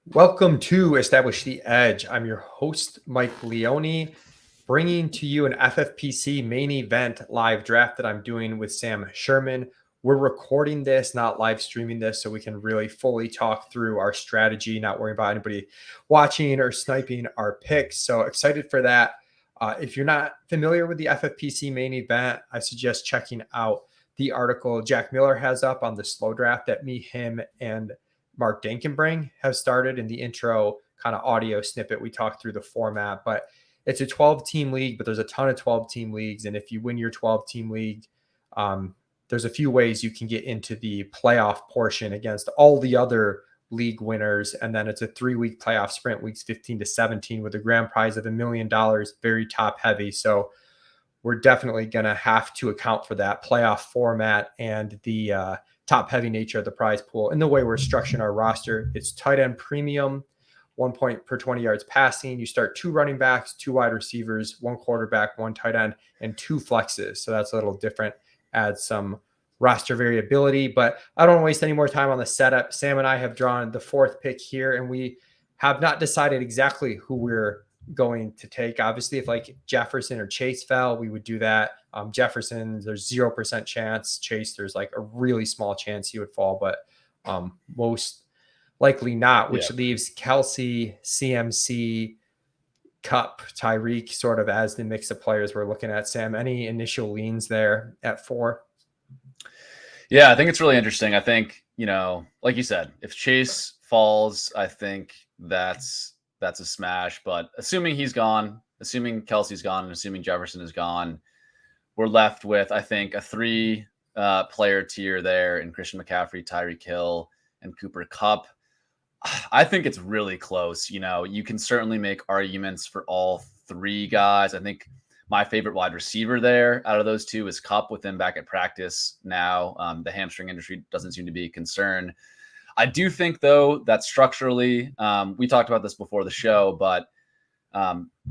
Welcome to Establish the Edge. I'm your host, Mike Leone, bringing to you an FFPC main event live draft that I'm doing with Sam Sherman. We're recording this, not live streaming this, so we can really fully talk through our strategy, not worrying about anybody watching or sniping our picks. So excited for that. If you're not familiar with the FFPC main event, I suggest checking out the article Jack Miller has up on the slow draft that me, him, and Mark Dankenbring have started. In the intro kind of audio snippet, we talked through the format, but it's a 12-team league, but there's a ton of 12-team leagues. And if you win your 12-team league, there's a few ways you can get into the playoff portion against all the other league winners. And then it's a 3-week playoff sprint, weeks 15 to 17, with a grand prize of $1 million, very top heavy. So we're definitely going to have to account for that playoff format and the top heavy nature of the prize pool. And the way we're structuring our roster, it's tight end premium, 1 point per 20 yards passing. You start 2 running backs, 2 wide receivers, 1 quarterback, 1 tight end, and 2 flexes. So that's a little different, adds some roster variability. But I don't want to waste any more time on the setup. Sam and I have drawn the 4th pick here, and we have not decided exactly who we're going to take. Obviously, if like Jefferson or Chase fell, we would do that. Jefferson, there's 0% chance. Chase, there's like a really small chance he would fall, but most likely not, which leaves Kelsey, CMC, Cup, Tyreek sort of as the mix of players we're looking at. Sam, any initial leans there at 4? Yeah, I think it's really interesting. I think, like you said, if Chase falls, I think that's a smash. But assuming he's gone, assuming Kelsey's gone, and assuming Jefferson is gone, we're left with, I think, a 3 player tier there in Christian McCaffrey, Tyreek Hill, and Cooper Kupp. I think it's really close. You can certainly make arguments for all 3 guys. I think my favorite wide receiver there out of those 2 is Kupp, with him back at practice now. The hamstring injury doesn't seem to be a concern. I do think, though, that structurally, we talked about this before the show, but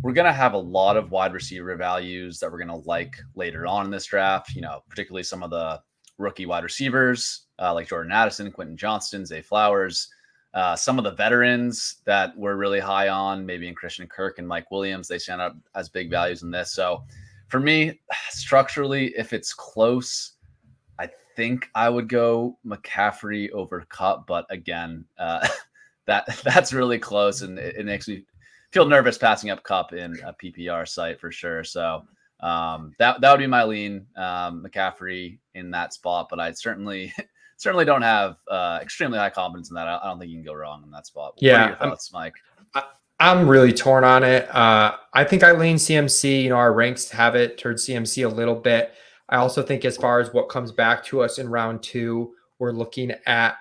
we're going to have a lot of wide receiver values that we're going to like later on in this draft, particularly some of the rookie wide receivers like Jordan Addison, Quentin Johnston, Zay Flowers, some of the veterans that we're really high on, maybe in Christian Kirk and Mike Williams. They stand out as big values in this. So for me, structurally, if it's close, I think I would go McCaffrey over Kupp, but again, that's really close, and it makes me feel nervous passing up Kupp in a PPR site for sure. So that would be my lean, McCaffrey in that spot. But I certainly don't have extremely high confidence in that. I don't think you can go wrong in that spot. Yeah, what are your thoughts, Mike? I'm really torn on it. I think I lean CMC. Our ranks have it towards CMC a little bit. I also think as far as what comes back to us in round 2, we're looking at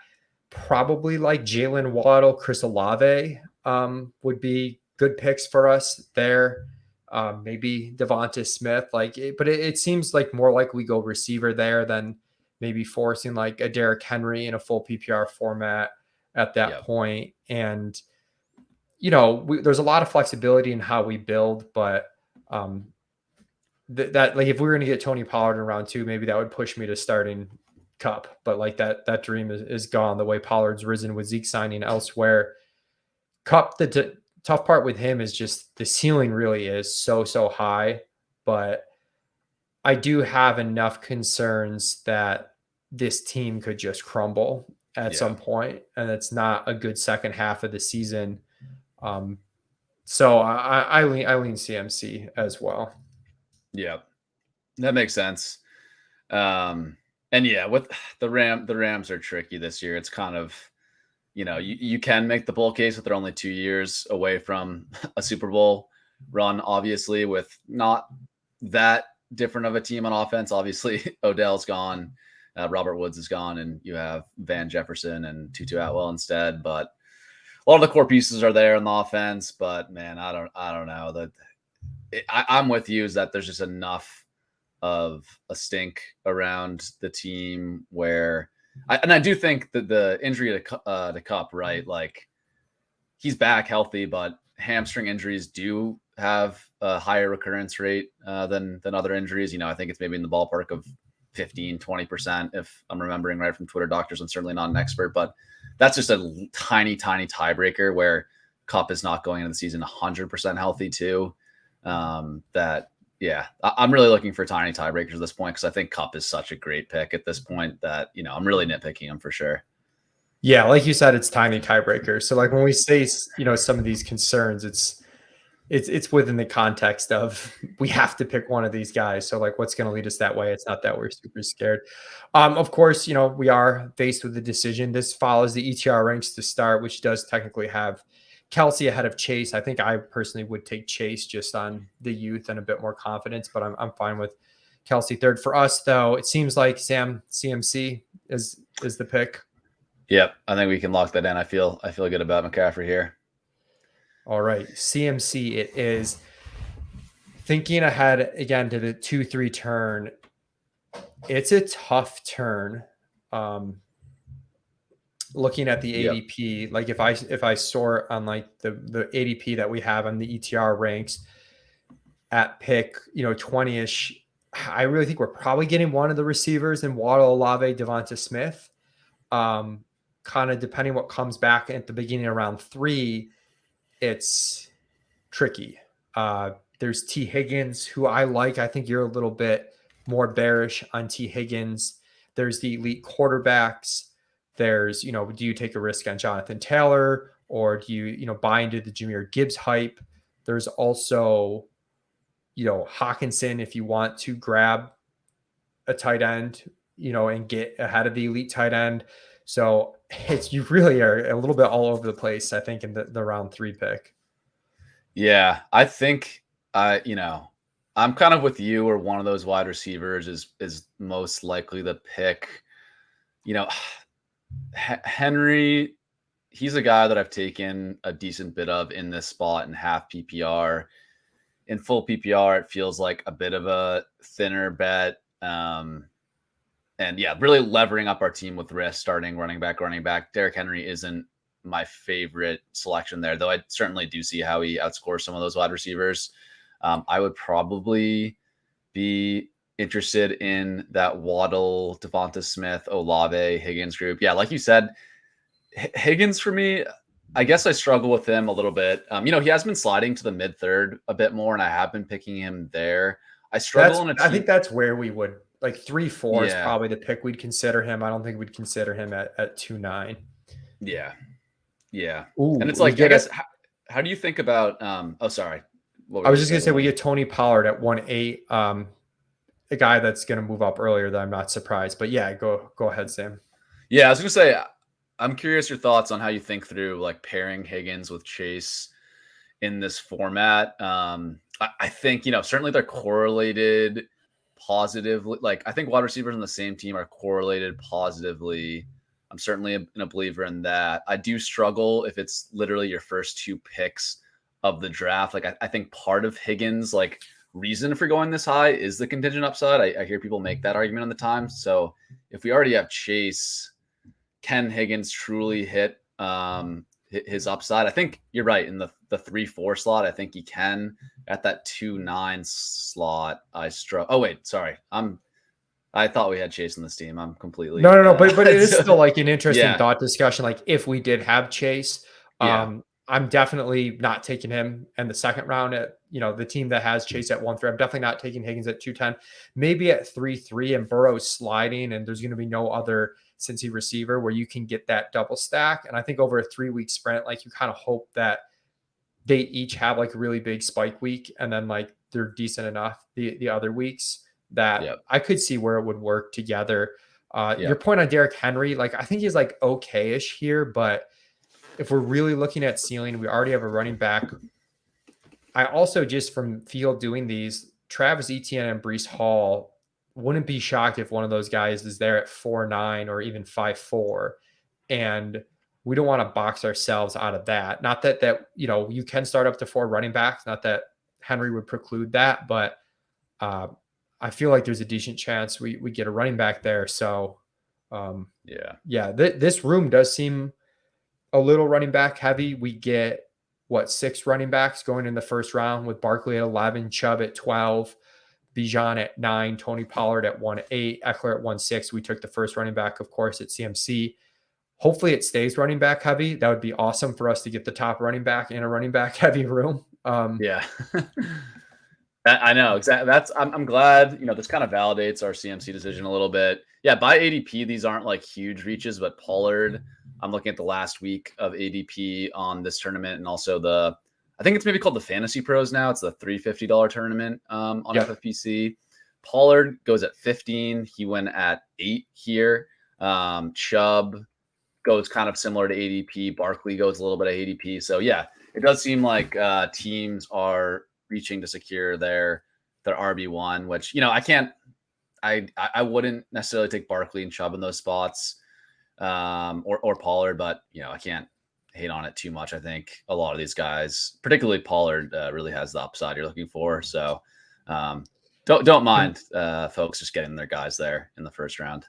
probably like Jalen Waddle, Chris Olave would be good picks for us there. Maybe Devonta Smith, but it seems like more like we go receiver there than maybe forcing like a Derrick Henry in a full PPR format at that point. And there's a lot of flexibility in how we build, but that like if we were going to get Tony Pollard in round 2, maybe that would push me to starting Kupp. But like that dream is gone. The way Pollard's risen with Zeke signing elsewhere, Kupp, the tough part with him is just the ceiling really is so high. But I do have enough concerns that this team could just crumble at some point, and it's not a good second half of the season. So I lean CMC as well. Yeah, that makes sense. And yeah, with the Rams are tricky this year. It's kind of, you can make the bull case that they're only 2 years away from a Super Bowl run, obviously, with not that different of a team on offense. Obviously, Odell's gone, Robert Woods is gone, and you have Van Jefferson and Tutu Atwell instead. But a lot of the core pieces are there on the offense. But man, I don't know. I'm with you, is that there's just enough of a stink around the team where I do think that the injury to Kupp, right? Like, he's back healthy, but hamstring injuries do have a higher recurrence rate than other injuries. I think it's maybe in the ballpark of 15, 20%, if I'm remembering right from Twitter doctors. I'm certainly not an expert, but that's just a tiny, tiny tiebreaker where Cup is not going into the season 100% healthy too. I'm really looking for tiny tiebreakers at this point because I think Cup is such a great pick at this point that, I'm really nitpicking him for sure. Yeah, like you said, it's tiny tiebreakers. So like when we say, some of these concerns, it's within the context of we have to pick one of these guys. So like what's going to lead us that way? It's not that we're super scared. Of course, we are faced with the decision. This follows the ETR ranks to start, which does technically have Kelce ahead of Chase. I think I personally would take Chase just on the youth and a bit more confidence, but I'm fine with Kelce third. For us though, it seems like Sam CMC is the pick. Yep, I think we can lock that in. I feel good about McCaffrey here. All right, CMC it is. Thinking ahead again to the 2-3 turn, it's a tough turn. Looking at the ADP, like if I sort on like the ADP that we have on the ETR ranks at pick 20ish, I really think we're probably getting one of the receivers in Waddle, Olave, Devonta Smith. Kind of depending what comes back at the beginning of round 3, it's tricky. There's T. Higgins, who I like. I think you're a little bit more bearish on T. Higgins. There's the elite quarterbacks. There's, do you take a risk on Jonathan Taylor or do you, buy into the Jahmyr Gibbs hype? There's also, Hawkinson if you want to grab a tight end, and get ahead of the elite tight end. So you really are a little bit all over the place, I think, in the round 3 pick. Yeah, I think I'm kind of with you where one of those wide receivers is most likely the pick. Henry, he's a guy that I've taken a decent bit of in this spot in half PPR. In full PPR, it feels like a bit of a thinner bet. And yeah, really levering up our team with risk, starting running back. Derrick Henry isn't my favorite selection there, though I certainly do see how he outscores some of those wide receivers. I would probably be interested in that Waddle, Devonta Smith, Olave, Higgins group. Yeah, like you said, Higgins for me, I guess I struggle with him a little bit. He has been sliding to the mid-third a bit more, and I have been picking him there. I struggle in a team. I think that's where we would, like 3-4 is probably the pick we'd consider him. I don't think we'd consider him at 2-9. Yeah. Yeah. Ooh, and it's like, I guess, how do you think about, sorry. I was just going to say, we get Tony Pollard at 1-8. A guy that's going to move up earlier that I'm not surprised, but yeah, go ahead, Sam. Yeah. I was going to say, I'm curious your thoughts on how you think through like pairing Higgins with Chase in this format. I think, certainly they're correlated positively. Like I think wide receivers on the same team are correlated positively. I'm certainly a believer in that. I do struggle if it's literally your first 2 picks of the draft. Like I think part of Higgins' like reason for going this high is the contingent upside. I hear people make that argument on the time. So if we already have Chase, can Higgins truly hit his upside? I think you're right in the 3-4 slot. I think he can. At that 2-9 slot, I struggle. Oh wait, sorry. I thought we had Chase in this team. I'm completely no. But it is still like an interesting thought discussion. Like if we did have Chase, I'm definitely not taking him in the second round at the team that has Chase at 1-3. I'm definitely not taking Higgins at 2-10. Maybe at 3-3 and Burrow's sliding, and there's going to be no other Cincy receiver where you can get that double stack. And I think over a 3-week sprint, like you kind of hope that they each have like a really big spike week, and then like they're decent enough the other weeks that I could see where it would work together. Your point on Derrick Henry, like I think he's like okay-ish here, but if we're really looking at ceiling, we already have a running back. I also just from field doing these, Travis Etienne and Breece Hall, wouldn't be shocked if one of those guys is there at 4-9 or even 5-4. And we don't want to box ourselves out of that. Not that you can start up to 4 running backs. Not that Henry would preclude that, but I feel like there's a decent chance we get a running back there. So this room does seem a little running back heavy. We get 6 running backs going in the first round with Barkley at 11, Chubb at 12, Bijan at 9, Tony Pollard at 1.8, Eckler at 1.6. We took the first running back, of course, at CMC. Hopefully it stays running back heavy. That would be awesome for us to get the top running back in a running back heavy room. Yeah. I know exactly. I'm glad, this kind of validates our CMC decision a little bit. Yeah, by ADP, these aren't like huge reaches, but Pollard, I'm looking at the last week of ADP on this tournament, and also I think it's maybe called the Fantasy Pros now. It's the $350 tournament on FFPC. Pollard goes at 15. He went at 8 here. Chubb goes kind of similar to ADP. Barkley goes a little bit of ADP. So yeah, it does seem like teams are reaching to secure their RB1, which, I wouldn't necessarily take Barkley and Chubb in those spots, or Pollard, but I can't hate on it too much. I think a lot of these guys, particularly Pollard, really has the upside you're looking for. So don't mind folks just getting their guys there in the first round.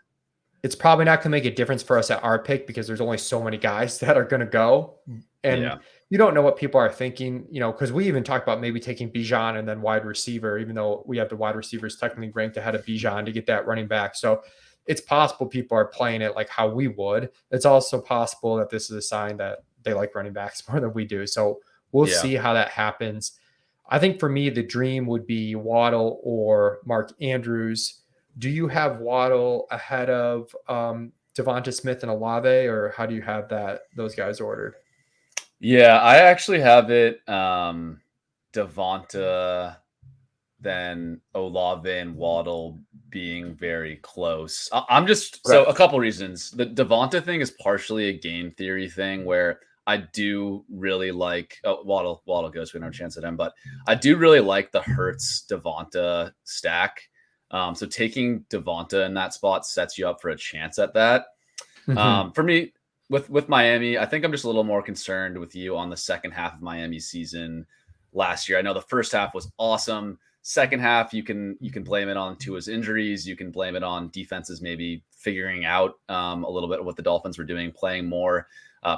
It's probably not going to make a difference for us at our pick because there's only so many guys that are going to go. And you don't know what people are thinking, because we even talked about maybe taking Bijan and then wide receiver, even though we have the wide receivers technically ranked ahead of Bijan to get that running back. So it's possible people are playing it like how we would. It's also possible that this is a sign that they like running backs more than we do. So we'll see how that happens. I think for me, the dream would be Waddle or Mark Andrews. Do you have Waddle ahead of Devonta Smith and Olave, or how do you have those guys ordered? Yeah, I actually have it Devonta, then Olave and Waddle being very close. I'm just so a couple reasons. The Devonta thing is partially a game theory thing where I do really like Waddle goes. We have no chance at him, but I do really like the Hurts Devonta stack. So taking Devonta in that spot sets you up for a chance at that. For me, with Miami, I think I'm just a little more concerned with you on the second half of Miami's season last year. I know the first half was awesome. Second half, you can blame it on Tua's injuries. You can blame it on defenses maybe figuring out a little bit of what the Dolphins were doing, playing more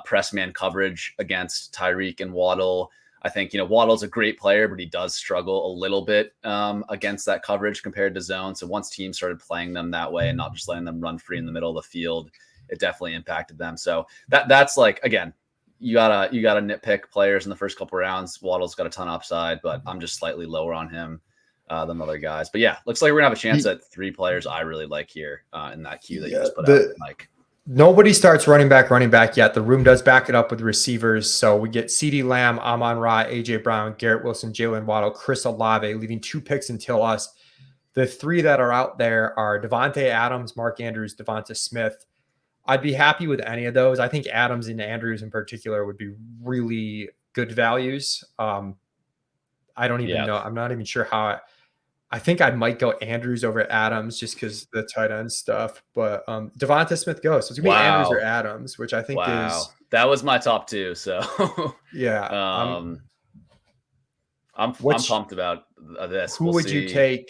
press man coverage against Tyreek and Waddle. I think, Waddle's a great player, but he does struggle a little bit against that coverage compared to zone. So once teams started playing them that way and not just letting them run free in the middle of the field, it definitely impacted them. So that's like, again, you gotta nitpick players in the first couple rounds. Waddle's got a ton of upside, but I'm just slightly lower on him than other guys. But yeah, looks like we're gonna have a chance at 3 players I really like here in that queue that you just put out, Mike. Nobody starts running back yet. The room does back it up with receivers. So we get CeeDee Lamb, Amon-Ra, AJ Brown, Garrett Wilson, Jalen Waddle, Chris Olave, leaving 2 picks until us. The 3 that are out there are Devontae Adams, Mark Andrews, Devonta Smith. I'd be happy with any of those. I think Adams and Andrews in particular would be really good values. I don't even know. I'm not even sure how I think I might go Andrews over Adams just because the tight end stuff. But Devonta Smith goes. So it's going to be Andrews or Adams, which I think is. That was my top 2. So yeah. I'm pumped about this. Who would you take?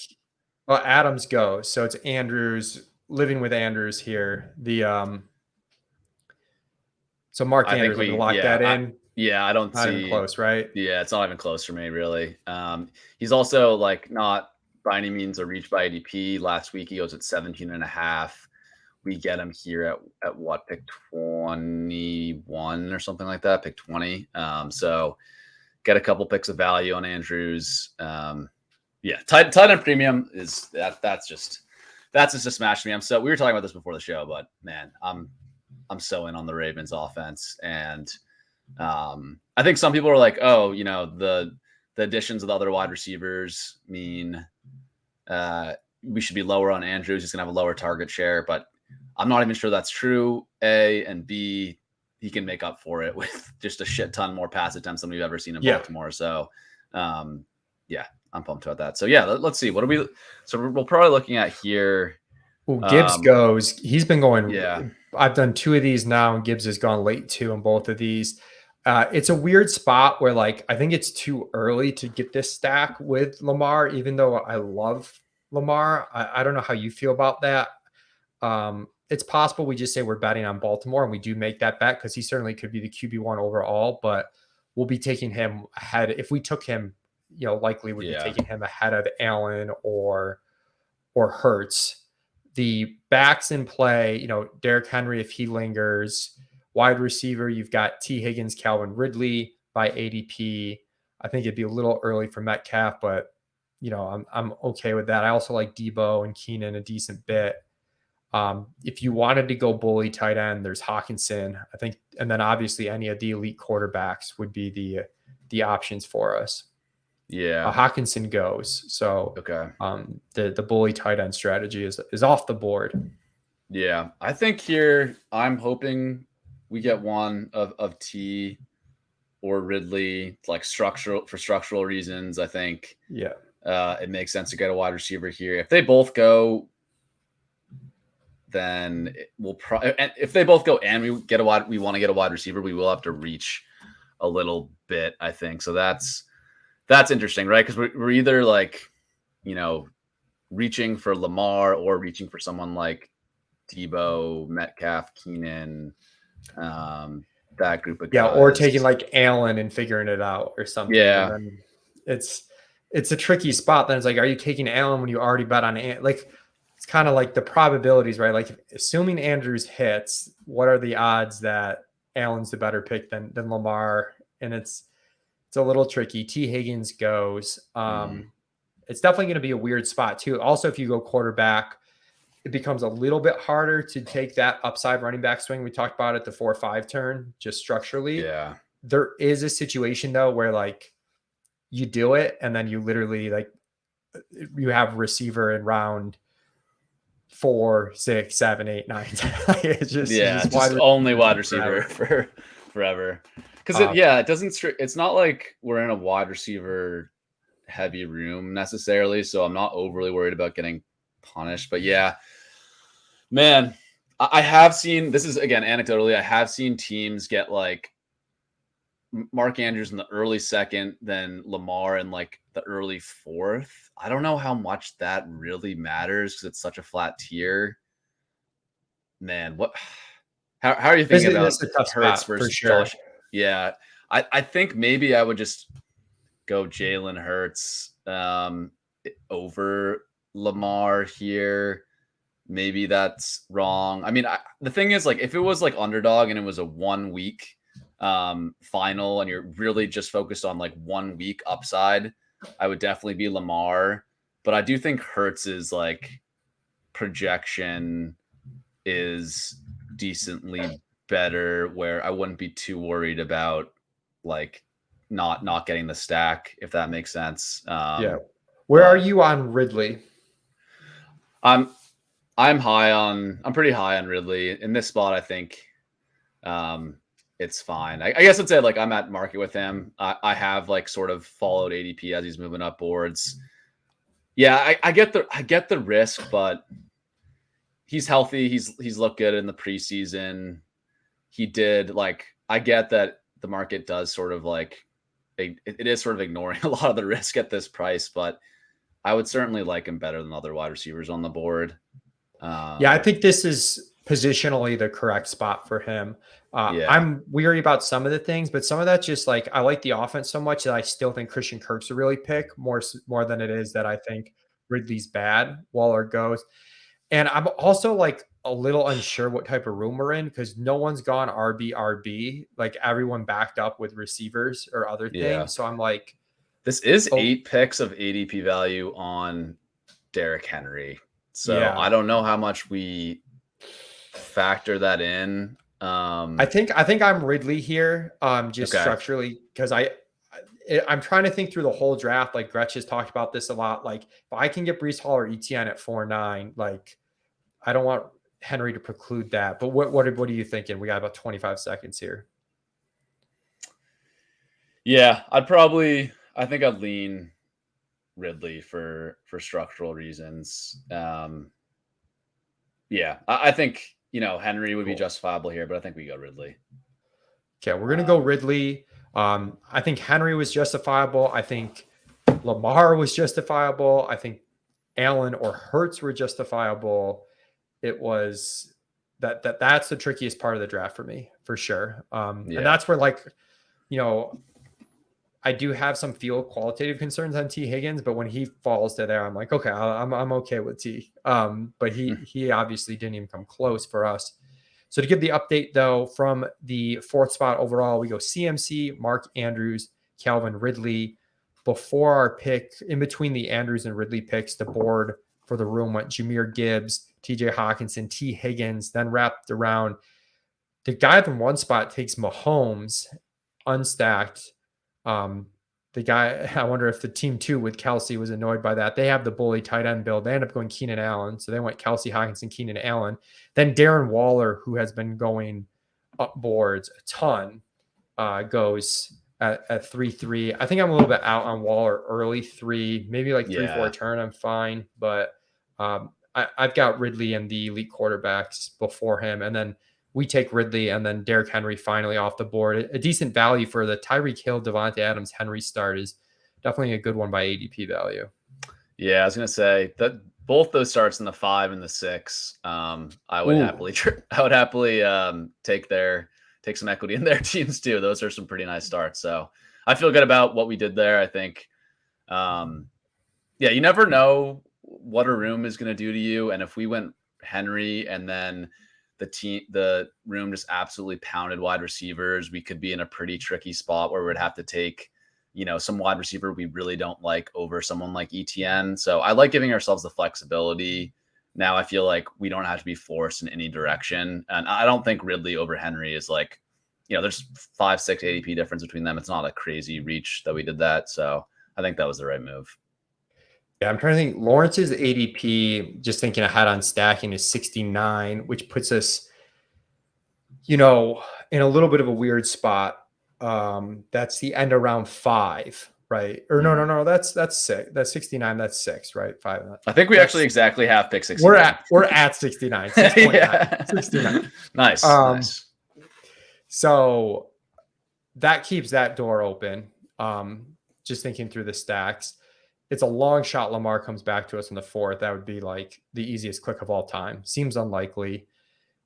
Well, Adams goes. So it's Andrews. Living with Andrews here. So Mark Andrews, we lock that in. I don't not see even close, right? Yeah, it's not even close for me, really. He's also not by any means a reach by ADP. Last week he goes at 17.5. We get him here at what, pick 21 or something like that, pick 20. So get a couple picks of value on Andrews. Tight end premium is that's just a smash for me. We were talking about this before the show, but man, I'm so in on the Ravens offense. And I think some people are like, oh, the additions of the other wide receivers mean we should be lower on Andrews. He's going to have a lower target share, but I'm not even sure that's true. A, and B, he can make up for it with just a shit ton more pass attempts than we've ever seen in Baltimore. So, I'm pumped about that. So let's see. So we're probably looking at here. Well, Gibbs goes. He's been going. Yeah. I've done 2 of these now, and Gibbs has gone late 2 on both of these. It's a weird spot where I think it's too early to get this stack with Lamar, even though I love Lamar. I don't know how you feel about that. It's possible we just say we're betting on Baltimore, and we do make that bet because he certainly could be the QB1 overall, but we'll be taking him ahead. If we took him, likely would be Yeah. taking him ahead of Allen or Hurts. The backs in play, Derrick Henry, if he lingers. Wide receiver, you've got T. Higgins, Calvin Ridley by ADP. I think it'd be a little early for Metcalf, but I'm okay with that. I also like Debo and Keenan a decent bit. If you wanted to go bully tight end, there's Hawkinson, I think, and then obviously any of the elite quarterbacks would be the options for us. Yeah. Hawkinson goes. So Okay. The bully tight end strategy is off the board. Yeah. I think here I'm hoping we get one of T or Ridley, like for structural reasons. I think Yeah. it makes sense to get a wide receiver here. If they both go, then we'll probably. And if they both go and we want to get a wide receiver, we will have to reach a little bit, I think. So that's interesting, right? Because we're either like, reaching for Lamar or reaching for someone like Debo, Metcalf, Keenan, that group of Yeah, or guys. taking like Allen and figuring it out or something. Yeah. And then it's a tricky spot. Then it's like, are you taking Allen when you already bet on like it's kind of like the probabilities, right? Like assuming Andrews hits, what are the odds that Allen's the better pick than Lamar? And it's a little tricky. T. Higgins goes. It's definitely going to be a weird spot too. Also, if you go quarterback, it becomes a little bit harder to take that upside running back swing we talked about at the 4-5 turn, just structurally. Yeah. There is a situation though where like you do it and then you literally like you have receiver in round 4, 6, 7, 8, 9, 10. It's just only wide receiver for forever. Because it doesn't. It's not like we're in a wide receiver heavy room necessarily, so I'm not overly worried about getting punished. But yeah, man, I have seen, this is again anecdotally, I have seen teams get like Mark Andrews in the early second, then Lamar in like the early fourth. I don't know how much that really matters because it's such a flat tier. Man, how are you thinking about Hurts versus Josh? Yeah, I think maybe I would just go Jalen Hurts over Lamar here. Maybe that's wrong. I mean, the thing is, like, if it was like underdog and it was a 1 week final and you're really just focused on like 1 week upside, I would definitely be Lamar. But I do think Hurts's like projection is decently better, where I wouldn't be too worried about like not getting the stack, if that makes sense. Yeah. Where are you on Ridley? I'm pretty high on Ridley in this spot. I think it's fine. I guess I'd say like I'm at market with him. I have like sort of followed ADP as he's moving up boards. Yeah, I get the risk, but he's healthy. He's looked good in the preseason. He did, like, I get that the market does sort of like it is sort of ignoring a lot of the risk at this price, but I would certainly like him better than other wide receivers on the board. Yeah, I think this is positionally the correct spot for him. Yeah. I'm weary about some of the things, but some of that's just like I like the offense so much that I still think Christian Kirk's a really pick more than it is that I think Ridley's bad. Waller goes. And I'm also like a little unsure what type of room we're in because no one's gone RB. Like everyone backed up with receivers or other things. So I'm like, this is 8 picks of ADP value on Derrick Henry. So yeah. I don't know how much we factor that in. I think I'm Ridley here, structurally, because I'm trying to think through the whole draft. Like Gretsch has talked about this a lot. Like if I can get Breece Hall or ETN at 4.9, like I don't want Henry to preclude that. But what are you thinking? We got about 25 seconds here. Yeah, I think I'd lean Ridley for structural reasons. Yeah, I think, Henry would be justifiable here, but I think we go Ridley. Okay, we're going to go Ridley. I think Henry was justifiable. I think Lamar was justifiable. I think Allen or Hurts were justifiable. It was that's the trickiest part of the draft for me, for sure. And that's where, like, I do have some field qualitative concerns on T Higgins, but when he falls to there, I'm like, okay, I'm okay with T. But he obviously didn't even come close for us. So to give the update though, from the fourth spot overall, we go CMC, Mark Andrews, Calvin Ridley. Before our pick, in between the Andrews and Ridley picks, the board for the room went Jahmyr Gibbs, TJ Hawkinson, T Higgins, then wrapped around. The guy from one spot takes Mahomes unstacked. Um, the guy, I wonder if the team two with Kelsey was annoyed by that. They have the bully tight end build. They end up going Keenan Allen. So they went Kelsey, Hawkinson, Keenan Allen. Then Darren Waller, who has been going up boards a ton, goes at 3-3. I think I'm a little bit out on Waller early 3, maybe like 3-4 turn. I'm fine. But I've got Ridley and the elite quarterbacks before him. And then we take Ridley and then Derrick Henry finally off the board. A decent value for the Tyreek Hill, Devontae Adams, Henry start is definitely a good one by ADP value. Yeah, I was gonna say that both those starts in the 5 and the 6. I would happily take some equity in their teams too. Those are some pretty nice starts. So I feel good about what we did there. I think, you never know what a room is going to do to you. And if we went Henry and then the room just absolutely pounded wide receivers, we could be in a pretty tricky spot where we'd have to take, some wide receiver we really don't like over someone like ETN. So I like giving ourselves the flexibility. Now I feel like we don't have to be forced in any direction. And I don't think Ridley over Henry is like, there's 5-6 ADP difference between them. It's not a crazy reach that we did that. So I think that was the right move. Yeah, I'm trying to think. Lawrence's ADP, just thinking ahead on stacking, is 69, which puts us, in a little bit of a weird spot. That's the end of round 5, right? Or no, that's 6. That's 69. That's 6, right? 5. I think we actually exactly have pick 69. We're at 69. 69. Nice. Nice. So that keeps that door open. Just thinking through the stacks, it's a long shot Lamar comes back to us in the 4th. That would be like the easiest click of all time. Seems unlikely.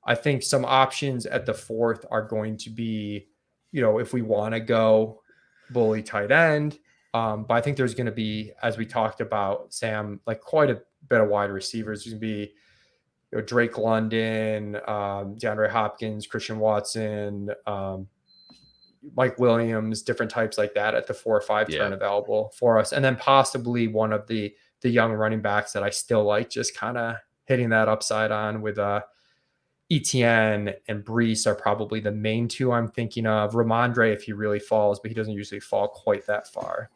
I think some options at the 4th are going to be, if we want to go bully tight end. But I think there's going to be, as we talked about, Sam, like quite a bit of wide receivers. There's going to be Drake London, DeAndre Hopkins, Christian Watson, Mike Williams, different types like that at the 4 or 5 turn available for us. And then possibly one of the young running backs that I still like, just kind of hitting that upside on with ETN and Brees are probably the main 2 I'm thinking of. Ramondre, if he really falls, but he doesn't usually fall quite that far.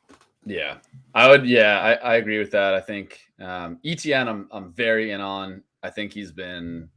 Yeah, I would. Yeah, I agree with that. I think ETN I'm very in on. I think he's been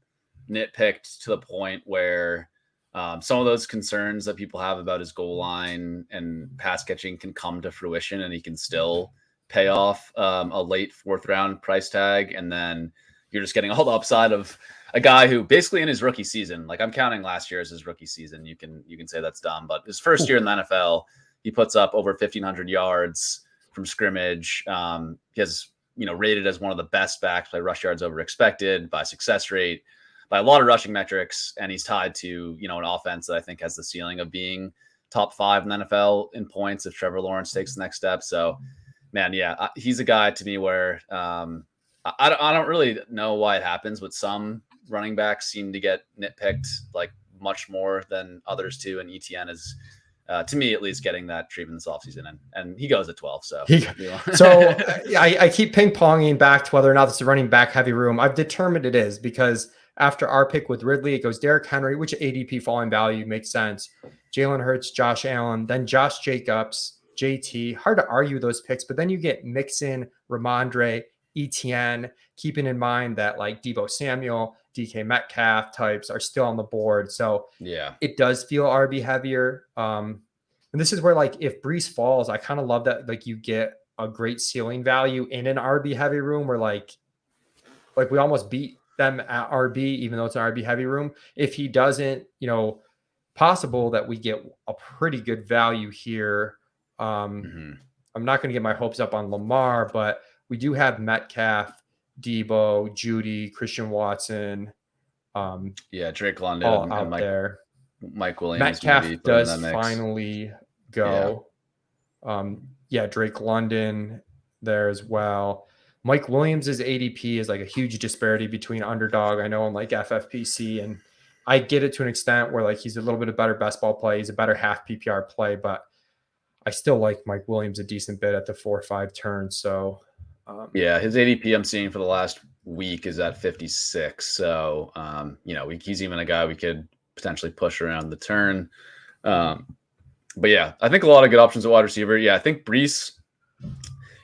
nitpicked to the point where some of those concerns that people have about his goal line and pass catching can come to fruition, and he can still pay off a late 4th round price tag. And then you're just getting all the upside of a guy who basically in his rookie season, like I'm counting last year as his rookie season. You can say that's dumb, but his first year in the NFL, he puts up over 1,500 yards from scrimmage. He has, rated as one of the best backs by rush yards over expected, by success rate, by a lot of rushing metrics. And he's tied to, an offense that I think has the ceiling of being top 5 in the NFL in points if Trevor Lawrence takes the next step. So, man, yeah, he's a guy to me where I don't really know why it happens, but some running backs seem to get nitpicked like much more than others too. And ETN is, to me at least, getting that treatment this offseason. And he goes at 12. So, I keep ping ponging back to whether or not this is a running back heavy room. I've determined it is, because after our pick with Ridley, it goes Derrick Henry, which ADP falling value makes sense. Jalen Hurts, Josh Allen, then Josh Jacobs, JT. Hard to argue those picks, but then you get Mixon, Ramondre, ETN, keeping in mind that like Deebo Samuel, DK Metcalf types are still on the board. So yeah, it does feel RB heavier. And this is where, like, if Brees falls, I kind of love that, like, you get a great ceiling value in an RB heavy room where like we almost beat them at RB, even though it's an RB heavy room. If he doesn't, possible that we get a pretty good value here. I'm not going to get my hopes up on Lamar, but we do have Metcalf, Deebo, Judy, Christian Watson. Drake London all out there. Mike Williams. Metcalf does finally go. Yeah, Drake London there as well. Mike Williams' ADP is like a huge disparity between underdog. I know I'm like FFPC, and I get it to an extent where like he's a little bit of better best ball play. He's a better half PPR play, but I still like Mike Williams a decent bit at the 4 or 5 turns. So Yeah, his ADP I'm seeing for the last week is at 56. So, he's even a guy we could potentially push around the turn. But yeah, I think a lot of good options at wide receiver. Yeah, I think Brees,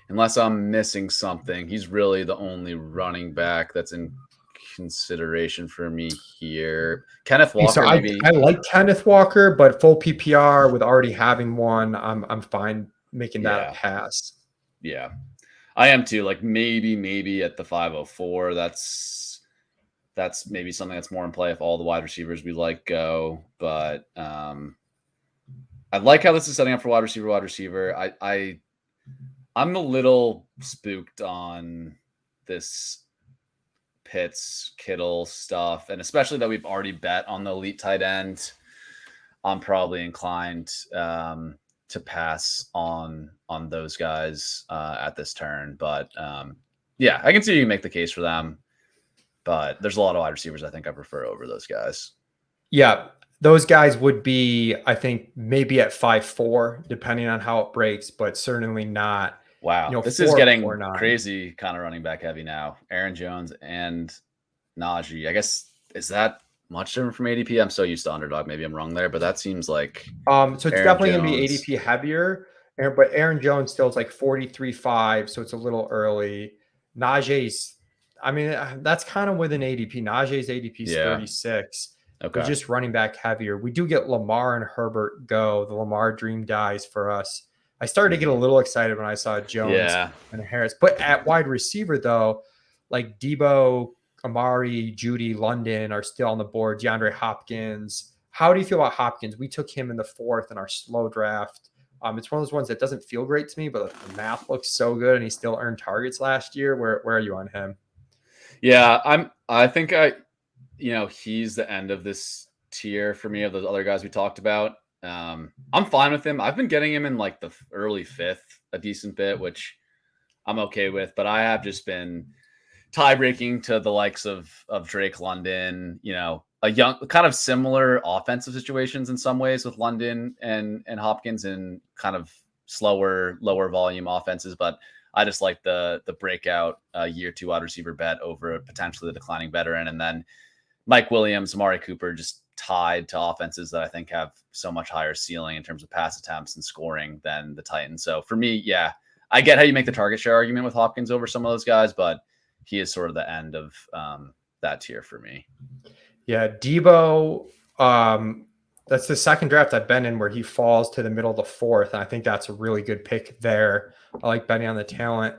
unless I'm missing something, he's really the only running back that's in consideration for me here. Kenneth so Walker, maybe. I like Kenneth Walker, but full PPR with already having one, I'm fine making that a Yeah, pass. yeah, I am too. Like maybe at the 504. That's maybe something that's more in play if all the wide receivers we like go. But I like how this is setting up for wide receiver. I'm a little spooked on this Pitts Kittle stuff, and especially that we've already bet on the elite tight end. I'm probably inclined to pass on those guys at this turn. But yeah, I can see you can make the case for them. But there's a lot of wide receivers I think I prefer over those guys. Yeah, those guys would be, I think, maybe at 5-4, depending on how it breaks, but certainly not, Wow, this is 4 or getting 9. crazy kind of running back heavy now. Aaron Jones and Najee. I guess, is that much different from ADP? I'm so used to underdog. Maybe I'm wrong there, but that seems like So it's Aaron definitely going to be Jones. ADP heavier, but Aaron Jones still is like 43.5, so it's a little early. Najee's, I mean, that's kind of with an ADP. Najee's ADP is Yeah. 36. They're Okay. just running back heavier. We do get Lamar and Herbert go. The Lamar dream dies for us. I started to get a little excited when I saw Jones Yeah. and Harris. But at wide receiver, though, like Debo, Amari, Judy, London are still on the board. DeAndre Hopkins. How do you feel about Hopkins? We took him in the 4th in our slow draft. It's one of those ones that doesn't feel great to me, but the math looks so good, and he still earned targets last year. Where are you on him? Yeah. He's the end of this tier for me of those other guys we talked about. I'm fine with him. I've been getting him in like the early 5th a decent bit, which I'm okay with, but I have just been tie breaking to the likes of Drake London, a young kind of similar offensive situations in some ways with London and Hopkins and kind of slower, lower volume offenses. But I just like the breakout year 2 wide receiver bet over potentially the declining veteran. And then Mike Williams, Amari Cooper, just tied to offenses that I think have so much higher ceiling in terms of pass attempts and scoring than the Titans. So for me, yeah, I get how you make the target share argument with Hopkins over some of those guys, but he is sort of the end of that tier for me. Yeah, Debo. That's the second draft I've been in where he falls to the middle of the 4th, and I think that's a really good pick there. I like betting on the talent.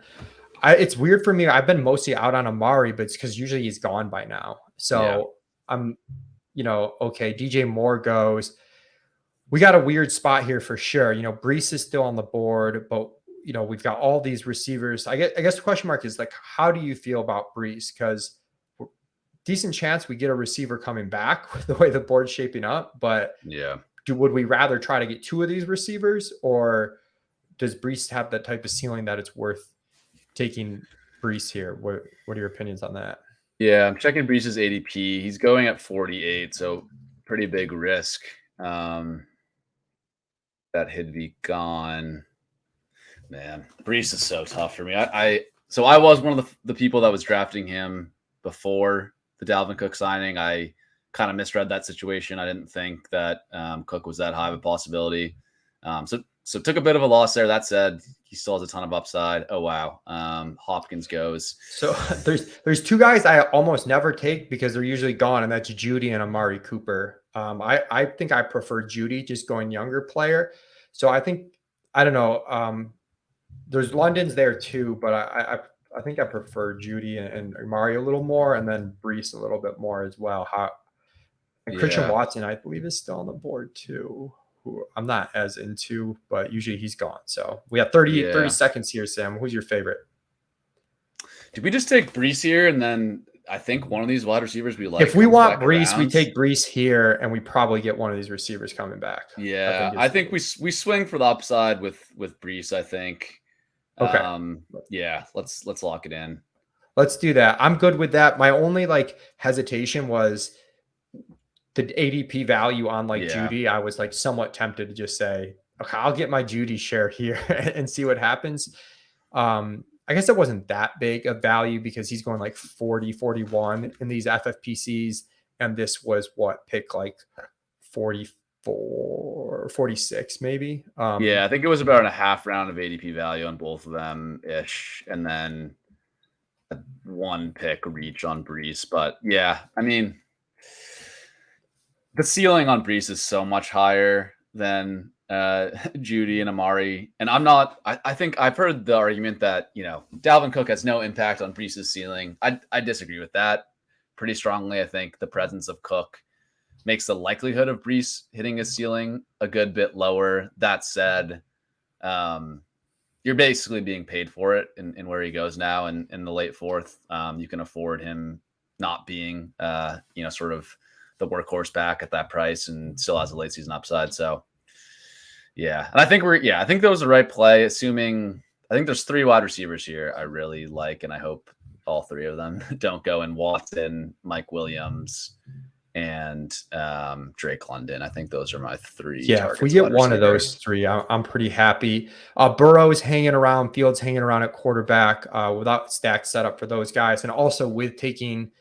It's weird for me. I've been mostly out on Amari, but it's because usually he's gone by now. So I'm, okay. DJ Moore goes. We got a weird spot here for sure. Brees is still on the board, but we've got all these receivers. I guess the question mark is like, how do you feel about Brees? Because decent chance we get a receiver coming back with the way the board's shaping up. But yeah, would we rather try to get 2 of these receivers, or does Brees have that type of ceiling that it's worth taking Brees here? What are your opinions on that? Yeah, I'm checking Brees's ADP. He's going at 48, so pretty big risk that he'd be gone. Man, Brees is so tough for me. So I was one of the people that was drafting him before the Dalvin Cook signing. I kind of misread that situation. I didn't think that Cook was that high of a possibility. So took a bit of a loss there. That said, he still has a ton of upside. Oh wow, Hopkins goes. So there's 2 guys I almost never take because they're usually gone, and that's Judy and Amari Cooper. I think I prefer Judy, just going younger player. So I think, I don't know. There's London's there too, but I think I prefer Judy and Amari a little more, and then Brees a little bit more as well. And Christian Yeah. Watson, I believe, is still on the board too, who I'm not as into, but usually he's gone. So we have 30 seconds here, Sam. Who's your favorite? Did we just take Brees here and then I think one of these wide receivers we like. If we comes want back Brees, we around. take Brees here, and we probably get one of these receivers coming back. Yeah, I think we swing for the upside with Brees. I think. Okay. Yeah, let's lock it in. Let's do that. I'm good with that. My only like hesitation was the ADP value on like Judy. I was like somewhat tempted to just say, okay, I'll get my Judy share here and see what happens. I guess it wasn't that big of value because he's going like 40, 41 in these FFPCs. And this was what, pick like 44, 46 maybe. Yeah, I think it was about a half round of ADP value on both of them ish. And then one pick reach on Brees. But yeah, I mean, the ceiling on Brees is so much higher than Judy and Amari. And I think I've heard the argument that, Dalvin Cook has no impact on Brees's ceiling. I disagree with that pretty strongly. I think the presence of Cook makes the likelihood of Brees hitting his ceiling a good bit lower. That said, you're basically being paid for it in where he goes now in the late fourth. You can afford him not being, sort of the workhorse back at that price and still has a late season upside. So yeah. And I think I think that was the right play, assuming I think there's 3 wide receivers here I really like, and I hope all 3 of them don't go in Watson, Mike Williams, and Drake London. I think those are my 3. Yeah, if we get one of those 3, I'm pretty happy. Burrow's hanging around, Fields hanging around at quarterback without stack set up for those guys. And also with taking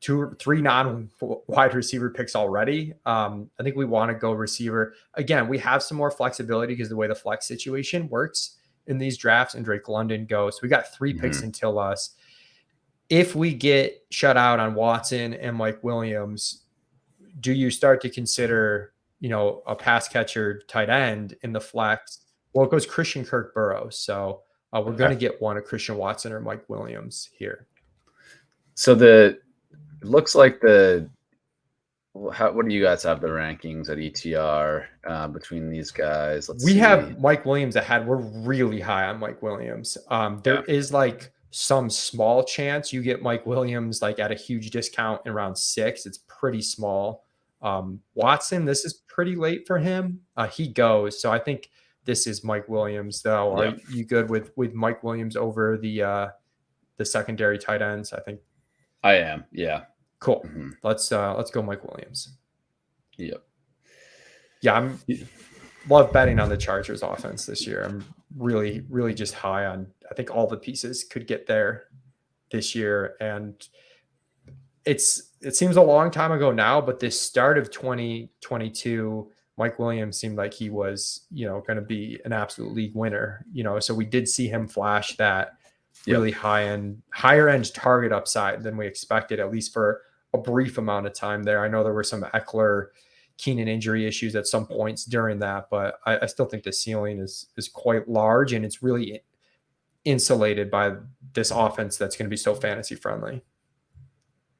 3 non-wide receiver picks already, I think we want to go receiver. Again, we have some more flexibility because the way the flex situation works in these drafts, and Drake London goes. So we got 3 picks until us. If we get shut out on Watson and Mike Williams, do you start to consider, a pass catcher tight end in the flex? Well, it goes Christian Kirk Burrows. So we're going to get one of Christian Watson or Mike Williams here. So it looks like what do you guys have the rankings at ETR between these guys? We have Mike Williams ahead. We're really high on Mike Williams. There is like some small chance you get Mike Williams like at a huge discount in round 6. It's pretty small. Watson, this is pretty late for him. He goes. So I think this is Mike Williams though. Are you good with Mike Williams over the secondary tight ends? I think I am. Yeah. Cool. Let's go Mike Williams. Yep. Yeah, love betting on the Chargers offense this year. I'm really, really just high on, I think all the pieces could get there this year. And it seems a long time ago now, but this start of 2022, Mike Williams seemed like he was, going to be an absolute league winner, so we did see him flash that really higher end target upside than we expected, at least for a brief amount of time there. I know there were some Eckler, Keenan injury issues at some points during that, but I still think the ceiling is quite large, and it's really insulated by this offense that's going to be so fantasy friendly.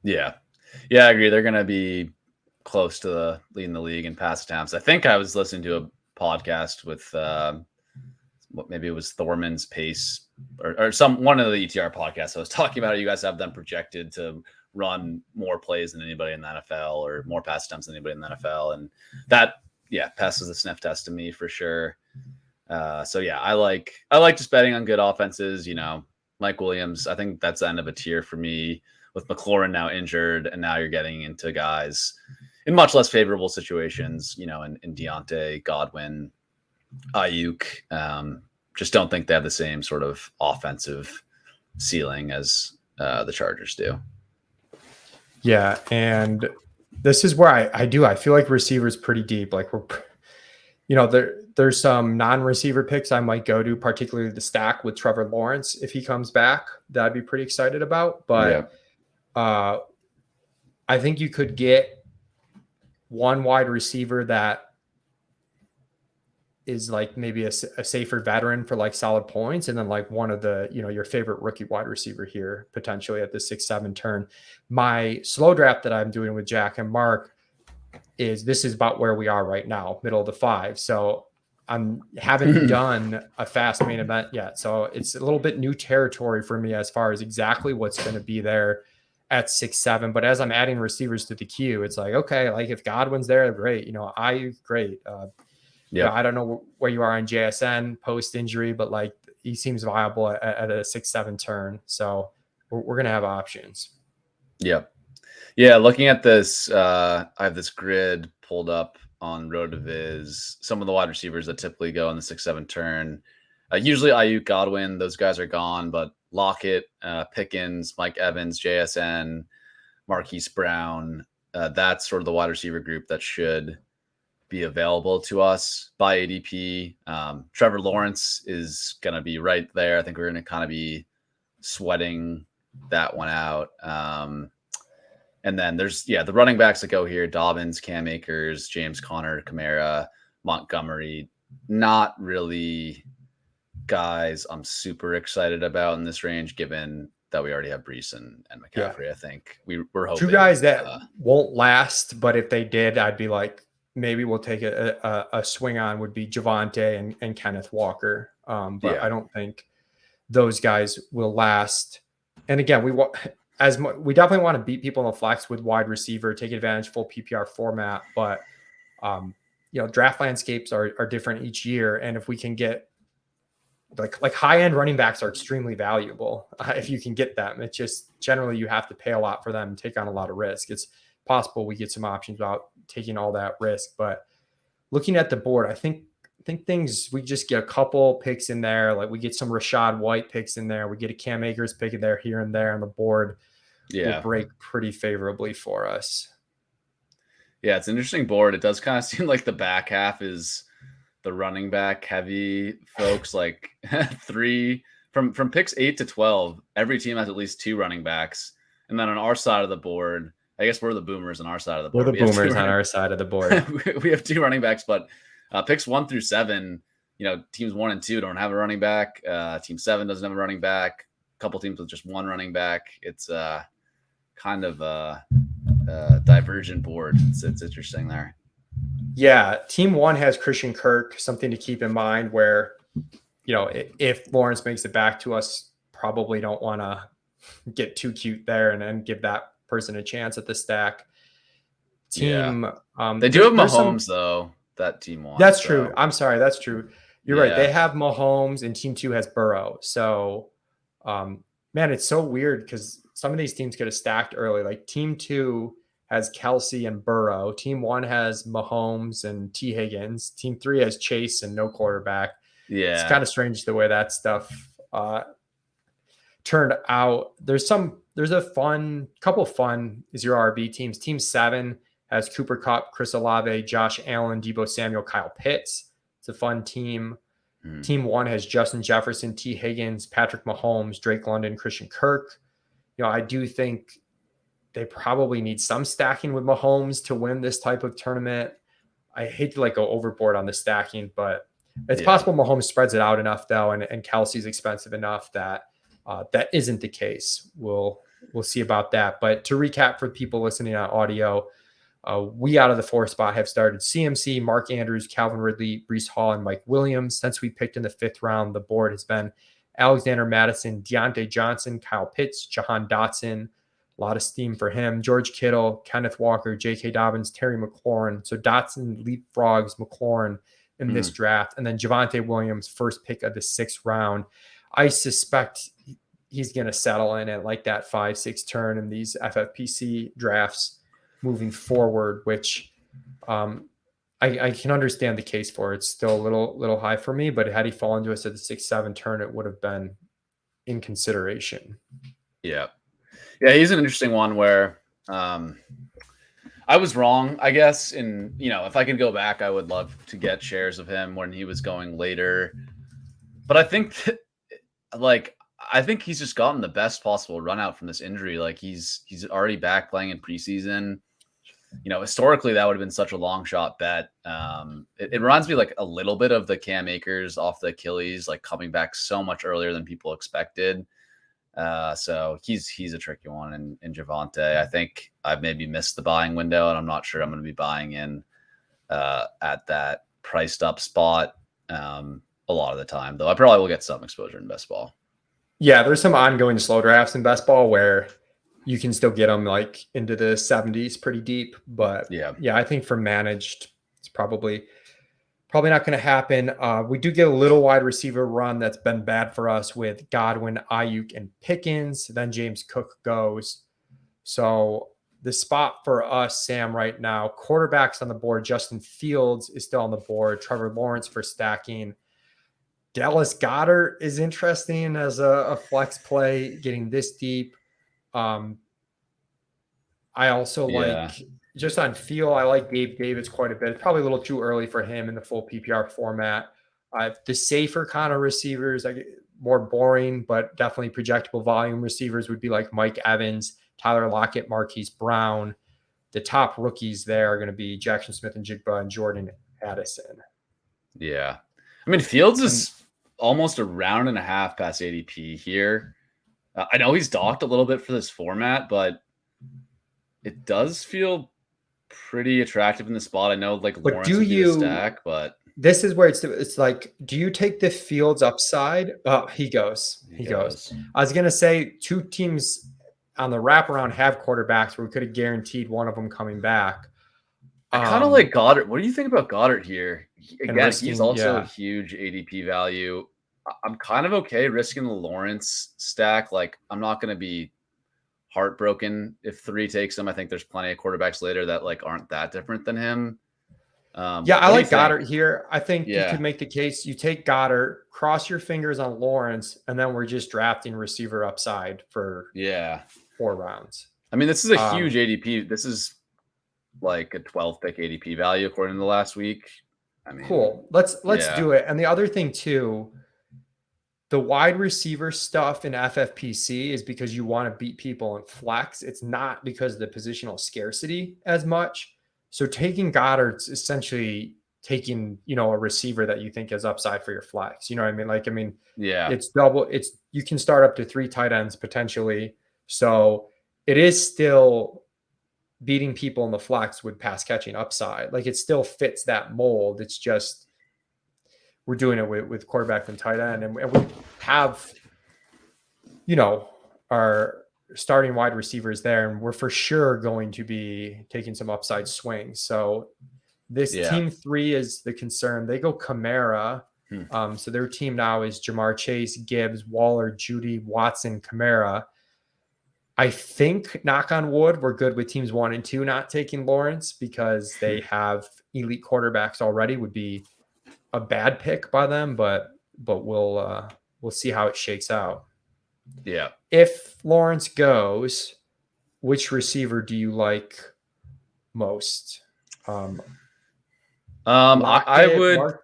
Yeah, I agree. They're going to be close to leading the league in pass attempts. I think I was listening to a podcast with maybe it was Thorman's Pace or one of the ETR podcasts. I was talking about it. You guys have them projected to run more plays than anybody in the NFL or more pass attempts than anybody in the NFL. And that, passes the sniff test to me for sure. So yeah, I like just betting on good offenses, Mike Williams. I think that's the end of a tier for me with McLaurin now injured. And now you're getting into guys in much less favorable situations, in Deontay, Godwin, Ayuk. Just don't think they have the same sort of offensive ceiling as the Chargers do. Yeah, and this is where I feel like receivers pretty deep. Like there's some non-receiver picks I might go to, particularly the stack with Trevor Lawrence if he comes back. That I'd be pretty excited about. But I think you could get one wide receiver that is like maybe a safer veteran for like solid points, and then like one of the your favorite rookie wide receiver here potentially at the 6-7 turn. My slow draft that I'm doing with Jack and Mark this is about where we are right now, middle of the 5. So haven't done a fast main event yet, so it's a little bit new territory for me as far as exactly what's going to be there. at 6'7", but as I'm adding receivers to the queue, it's like, okay, like if Godwin's there, great. I great. I don't know where you are on JSN post injury, but like he seems viable at a 6'7" turn. So we're going to have options. Yep. Yeah. Looking at this, I have this grid pulled up on RotoViz. Some of the wide receivers that typically go in the 6'7" turn, usually Ayuk, Godwin, those guys are gone, but Lockett, Pickens, Mike Evans, JSN, Marquise Brown, that's sort of the wide receiver group that should be available to us by ADP. Trevor Lawrence is going to be right there. I think we're going to kind of be sweating that one out. And then there's, the running backs that go here: Dobbins, Cam Akers, James Conner, Kamara, Montgomery. Not really guys I'm super excited about in this range, given that we already have Brees and McCaffrey. I think we're hoping. Two guys that won't last, but if they did, I'd be like, maybe we'll take a swing on, would be Javonte and Kenneth Walker. But I don't think those guys will last. And again, we definitely want to beat people in the flex with wide receiver, take advantage full PPR format. But draft landscapes are different each year, and if we can get like high end running backs are extremely valuable if you can get them. It's just generally you have to pay a lot for them and take on a lot of risk. It's possible we get some options without taking all that risk, but looking at the board, I think we just get a couple picks in there. Like we get some Rashad White picks in there. We get a Cam Akers pick in there here and there, and the board will break pretty favorably for us. Yeah, it's an interesting board. It does kind of seem like the back half is the running back heavy folks. Like from picks 8 to 12, every team has at least 2 running backs. And then on our side of the board, I guess we're the boomers on our side of the board. We're the boomers on our side of the board. We have 2 running backs, but picks 1 through 7, teams 1 and 2 don't have a running back. Team 7 doesn't have a running back. A couple teams with just 1 running back. It's kind of a divergent board. It's interesting there. Yeah, team 1 has Christian Kirk, something to keep in mind where, if Lawrence makes it back to us, probably don't want to get too cute there and then give that person a chance at the stack. They do have Mahomes though, that team 1. That's true. I'm sorry. That's true. You're right. They have Mahomes and team 2 has Burrow. So, man, it's so weird because some of these teams get stacked early. Like team 2 has Kelsey and Burrow. Team 1 has Mahomes and T. Higgins. Team 3 has Chase and no quarterback. Yeah. It's kind of strange the way that stuff turned out. There's a couple fun 0RB teams. Team 7 has Cooper Kupp, Chris Olave, Josh Allen, Deebo Samuel, Kyle Pitts. It's a fun team. Team 1 has Justin Jefferson, T. Higgins, Patrick Mahomes, Drake London, Christian Kirk. I do think they probably need some stacking with Mahomes to win this type of tournament. I hate to go overboard on the stacking, but it's possible Mahomes spreads it out enough though, and Kelsey's expensive enough that that isn't the case. We'll see about that. But to recap for people listening on audio, we out of the 4 spot have started CMC, Mark Andrews, Calvin Ridley, Breece Hall, and Mike Williams. Since we picked in the 5th round, the board has been Alexander Madison, Deontay Johnson, Kyle Pitts, Jahan Dotson. A lot of steam for him. George Kittle, Kenneth Walker, J.K. Dobbins, Terry McLaurin. So Dotson leapfrogs McLaurin in this draft. And then Javonte Williams, first pick of the 6th round. I suspect he's going to settle in at like that 5-6 turn in these FFPC drafts moving forward, which I can understand the case for. It's still a little high for me, but had he fallen to us at the 6-7 turn, it would have been in consideration. Yeah. Yeah, he's an interesting one where I was wrong, I guess. And, if I could go back, I would love to get shares of him when he was going later. But I think he's just gotten the best possible run out from this injury. Like he's already back playing in preseason. Historically, that would have been such a long shot bet. It reminds me a little bit of the Cam Akers off the Achilles, coming back so much earlier than people expected. So he's a tricky one. And Javonte, I think I've maybe missed the buying window, and I'm not sure I'm going to be buying in at that priced up spot a lot of the time, though I probably will get some exposure in best ball. Yeah, there's some ongoing slow drafts in best ball where you can still get them like into the 70s pretty deep. But Yeah. yeah, I think for managed, it's probably not going to happen. We do get a little wide receiver run that's been bad for us with Godwin, Ayuk, and Pickens. Then James Cook goes. So the spot for us, Sam, right now, quarterbacks on the board. Justin Fields is still on the board. Trevor Lawrence for stacking. Dallas Goedert is interesting as a flex play, getting this deep. I also Yeah. like, just on feel, I like Gabe Davis quite a bit. It's probably a little too early for him in the full PPR format. The safer kind of receivers, more boring, but definitely projectable volume receivers would be like Mike Evans, Tyler Lockett, Marquise Brown. The top rookies there are going to be Jackson Smith and Jigba and Jordan Addison. Yeah. I mean, Fields And is almost a round and a half past ADP here. I know he's docked a little bit for this format, but it does feel pretty attractive in the spot. I know like but Lawrence do would be the you? stack, but This is where it's like, do you take the Fields upside? Oh, he goes. he He goes. goes. I was gonna say two teams on the wraparound have quarterbacks where we could have guaranteed one of them coming back. I kind of like Goddard. What do you think about Goddard here? And Again, he's risking, also a yeah. huge ADP value. I'm kind of okay risking the Lawrence stack. Like, I'm not going to be heartbroken if 3 takes him. I think there's plenty of quarterbacks later that like aren't that different than him. Yeah, I What do you like think? Goddard here. I think you could Yeah, make the case. You take Goddard, cross your fingers on Lawrence, and then we're just drafting receiver upside for yeah. 4 rounds. I mean, this is a huge Um, ADP. This is like a 12 pick ADP value according to the last week. I mean, cool. Let's yeah, do it. And the other thing too, the wide receiver stuff in FFPC is because you want to beat people in flex. It's not because of the positional scarcity as much. So taking Goddard's essentially taking, a receiver that you think is upside for your flex. You know what I mean? Like, yeah, it's double. You can start up to 3 tight ends potentially. So it is still beating people in the flex with pass catching upside. Like, it still fits that mold. It's just we're doing it with quarterback and tight end, and we have, our starting wide receivers there, and we're for sure going to be taking some upside swings. So this yeah. team 3 is the concern. They go Kamara. Hmm. So their team now is Jamar Chase, Gibbs, Waller, Judy, Watson, Kamara. I think, knock on wood, we're good with teams 1 and 2 not taking Lawrence because they have elite quarterbacks already. Would be a bad pick by them, but we'll see how it shakes out. Yeah. If Lawrence goes, which receiver do you like most? I Lockett, would.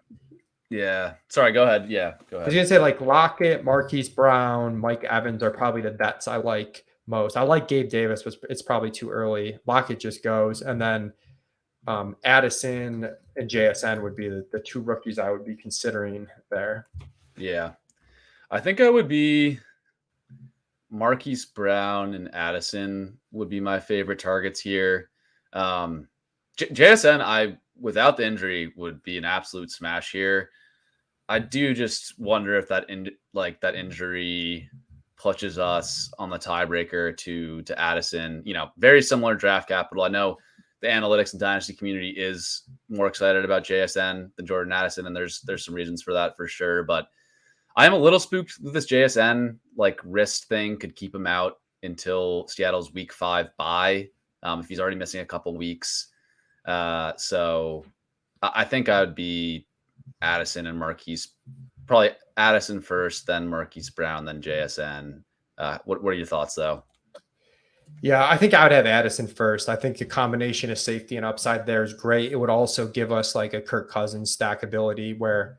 Yeah. Sorry. Go ahead. Yeah. Go I was ahead. gonna say like Lockett, Marquise Brown, Mike Evans are probably the bets I like most. I like Gabe Davis, but it's probably too early. Lockett just goes, and then Addison and JSN would be the 2 rookies I would be considering there. Yeah. I think I would be Marquise Brown and Addison would be my favorite targets here. JSN, without the injury, would be an absolute smash here. I do just wonder if that injury clutches us on the tiebreaker to Addison. Very similar draft capital. I know the analytics and dynasty community is more excited about JSN than Jordan Addison, and there's some reasons for that for sure. But I am a little spooked that this JSN wrist thing could keep him out until Seattle's week 5 bye, if he's already missing a couple weeks. So I think I would be Addison and Marquise, probably Addison first, then Marquise Brown, then JSN. What are your thoughts though? Yeah, I think I would have Addison first. I think the combination of safety and upside there is great. It would also give us like a Kirk Cousins stackability where,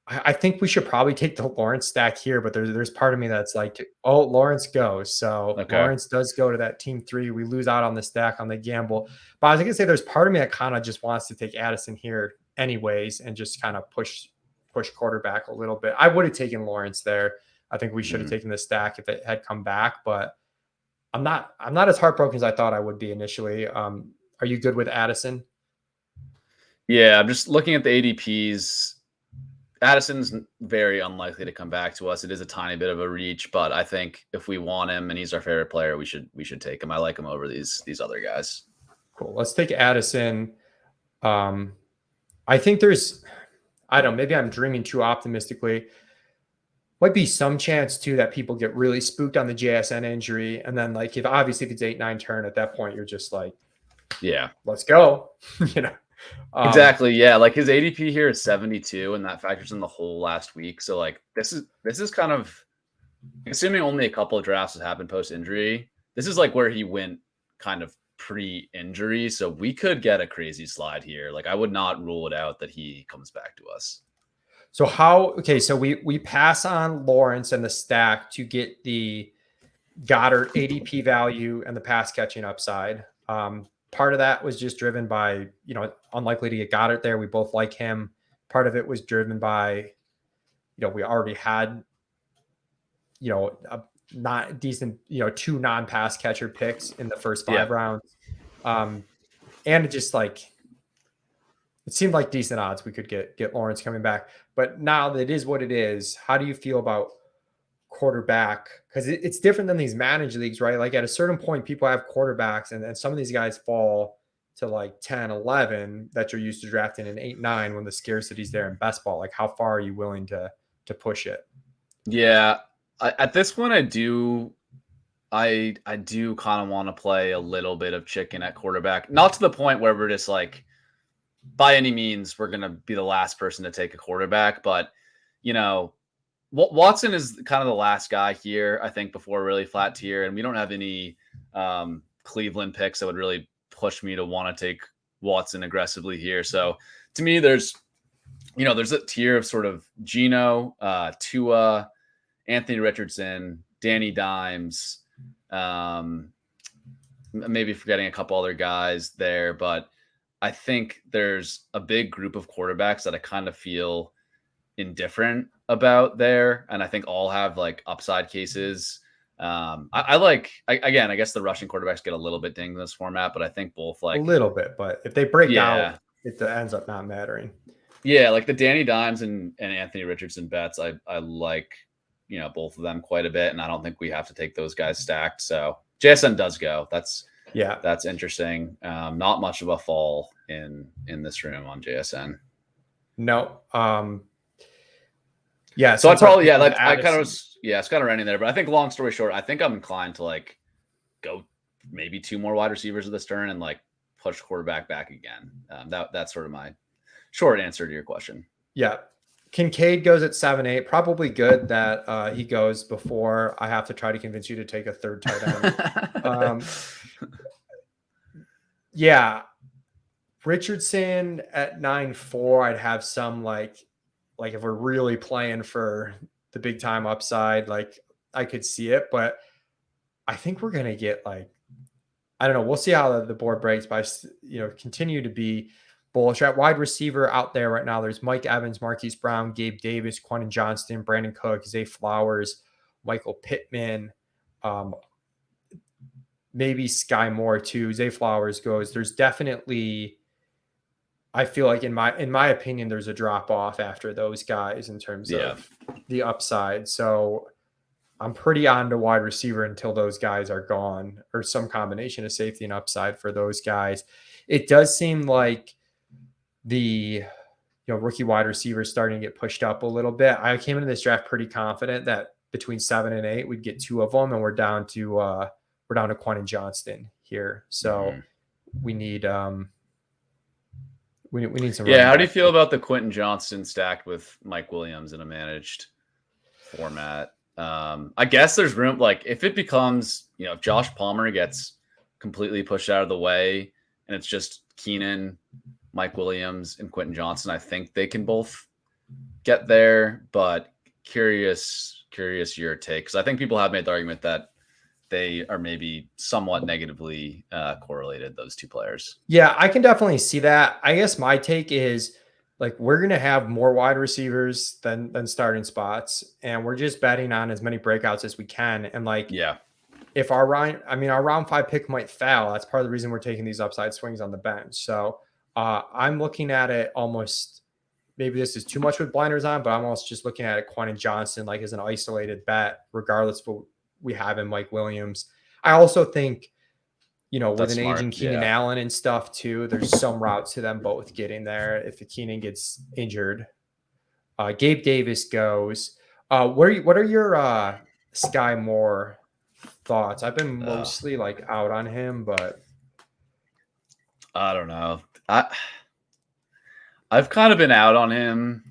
I think we should probably take the Lawrence stack here, but there's part of me that's like, oh, Lawrence goes. So Okay. Lawrence does go to that team 3. We lose out on the stack on the gamble. But I was going to say there's part of me that kind of just wants to take Addison here anyways and just kind of push quarterback a little bit. I would have taken Lawrence there. I think we should have taken the stack if it had come back, but I'm not as heartbroken as I thought I would be initially. Are you good with Addison? Yeah, I'm just looking at the ADPs. Addison's very unlikely to come back to us. It is a tiny bit of a reach, but I think if we want him and he's our favorite player, we should take him. I like him over these other guys. Cool. Let's take Addison. I think I don't know, maybe I'm dreaming too optimistically. Might be some chance too that people get really spooked on the JSN injury. And then like if it's 8-9 turn, at that point you're just like, yeah, let's go. you know. Exactly. Yeah. Like his ADP here is 72, and that factors in the whole last week. So like this is kind of, assuming only a couple of drafts have happened post injury. This is like where he went kind of pre-injury. So we could get a crazy slide here. Like I would not rule it out that he comes back to us. So so we pass on Lawrence and the stack to get the Goddard ADP value and the pass catching upside. Part of that was just driven by, unlikely to get Goddard there. We both like him. Part of it was driven by, we already had, a not decent, 2 non-pass catcher picks in the first 5 rounds. And it just like, it seemed like decent odds we could get Lawrence coming back. But now that it is what it is, how do you feel about quarterback? Because it's different than these managed leagues, right? Like at a certain point, people have quarterbacks, and some of these guys fall to like 10, 11 that you're used to drafting in 8, 9 when the scarcity's there in best ball. Like how far are you willing to push it? Yeah. At this point, I do kind of want to play a little bit of chicken at quarterback. Not to the point where we're just like, by any means, we're going to be the last person to take a quarterback. But, Watson is kind of the last guy here, I think, before really flat tier. And we don't have any Cleveland picks that would really push me to want to take Watson aggressively here. So to me, there's a tier of sort of Geno, Tua, Anthony Richardson, Danny Dimes, maybe forgetting a couple other guys there, but I think there's a big group of quarterbacks that I kind of feel indifferent about there, and I think all have like upside cases. I guess the rushing quarterbacks get a little bit dinged in this format, but I think both like a little bit, but if they break out, it ends up not mattering. Yeah, like the Danny Dimes and Anthony Richardson bets, I like, both of them quite a bit, and I don't think we have to take those guys stacked. So JSN does go. That's interesting. Not much of a fall in this room on JSN. No. So I'd probably I kind of was it's kind of running there, but I think long story short, I think I'm inclined to like go maybe 2 more wide receivers of this turn and like push quarterback back again. That's sort of my short answer to your question. Yeah. Kincaid goes at 7-8. Probably good that he goes before I have to try to convince you to take a third tight end. Richardson at 9-4. I'd have some like if we're really playing for the big time upside, like I could see it, but I think we're gonna get like, I don't know. We'll see how the board breaks, but continue to be bullish at wide receiver out there right now. There's Mike Evans, Marquise Brown, Gabe Davis, Quentin Johnston, Brandon Cook, Zay Flowers, Michael Pittman, maybe Sky Moore too. Zay Flowers goes. There's definitely, I feel like in my opinion, there's a drop off after those guys in terms of the upside. So I'm pretty on to wide receiver until those guys are gone, or some combination of safety and upside for those guys. It does seem like the rookie wide receivers starting to get pushed up a little bit. I came into this draft pretty confident that between 7 and 8 we'd get 2 of them, and we're down to Quentin Johnston here. So we need we need some. Yeah, how do you feel about the Quentin Johnston stacked with Mike Williams in a managed format? I guess there's room, like if it becomes, if Josh Palmer gets completely pushed out of the way and it's just Keenan, Mike Williams, and Quentin Johnston, I think they can both get there, but curious your take, because I think people have made the argument that they are maybe somewhat negatively correlated, those two players. Yeah, I can definitely see that. I guess my take is like we're going to have more wide receivers than starting spots, and we're just betting on as many breakouts as we can. And like, if our round 5 pick might fail, that's part of the reason we're taking these upside swings on the bench. So I'm looking at it almost maybe this is too much with blinders on, but I'm almost just looking at Quentin Johnson like as an isolated bet, regardless of what we have in Mike Williams. I also think, with That's an smart. aging Keenan Yeah. Allen and stuff too, there's some routes to them both getting there if Keenan gets injured. Gabe Davis goes. What are your Sky Moore thoughts? I've been mostly like out on him, but I don't know. I've kind of been out on him.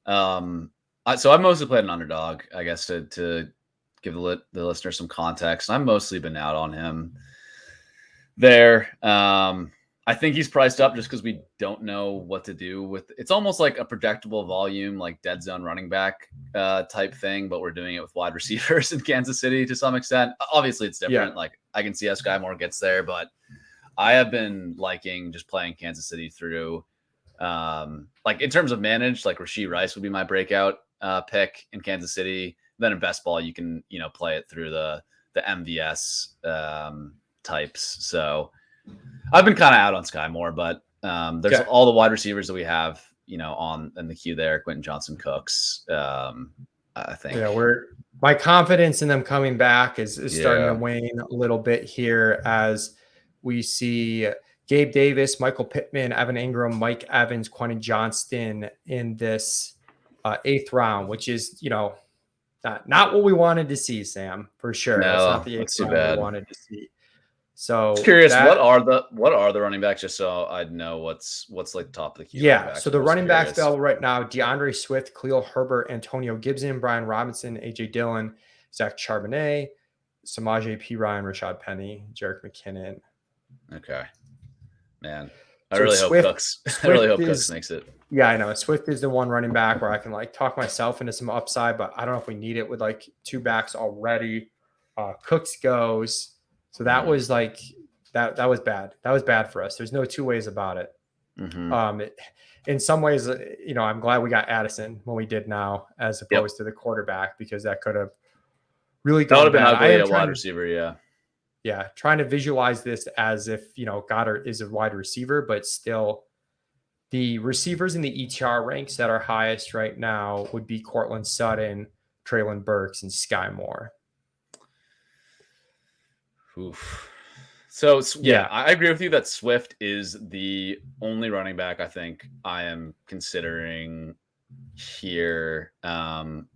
So I've mostly played an underdog, I guess, to give the listener some context. I've mostly been out on him there. I think he's priced up just because we don't know what to do with. It's almost like a projectable volume, like dead zone running back type thing, but we're doing it with wide receivers in Kansas City to some extent. Obviously, it's different. Yeah. Like I can see how Sky Moore gets there, but I have been liking just playing Kansas City through. Like in terms of managed, like Rashee Rice would be my breakout pick in Kansas City. Then in best ball, you can play it through the MVS types. So I've been kind of out on Sky Moore, but there's all the wide receivers that we have, on in the queue there. Quentin Johnson, Cooks. I think. Yeah, my confidence in them coming back is starting to wane a little bit here as we see Gabe Davis, Michael Pittman, Evan Ingram, Mike Evans, Quentin Johnston in this 8th round, which is, not what we wanted to see, Sam, for sure. No, that's not the 8th round we wanted to see. So just curious, what are the running backs, just so I'd know what's like top of the queue? Yeah, so the running backs available right now: DeAndre Swift, Khalil Herbert, Antonio Gibson, Brian Robinson, AJ Dillon, Zach Charbonnet, Samaje Perine, Rashad Penny, Jerick McKinnon. Okay, man, I really hope Cooks makes it. Yeah, I know. Swift is the one running back where I can like talk myself into some upside, but I don't know if we need it with like 2 backs already. Cooks goes. So that was like that was bad. That was bad for us. There's no 2 ways about it. Mm-hmm. In some ways, I'm glad we got Addison when we did now, as opposed to the quarterback, because that could have really gone bad. That would have been ugly at wide receiver. Yeah. Yeah. Trying to visualize this as if, Goddard is a wide receiver, but still the receivers in the ETR ranks that are highest right now would be Cortland Sutton, Treylon Burks, and Sky Moore. Oof. So yeah, I agree with you that Swift is the only running back I think I am considering here. And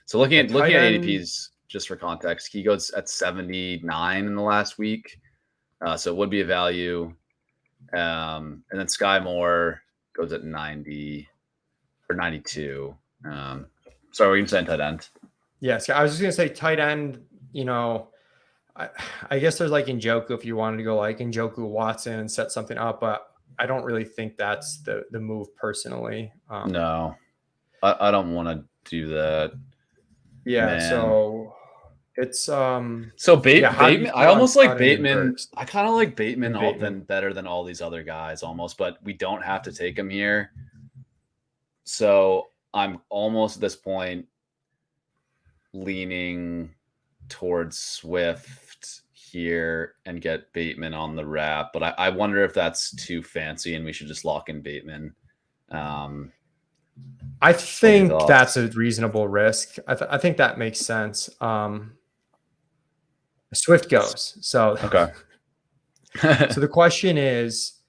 so looking at ADPs, just for context, he goes at 79 in the last week. So it would be a value. And then Sky Moore goes at 90 or 92. Sorry, were you saying tight end? Yes, I was just gonna say tight end. I guess there's like Njoku if you wanted to go like Njoku Watson and set something up, but I don't really think that's the move personally. No, I don't want to do that. Yeah, man. So it's Bateman. I almost like Bateman. I kind of like Bateman better than all these other guys almost, but we don't have to take him here. So I'm almost at this point leaning towards Swift here and get Bateman on the wrap, but I wonder if that's too fancy and we should just lock in Bateman. I think that's a reasonable risk. I think that makes sense. Swift goes. So okay. So the question is,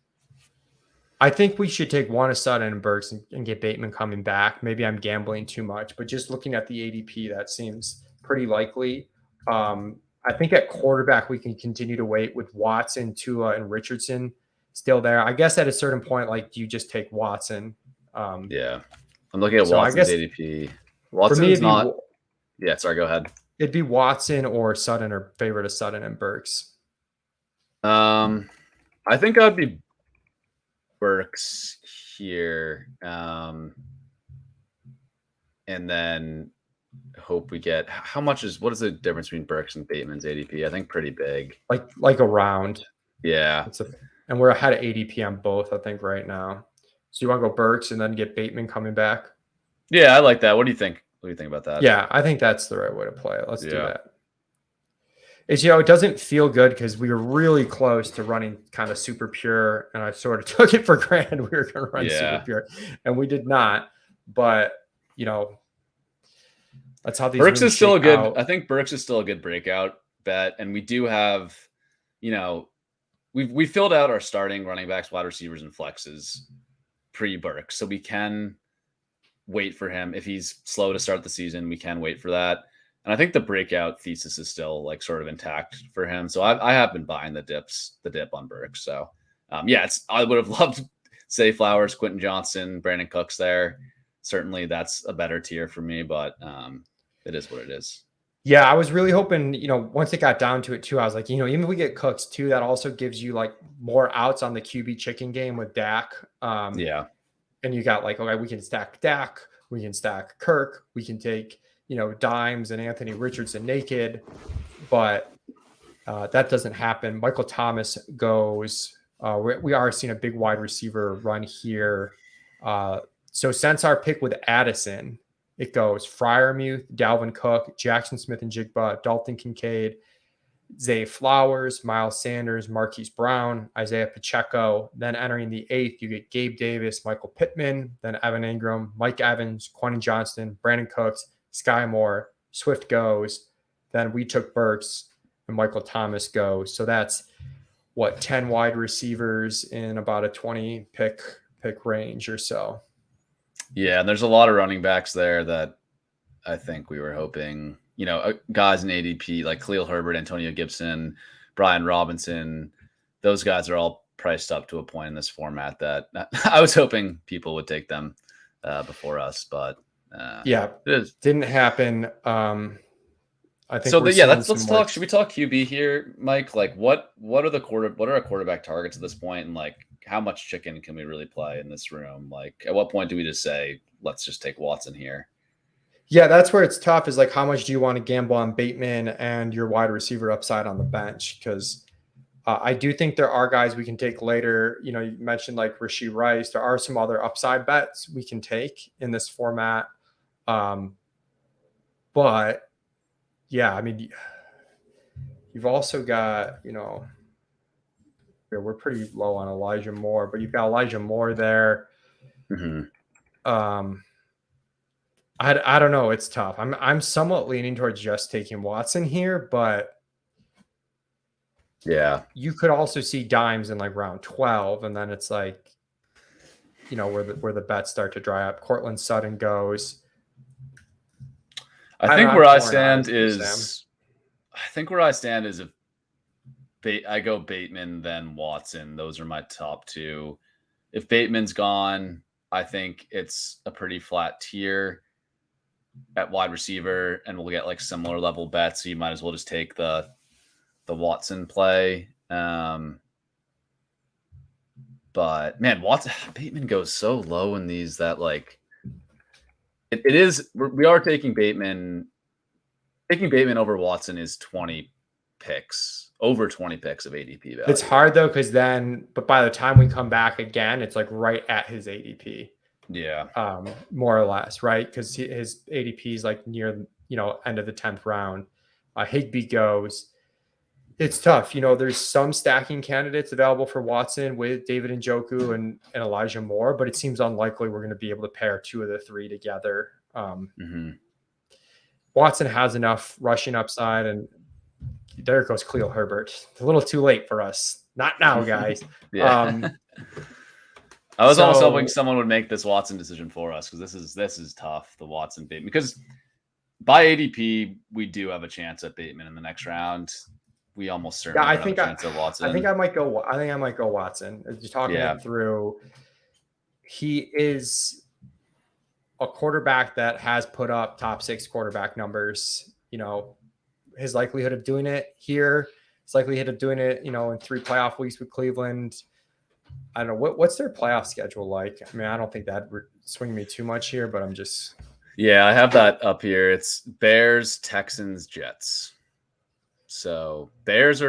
I think we should take one of Sutton and Burks and get Bateman coming back. Maybe I'm gambling too much, but just looking at the ADP, that seems pretty likely. I think at quarterback, we can continue to wait with Watson, Tua, and Richardson still there. I guess at a certain point, like, do you just take Watson? Yeah. I'm looking at Watson's ADP. Watson's not. Yeah, sorry, go ahead. It'd be Watson or Sutton, or favorite of Sutton and Burks. I think I'd be Burks here. And then hope we get what is the difference between Burks and Bateman's ADP? I think pretty big. Like a round. Yeah. And we're ahead of ADP on both, I think, right now. So you want to go Burks and then get Bateman coming back? Yeah, I like that. What do you think? What do you think about that? Yeah, I think that's the right way to play it. Let's do that. It's, it doesn't feel good because we were really close to running kind of super pure, and I sort of took it for granted we were going to run super Yeah. pure, and we did not. But you know, that's how these Burks rooms is still a shake good. out. I think Burks is still a good breakout bet, and we do have, you know, we filled out our starting running backs, wide receivers, and flexes pre Burks, so we can wait for him if he's slow to start the season. We can wait for that, and I think the breakout thesis is still like sort of intact for him. So I have been buying the dip on Burks. So yeah, I would have loved say Flowers, Quentin Johnson, Brandon Cooks there. Certainly, that's a better tier for me, but it is what it is. Yeah, I was really hoping, once it got down to it too, I was like, even if we get Cooks too, that also gives you like more outs on the QB chicken game with Dak. Yeah. And you got like, okay, we can stack Dak, we can stack Kirk, we can take, Dimes and Anthony Richardson naked, but that doesn't happen. Michael Thomas goes. We are seeing a big wide receiver run here. So since our pick with Addison, it goes Fryermuth, Dalvin Cook, Jackson Smith and Jigba, Dalton Kincaid, Zay Flowers, Miles Sanders, Marquise Brown, Isaiah Pacheco. Then entering the 8th, you get Gabe Davis, Michael Pittman, then Evan Ingram, Mike Evans, Quentin Johnston, Brandon Cooks, Sky Moore, Swift goes. Then we took Burks and Michael Thomas goes. So that's 10 wide receivers in about a 20 pick range or so. Yeah, and there's a lot of running backs there that I think we were hoping, guys in ADP like Khalil Herbert, Antonio Gibson, Brian Robinson. Those guys are all priced up to a point in this format that I was hoping people would take them before us, but yeah, it didn't happen. I think so. Yeah, let's some talk. Should we talk QB here, Mike? Like, what are our quarterback targets at this point, and like how much chicken can we really play in this room? Like, at what point do we just say let's just take Watson here? Yeah, that's where it's tough is like how much do you want to gamble on Bateman and your wide receiver upside on the bench? Because I do think there are guys we can take later. You mentioned like Rashee Rice. There are some other upside bets we can take in this format. But yeah, I mean, you've also got, we're pretty low on Elijah Moore, but you've got Elijah Moore there. Mm-hmm. I don't know. It's tough. I'm somewhat leaning towards just taking Watson here, but yeah, you could also see Dimes in like round 12, and then it's like, where the bets start to dry up. Cortland Sutton goes. I think where I stand is if I go Bateman, then Watson. Those are my top two. If Bateman's gone, I think it's a pretty flat tier at wide receiver, and we'll get like similar level bets. So you might as well just take the Watson play. But man, Bateman goes so low in these that like it is. We are taking Bateman. Taking Bateman over Watson is 20 picks, over 20 picks of ADP value. It's hard though, but by the time we come back again, it's like right at his ADP. Yeah. More or less, right? Because his ADP is like near, end of the 10th round. Higbee goes. It's tough. There's some stacking candidates available for Watson with David Njoku and Elijah Moore, but it seems unlikely we're going to be able to pair two of the three together. Watson has enough rushing upside, and there goes Khalil Herbert. It's a little too late for us. Not now, guys. Yeah. I was almost hoping someone would make this Watson decision for us because this is tough, the Watson Bateman. Because by ADP, we do have a chance at Bateman in the next round. We almost certainly have a chance at Watson. I think I might go Watson. As you're talking it through, he is a quarterback that has put up top 6 quarterback numbers. His likelihood of doing it here, his likelihood of doing it, in 3 playoff weeks with Cleveland. I don't know what's their playoff schedule like. I mean, I don't think that swing me too much here, but I'm just. Yeah, I have that up here. It's Bears, Texans, Jets. So Bears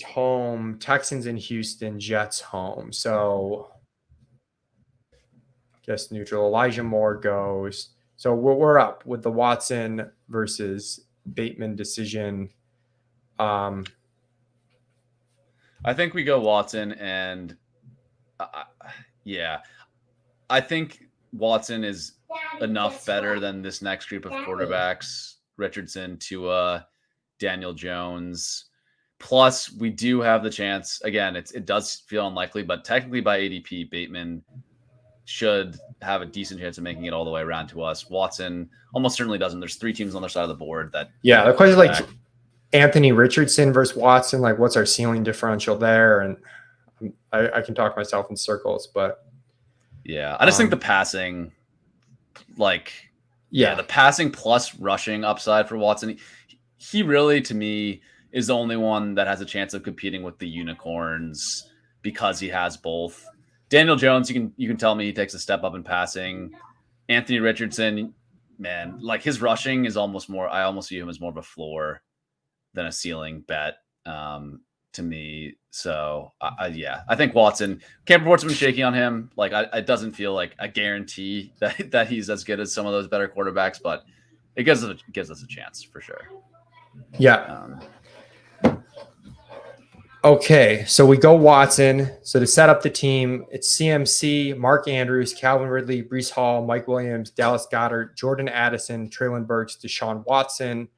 home, Texans in Houston, Jets home. So I guess neutral. Elijah Moore goes. So we're up with the Watson versus Bateman decision. I think we go Watson, and yeah, I think Watson is enough better than this next group of quarterbacks: Richardson, Tua, Daniel Jones. Plus, we do have the chance. Again, it does feel unlikely, but technically by ADP, Bateman should have a decent chance of making it all the way around to us. Watson almost certainly doesn't. There's 3 teams on their side of the board that Yeah, the question is like back. Anthony Richardson versus Watson. Like, what's our ceiling differential there? And I can talk myself in circles, but Yeah, I just think the passing, like, yeah, the passing plus rushing upside for Watson, he really, to me, is the only one that has a chance of competing with the unicorns because he has both. Daniel Jones, you can tell me he takes a step up in passing. Anthony Richardson, man, like his rushing is almost more. I almost view him as more of a floor than a ceiling bet to me. So yeah, I think Watson. Camp reports have been shaky on him. Like it doesn't feel like a guarantee that he's as good as some of those better quarterbacks, but it gives us a chance for sure. Yeah. Okay, so we go Watson. So to set up the team, it's CMC, Mark Andrews, Calvin Ridley, Breece Hall, Mike Williams, Dallas Goedert, Jordan Addison, Traylon Burks, Deshaun Watson.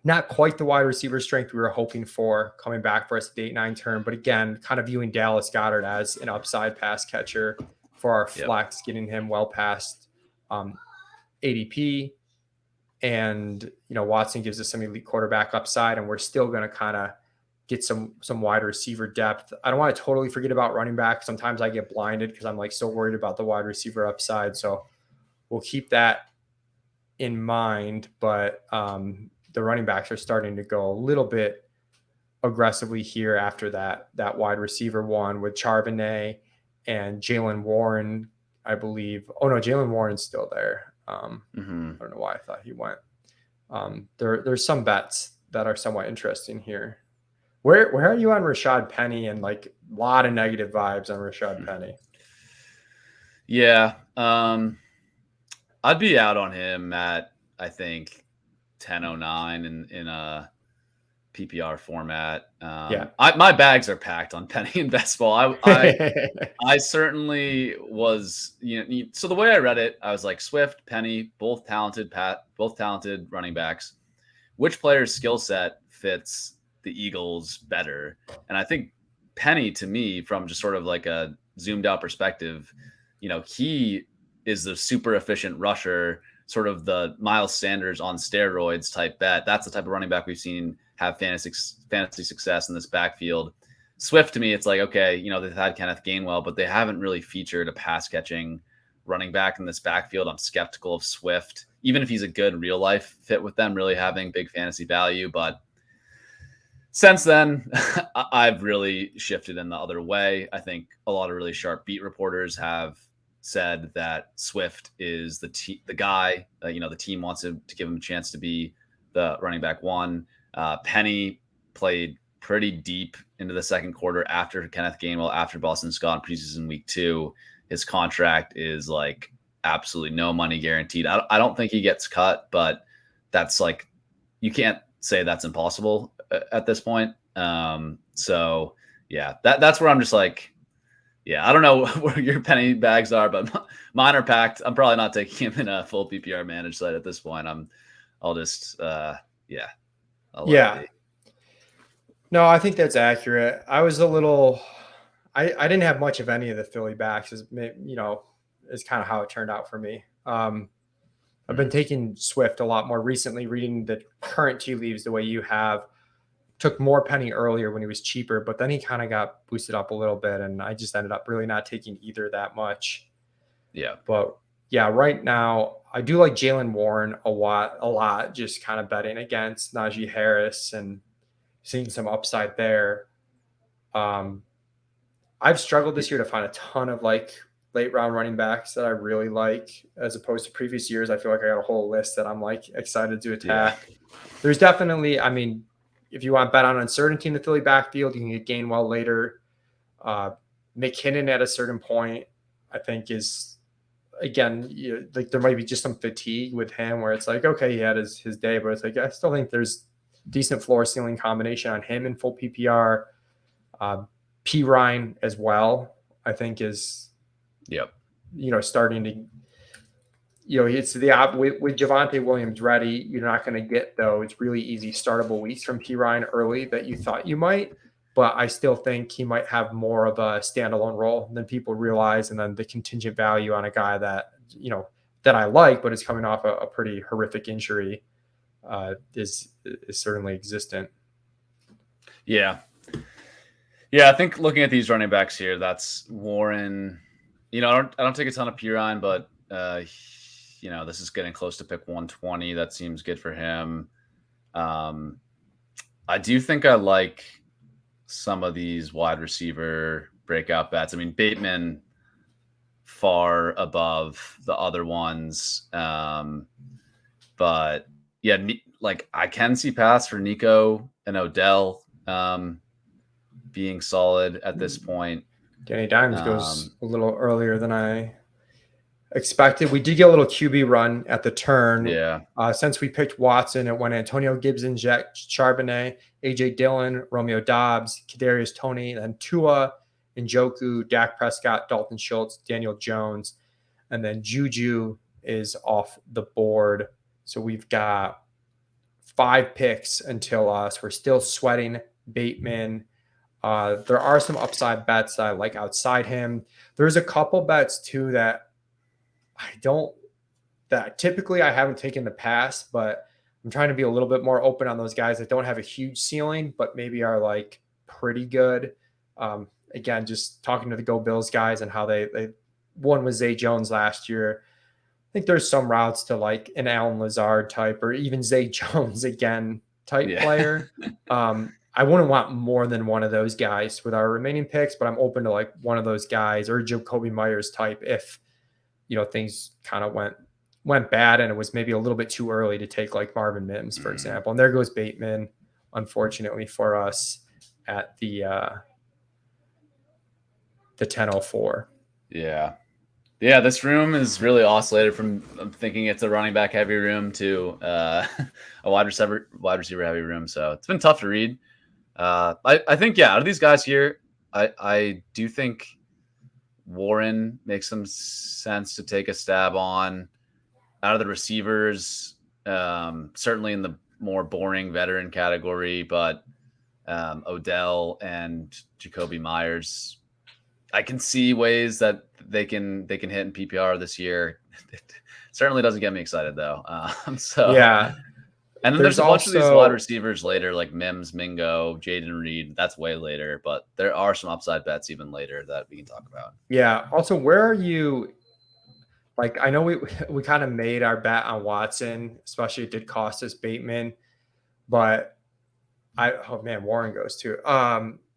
Not quite the wide receiver strength we were hoping for coming back for us at the 8-9 turn, but again, kind of viewing Dallas Goedert as an upside pass catcher for our flex, getting him well past ADP. And, Watson gives us some elite quarterback upside, and we're still going to kind of get some wide receiver depth. I don't want to totally forget about running back. Sometimes I get blinded because I'm like so worried about the wide receiver upside. So we'll keep that in mind. But the running backs are starting to go a little bit aggressively here after that wide receiver one with Charbonnet and Jalen Warren, I believe. Oh no, Jalen Warren's still there. I don't know why I thought he went. There's some bets that are somewhat interesting here. Where are you on Rashad Penny? And like a lot of negative vibes on Rashad Penny. Yeah, I'd be out on him at I think 10:09 in a PPR format. My bags are packed on Penny and best ball. I certainly was, so the way I read it, I was like Swift, Penny, both talented running backs. Which player's skill set fits the Eagles better? And I think Penny, to me, from just sort of like a zoomed out perspective, he is the super efficient rusher, sort of the Miles Sanders on steroids type bet. That's the type of running back we've seen have fantasy success in this backfield. Swift, to me, it's like, okay, they've had Kenneth Gainwell, but they haven't really featured a pass catching running back in this backfield. I'm skeptical of Swift, even if he's a good real life fit with them, really having big fantasy value. But since then, I've really shifted in the other way. I think a lot of really sharp beat reporters have said that Swift is the guy. The team wants to give him a chance to be the running back one. Penny played pretty deep into the second quarter after Kenneth Gainwell, after Boston Scott in preseason week 2. His contract is like absolutely no money guaranteed. I don't think he gets cut, but that's like, you can't say that's impossible at this point. So yeah, that's where I'm just like, yeah, I don't know where your Penny bags are, but mine are packed. I'm probably not taking him in a full PPR managed site at this point. I'll just, yeah. No, I think that's accurate. I was a little, I didn't have much of any of the Philly backs, is kind of how it turned out for me. I've been taking Swift a lot more recently, reading the current tea leaves the way you have. Took more Penny earlier when he was cheaper, but then he kind of got boosted up a little bit, and I just ended up really not taking either that much. Yeah. But yeah, right now I do like Jalen Warren a lot, just kind of betting against Najee Harris and seeing some upside there. I've struggled this year to find a ton of like late round running backs that I really like, as opposed to previous years. I feel like I got a whole list that I'm like excited to attack. Yeah. There's definitely, if you want to bet on uncertainty in the Philly backfield, you can get Gainwell later. McKinnon at a certain point, I think, is, again, like there might be just some fatigue with him where it's like, okay, he had his day, but it's like, I still think there's decent floor ceiling combination on him in full PPR. P Ryan as well, I think is, Yep. Starting to, it's with Javonte Williams ready, you're not going to get those really easy startable weeks from P Ryan early that you thought you might. But I still think he might have more of a standalone role than people realize. And then the contingent value on a guy that, that I like, but is coming off a pretty horrific injury is certainly existent. Yeah. Yeah, I think looking at these running backs here, that's Warren. I don't take a ton of Pirine, but this is getting close to pick 120. That seems good for him. I do think I like some of these wide receiver breakout bets. I mean, Bateman far above the other ones. But yeah, like I can see paths for Nico and Odell being solid at this point. Danny Dimes goes a little earlier than I expected. We did get a little QB run at the turn. Yeah. Since we picked Watson, it went Antonio Gibson, Jack Charbonnet, AJ Dillon, Romeo Dobbs, Kadarius Toney, then Tua, Njoku, Dak Prescott, Dalton Schultz, Daniel Jones, and then Juju is off the board. So we've got 5 picks until us. We're still sweating Bateman. There are some upside bets that I like outside him. There's a couple bets too that typically I haven't taken in the past, but I'm trying to be a little bit more open on those guys that don't have a huge ceiling, but maybe are like pretty good. Again, just talking to the Go Bills guys and how they won with Zay Jones last year. I think there's some routes to like an Alan Lazard type or even Zay Jones again type player. I wouldn't want more than one of those guys with our remaining picks, but I'm open to like one of those guys or Jacoby Myers type if things kind of went bad and it was maybe a little bit too early to take like Marvin Mims, for example. And there goes Bateman, unfortunately for us, at the 10:04. Yeah. Yeah, this room is really oscillated from thinking it's a running back heavy room to a wide receiver heavy room. So it's been tough to read. I think, out of these guys here, I do think Warren makes some sense to take a stab on. Out of the receivers, certainly in the more boring veteran category, but Odell and Jacoby Myers, I can see ways that they can hit in PPR this year. It certainly doesn't get me excited though. So yeah. And then there's a bunch of these wide receivers later, like Mims, Mingo, Jaden Reed. That's way later, but there are some upside bets even later that we can talk about. Yeah. Also, where are you? Like, I know we kind of made our bet on Watson, especially it did cost us Bateman, but Warren goes too.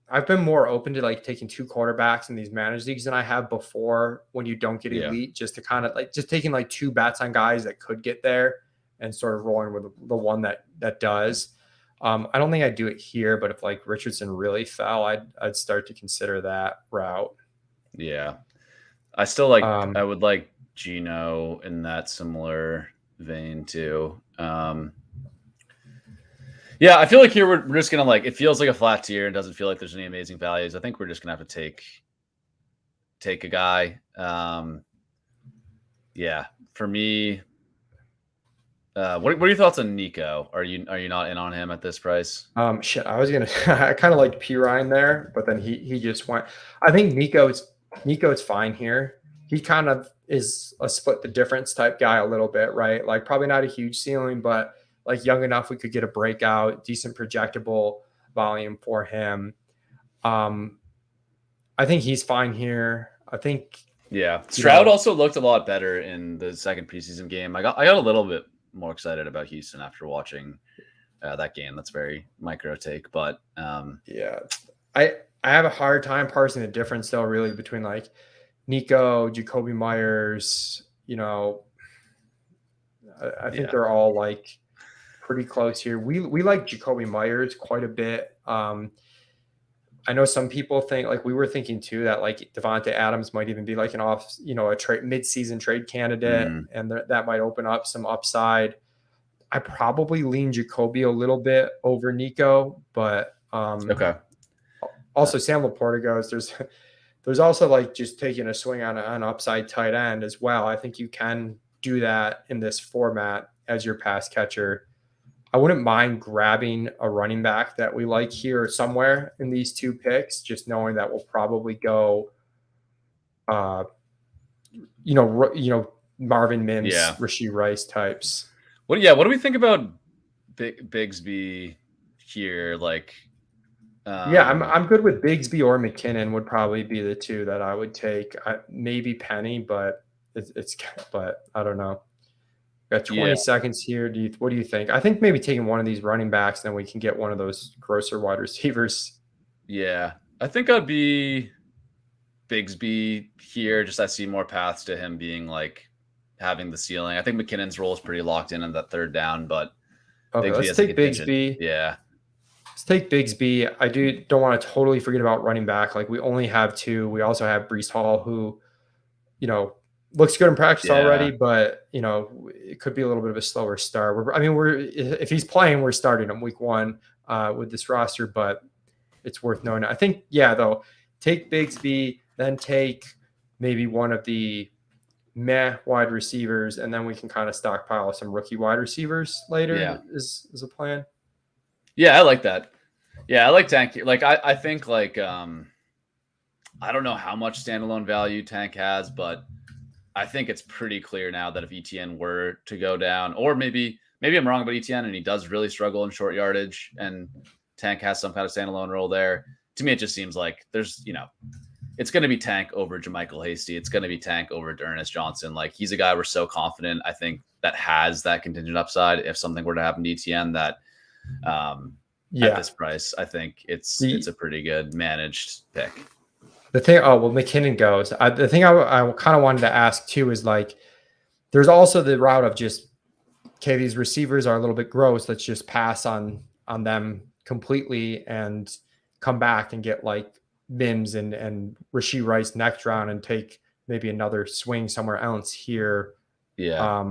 I've been more open to like taking 2 quarterbacks in these managed leagues than I have before when you don't get elite, just to kind of like just taking like 2 bets on guys that could get there and sort of rolling with the one that does. I don't think I'd do it here, but if like Richardson really fell, I'd start to consider that route. Yeah. I still like, I would like Gino in that similar vein too. Yeah, I feel like here we're just gonna it feels like a flat tier and doesn't feel like there's any amazing values. I think we're just gonna have to take a guy. Yeah, for me, what are your thoughts on Nico? Are you not in on him at this price? I was gonna I kind of liked P Ryan there, but then he just went. I think Nico's fine here. He kind of is a split the difference type guy a little bit, right? Like probably not a huge ceiling, but like young enough we could get a breakout, decent projectable volume for him. I think he's fine here. I think Stroud also looked a lot better in the second preseason game. I got a little bit more excited about Houston after watching that game. That's very micro take, but I have a hard time parsing the difference though, really, between like Nico, Jacoby Myers. I think they're all like pretty close here. We like Jacoby Myers quite a bit. I know some people think, like we were thinking too, that like Devontae Adams might even be like a trade mid-season trade candidate, and that might open up some upside. I probably lean Jacoby a little bit over Nico, but Okay. also Sam Laporta goes. There's also like just taking a swing on an upside tight end as well. I think you can do that in this format as your pass catcher. I wouldn't mind grabbing a running back that we like here somewhere in these two picks, just knowing that we'll probably go, uh, Marvin Mims, Yeah. Rashee Rice types. What do we think about Bigsby here? Like, Yeah, I'm good with Bigsby or McKinnon would probably be the two that I would take. Maybe Penny, but but I don't know. Got yeah, 20 seconds here. What do you think? I think maybe taking one of these running backs, then we can get one of those grosser wide receivers. yeah. I think I'd be Bigsby here. Just I see more paths to him being like having the ceiling. I think McKinnon's role is pretty locked in on that third down, but Okay, Bigsby let's has a take contingent. Bigsby. Yeah, Let's take Bigsby. I don't want to totally forget about running back. Like we only have two. We also have Brees Hall, who, you know, looks good in practice yeah, already, but it could be a little bit of a slower start. If he's playing, we're starting him week one with this roster, but it's worth knowing. I think, yeah, though, take Bigsby, then take maybe one of the meh wide receivers, and then we can kind of stockpile some rookie wide receivers yeah, later is a plan. yeah. I like that. Yeah, I like Tank. Like, I think like I don't know how much standalone value Tank has, but I think it's pretty clear now that if ETN were to go down, or maybe I'm wrong about ETN and he does really struggle in short yardage, and Tank has some kind of standalone role there. To me, it just seems like there's it's going to be Tank over Jermichael Hasty. It's going to be Tank over Ernest Johnson. Like, he's a guy we're so confident, I think, that has that contingent upside. If something were to happen to ETN, that at this price, I think it's a pretty good managed pick. The thing, McKinnon goes. The thing I kind of wanted to ask too is like, there's also the route of just, okay, these receivers are a little bit gross. Let's just pass on them completely and come back and get like Mims and Rashee Rice next round and take maybe another swing somewhere else here. Yeah.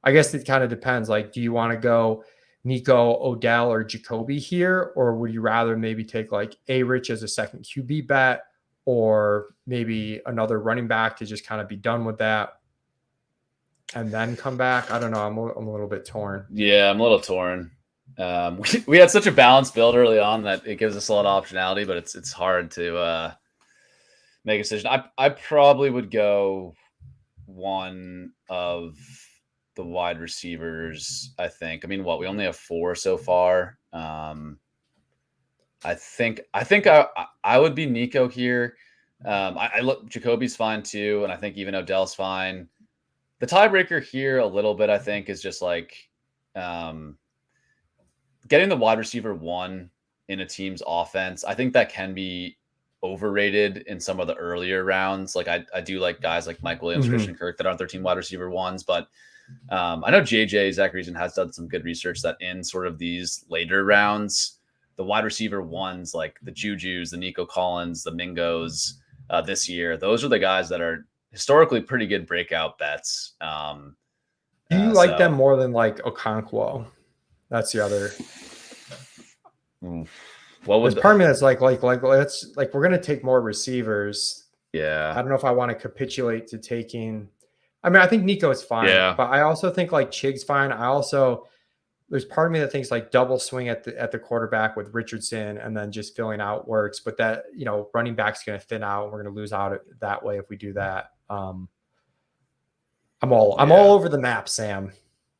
I guess it kind of depends. Like, do you want to go Nico, Odell, or Jacoby here, or would you rather maybe take like A-Rich as a second QB bet, or maybe another running back to just kind of be done with that and then come back? I don't know. I'm a little bit torn. Yeah, I'm a little torn. We had such a balanced build early on that it gives us a lot of optionality, but it's hard to make a decision. I probably would go one of the wide receivers. I think. I mean, we only have 4 so far. I think I would be Nico here. I look Jacoby's fine too, and I think even Odell's fine. The tiebreaker here a little bit, I think, is just like getting the wide receiver 1 in a team's offense. I think that can be overrated in some of the earlier rounds. Like I do like guys like Mike Williams, Christian Kirk that aren't their team wide receiver 1s, but I know Zach Reason has done some good research that in sort of these later rounds, the wide receiver 1s like the Jujus, the Nico Collins, the Mingos this year, those are the guys that are historically pretty good breakout bets. Do you like them more than like Okonkwo? That's the other. What was part of me that's like let's like we're gonna take more receivers. Yeah. I don't know if I want to capitulate to taking. I mean, I think Nico is fine, but I also think like Chig's fine. There's part of me that thinks like double swing at the quarterback with Richardson and then just filling out works, but that running back's going to thin out. We're going to lose out that way if we do that. I'm all over the map, Sam.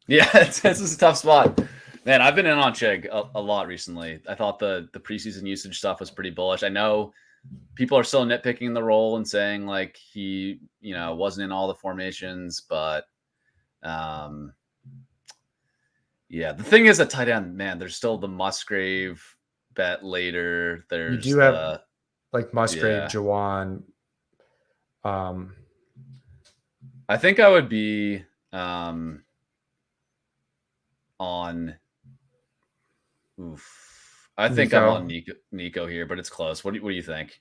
Yeah, this is a tough spot, man. I've been in on Chig a lot recently. I thought the preseason usage stuff was pretty bullish. I know people are still nitpicking the role and saying like he wasn't in all the formations, but yeah, the thing is at tight end, man, there's still the Musgrave bet later. There's you do have like Musgrave, Jawan. I think I would be on. I think I'm on Nico here, but it's close. What do you think,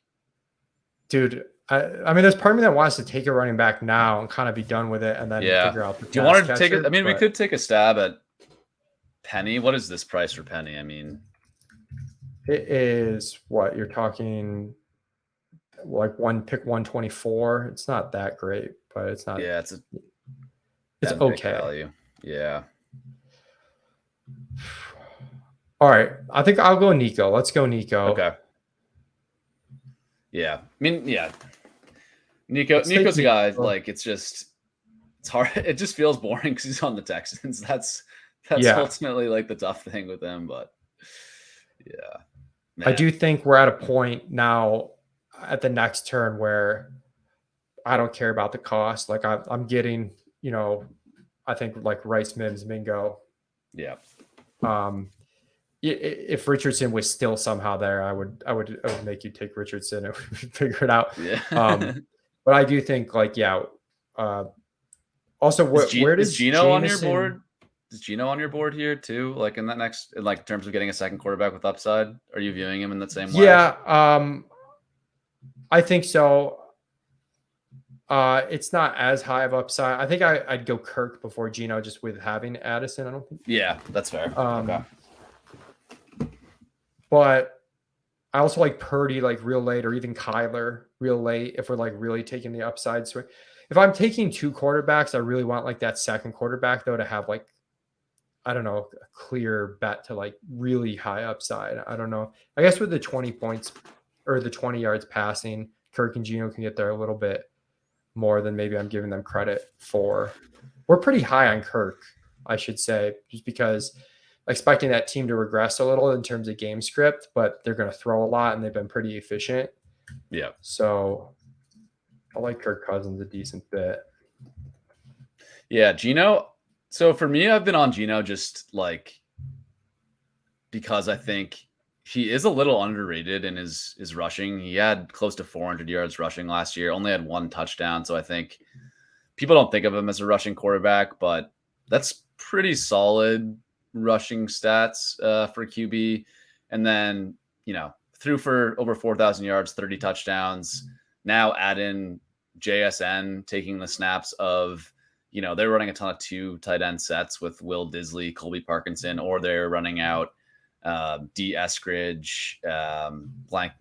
dude? I mean, there's part of me that wants to take a running back now and kind of be done with it, and then figure out. Do you want to take it? I mean, we could take a stab at Penny. What is this price for Penny? I mean, It is what you're talking, like one pick 124. It's not that great, but it's not. yeah, it's a It's 10 pick okay. value. Yeah. All right, I think I'll go Nico. Let's go Nico. Okay. Yeah. I mean, yeah. Nico's a guy, like, it's hard. It just feels boring because he's on the Texans. That's ultimately like the tough thing with him. But yeah. Man. I do think we're at a point now at the next turn where I don't care about the cost. Like I'm getting, I think like Rice, Mims, Mingo. Yeah. If Richardson was still somehow there, I would make you take Richardson and figure it out. Yeah. But I do think like, yeah. Also, where does Geno on your board? Is Geno on your board here too? Like in that next, like in terms of getting a second quarterback with upside, are you viewing him in that same way? Yeah, I think so. It's not as high of upside. I think I'd go Kirk before Geno just with having Addison. I don't think. Yeah, that's fair. Okay. But I also like Purdy like real late, or even Kyler real late if we're like really taking the upside swing. If I'm taking two quarterbacks, I really want like that second quarterback though to have like, I don't know, a clear bet to like really high upside. I don't know. I guess with the 20 points or the 20 yards passing, Kirk and Geno can get there a little bit more than maybe I'm giving them credit for. We're pretty high on Kirk, I should say, just because expecting that team to regress a little in terms of game script, but they're going to throw a lot and they've been pretty efficient. Yeah. So I like Kirk Cousins a decent bit. Yeah, Geno. So for me, I've been on Geno just like because I think he is a little underrated in his rushing. He had close to 400 yards rushing last year, only had one touchdown. So I think people don't think of him as a rushing quarterback, but that's pretty solid rushing stats for QB. And then, threw for over 4,000 yards, 30 touchdowns. Now add in JSN taking the snaps of, they're running a ton of 2 tight end sets with Will Disley, Colby Parkinson, or they're running out D. Eskridge,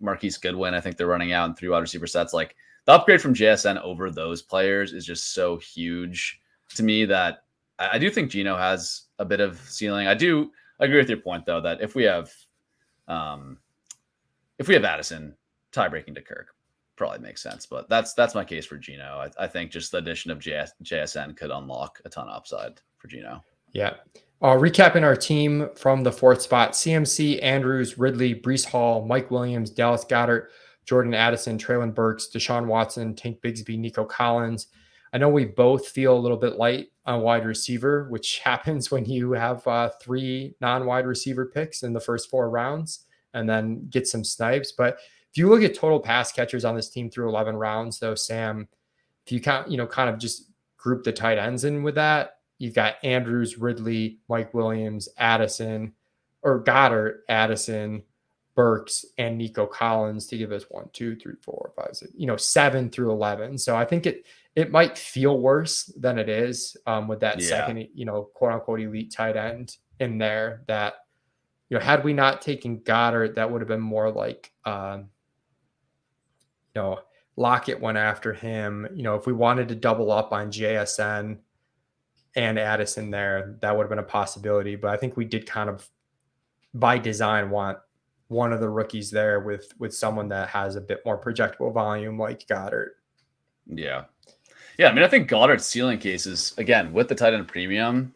Marquise Goodwin. I think they're running out in 3 wide receiver sets. Like the upgrade from JSN over those players is just so huge to me that I do think Geno has a bit of ceiling. I do agree with your point though, that if we have Addison, tie breaking to Kirk probably makes sense, but that's my case for Geno. I think just the addition of JSN could unlock a ton of upside for Geno. Yeah. Recapping our team from the 4th spot: CMC, Andrews, Ridley, Breece Hall, Mike Williams, Dallas Goedert, Jordan Addison, Traylon Burks, Deshaun Watson, Tank Bigsby, Nico Collins. I know we both feel a little bit light on wide receiver, which happens when you have 3 non-wide receiver picks in the first 4 rounds and then get some snipes. But if you look at total pass catchers on this team through 11 rounds, though, Sam, if you count, kind of just group the tight ends in with that, you've got Andrews, Ridley, Mike Williams, Addison, or Goddard, Addison, Burks, and Nico Collins to give us 1, 2, 3, 4, 5, 6, 7 through 11. So I think it might feel worse than it is with that second, quote unquote elite tight end in there that, had we not taken Goddard, that would have been more like, Lockett went after him. If we wanted to double up on JSN and Addison there, that would have been a possibility. But I think we did kind of by design want one of the rookies there with someone that has a bit more projectable volume like Goddard. Yeah. Yeah. I mean, I think Goddard's ceiling case is, again, with the tight end premium,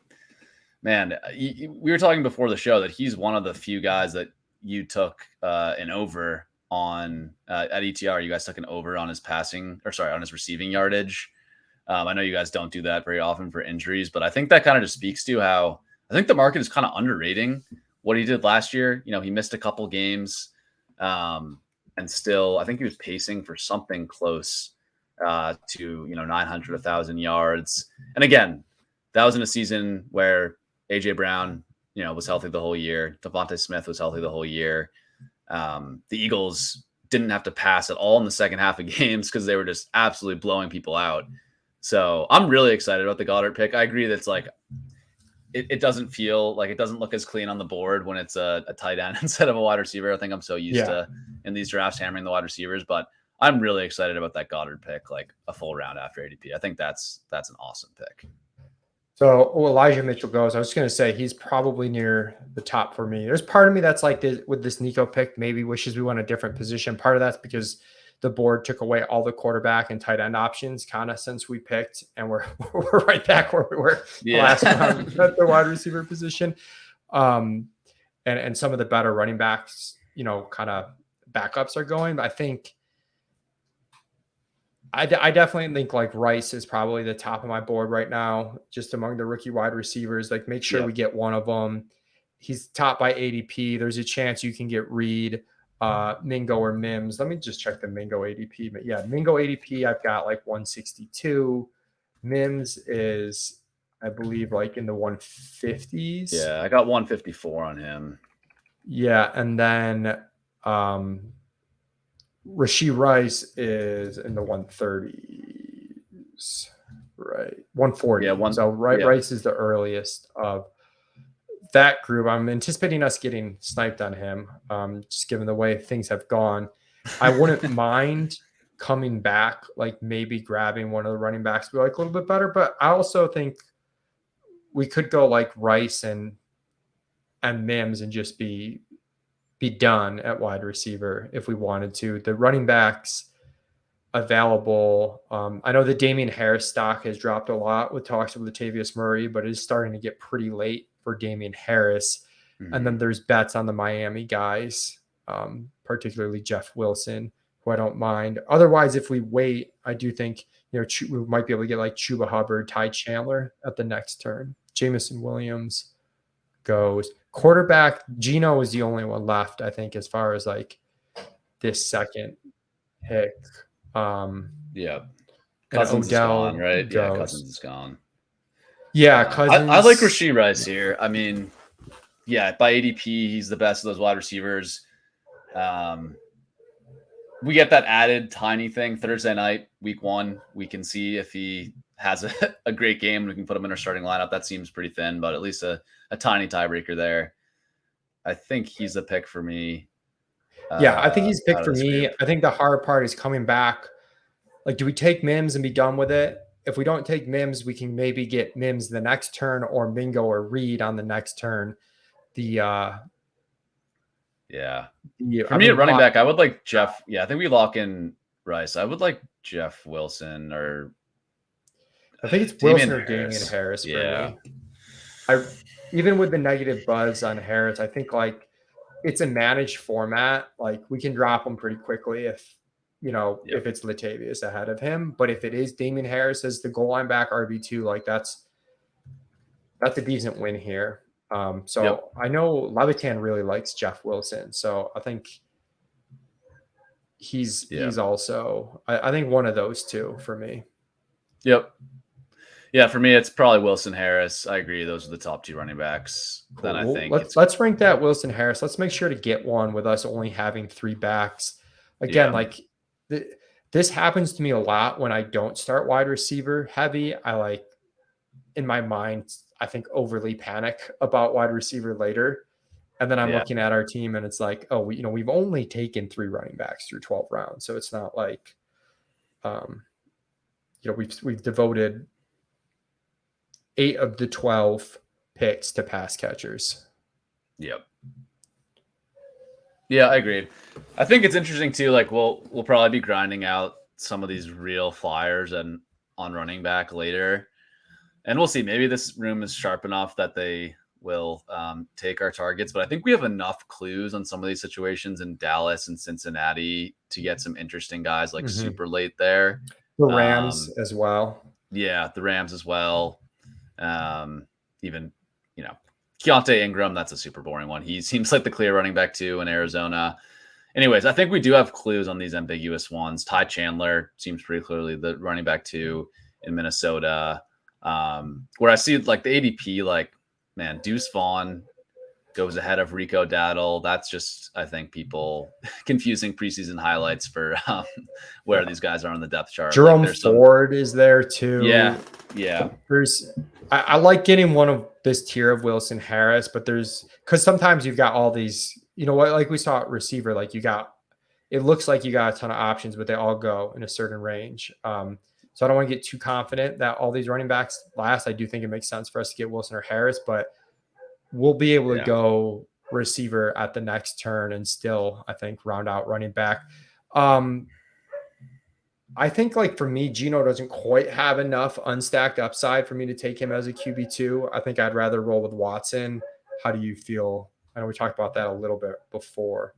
man, we were talking before the show that he's one of the few guys that you took an over on at ETR. You guys took an over on his on his receiving yardage. I know you guys don't do that very often for injuries, but I think that kind of just speaks to how I think the market is kind of underrating what he did last year. He missed a couple games and still, I think he was pacing for something close to, 900, 1,000 yards. And again, that was in a season where A.J. Brown, was healthy the whole year. Devontae Smith was healthy the whole year. The Eagles didn't have to pass at all in the second half of games because they were just absolutely blowing people out. So I'm really excited about the Goddard pick. I agree that it doesn't feel like it doesn't look as clean on the board when it's a tight end instead of a wide receiver. I think I'm so used to in these drafts hammering the wide receivers, but I'm really excited about that Goddard pick, like a full round after ADP. I think that's an awesome pick. So Elijah Mitchell goes. I was just going to say he's probably near the top for me. There's part of me that's like with this Nico pick, maybe wishes we went a different position. Part of that's because the board took away all the quarterback and tight end options kind of since we picked, and we're right back where we were last round at the wide receiver position. And some of the better running backs, kind of backups are going. But I think I definitely think like Rice is probably the top of my board right now, just among the rookie wide receivers. Like, make sure we get one of them. He's top by ADP. There's a chance you can get Reed, Mingo, or Mims. Let me just check the Mingo ADP. But yeah, Mingo ADP, I've got like 162. Mims is, I believe, like in the 150s. Yeah, I got 154 on him. Yeah, and then Rashee Rice is in the 130s, right? 140. Yeah, so Rice is the earliest of that group. I'm anticipating us getting sniped on him, just given the way things have gone. I wouldn't mind coming back, like maybe grabbing one of the running backs, be like a little bit better. But I also think we could go like Rice and Mims and just be done at wide receiver if we wanted to. The running backs available, I know the Damian Harris stock has dropped a lot with talks with Latavius Murray, but it is starting to get pretty late for Damian Harris. Mm-hmm. And then there's bets on the Miami guys, particularly Jeff Wilson, who I don't mind. Otherwise, if we wait, I do think we might be able to get like Chuba Hubbard, Ty Chandler at the next turn. Jameson Williams goes. Quarterback, Geno is the only one left, I think, as far as like this second pick. Yeah. Cousins is gone, right? Yeah, Cousins is gone. Yeah, Cousins. I like Rashee Rice here. I mean, yeah, by ADP, he's the best of those wide receivers. We get that added tiny thing Thursday night, week 1. We can see if he has a great game. We can put him in our starting lineup. That seems pretty thin, but at least a tiny tiebreaker there. I think he's a pick for me. Yeah, I think he's picked for me. Group. I think the hard part is coming back. Like, do we take Mims and be done with it? If we don't take Mims, we can maybe get Mims the next turn or Mingo or Reed on the next turn. For me at running back, I would like Jeff. Yeah, I think we lock in Rice. I would like Jeff Wilson or I think it's Wilson or Damian Harris for me. Even with the negative buzz on Harris, I think like it's a managed format. Like, we can drop him pretty quickly if it's Latavius ahead of him. But if it is Damian Harris as the goal line back RB2, like that's a decent win here. I know Levitan really likes Jeff Wilson, so I think he's also I think one of those two for me. Yep. Yeah, for me, it's probably Wilson Harris. I agree. Those are the top 2 running backs. Cool. Then I think let's rank that Wilson Harris. Let's make sure to get one with us only having 3 backs. Again, like this happens to me a lot when I don't start wide receiver heavy. I in my mind, I think overly panic about wide receiver later. And then I'm looking at our team and it's like, oh, we've only taken 3 running backs through 12 rounds. So it's not like, we've devoted 8 of the 12 picks to pass catchers. Yep. Yeah, I agree. I think it's interesting too. Like we'll probably be grinding out some of these real flyers and on running back later, and we'll see. Maybe this room is sharp enough that they will take our targets. But I think we have enough clues on some of these situations in Dallas and Cincinnati to get some interesting guys like super late there. The Rams as well. Yeah, the Rams as well. Even Keontae Ingram, that's a super boring one. He seems like the clear running back too in Arizona. Anyways, I think we do have clues on these ambiguous ones. Ty Chandler seems pretty clearly the running back too in Minnesota. Where I see like the ADP, like, man, Deuce Vaughn goes ahead of Rico Daddle. That's just, I think, people confusing preseason highlights for where these guys are on the depth chart. Jerome Ford is there too. Yeah. There's I like getting one of this tier of Wilson Harris, but because sometimes you've got all these, what, like we saw at receiver, like it looks like you got a ton of options, but they all go in a certain range. So I don't want to get too confident that all these running backs last. I do think it makes sense for us to get Wilson or Harris, but we'll be able to go receiver at the next turn and still, I think, round out running back. I think, like, for me, Geno doesn't quite have enough unstacked upside for me to take him as a QB2. I think I'd rather roll with Watson. How do you feel? I know we talked about that a little bit before.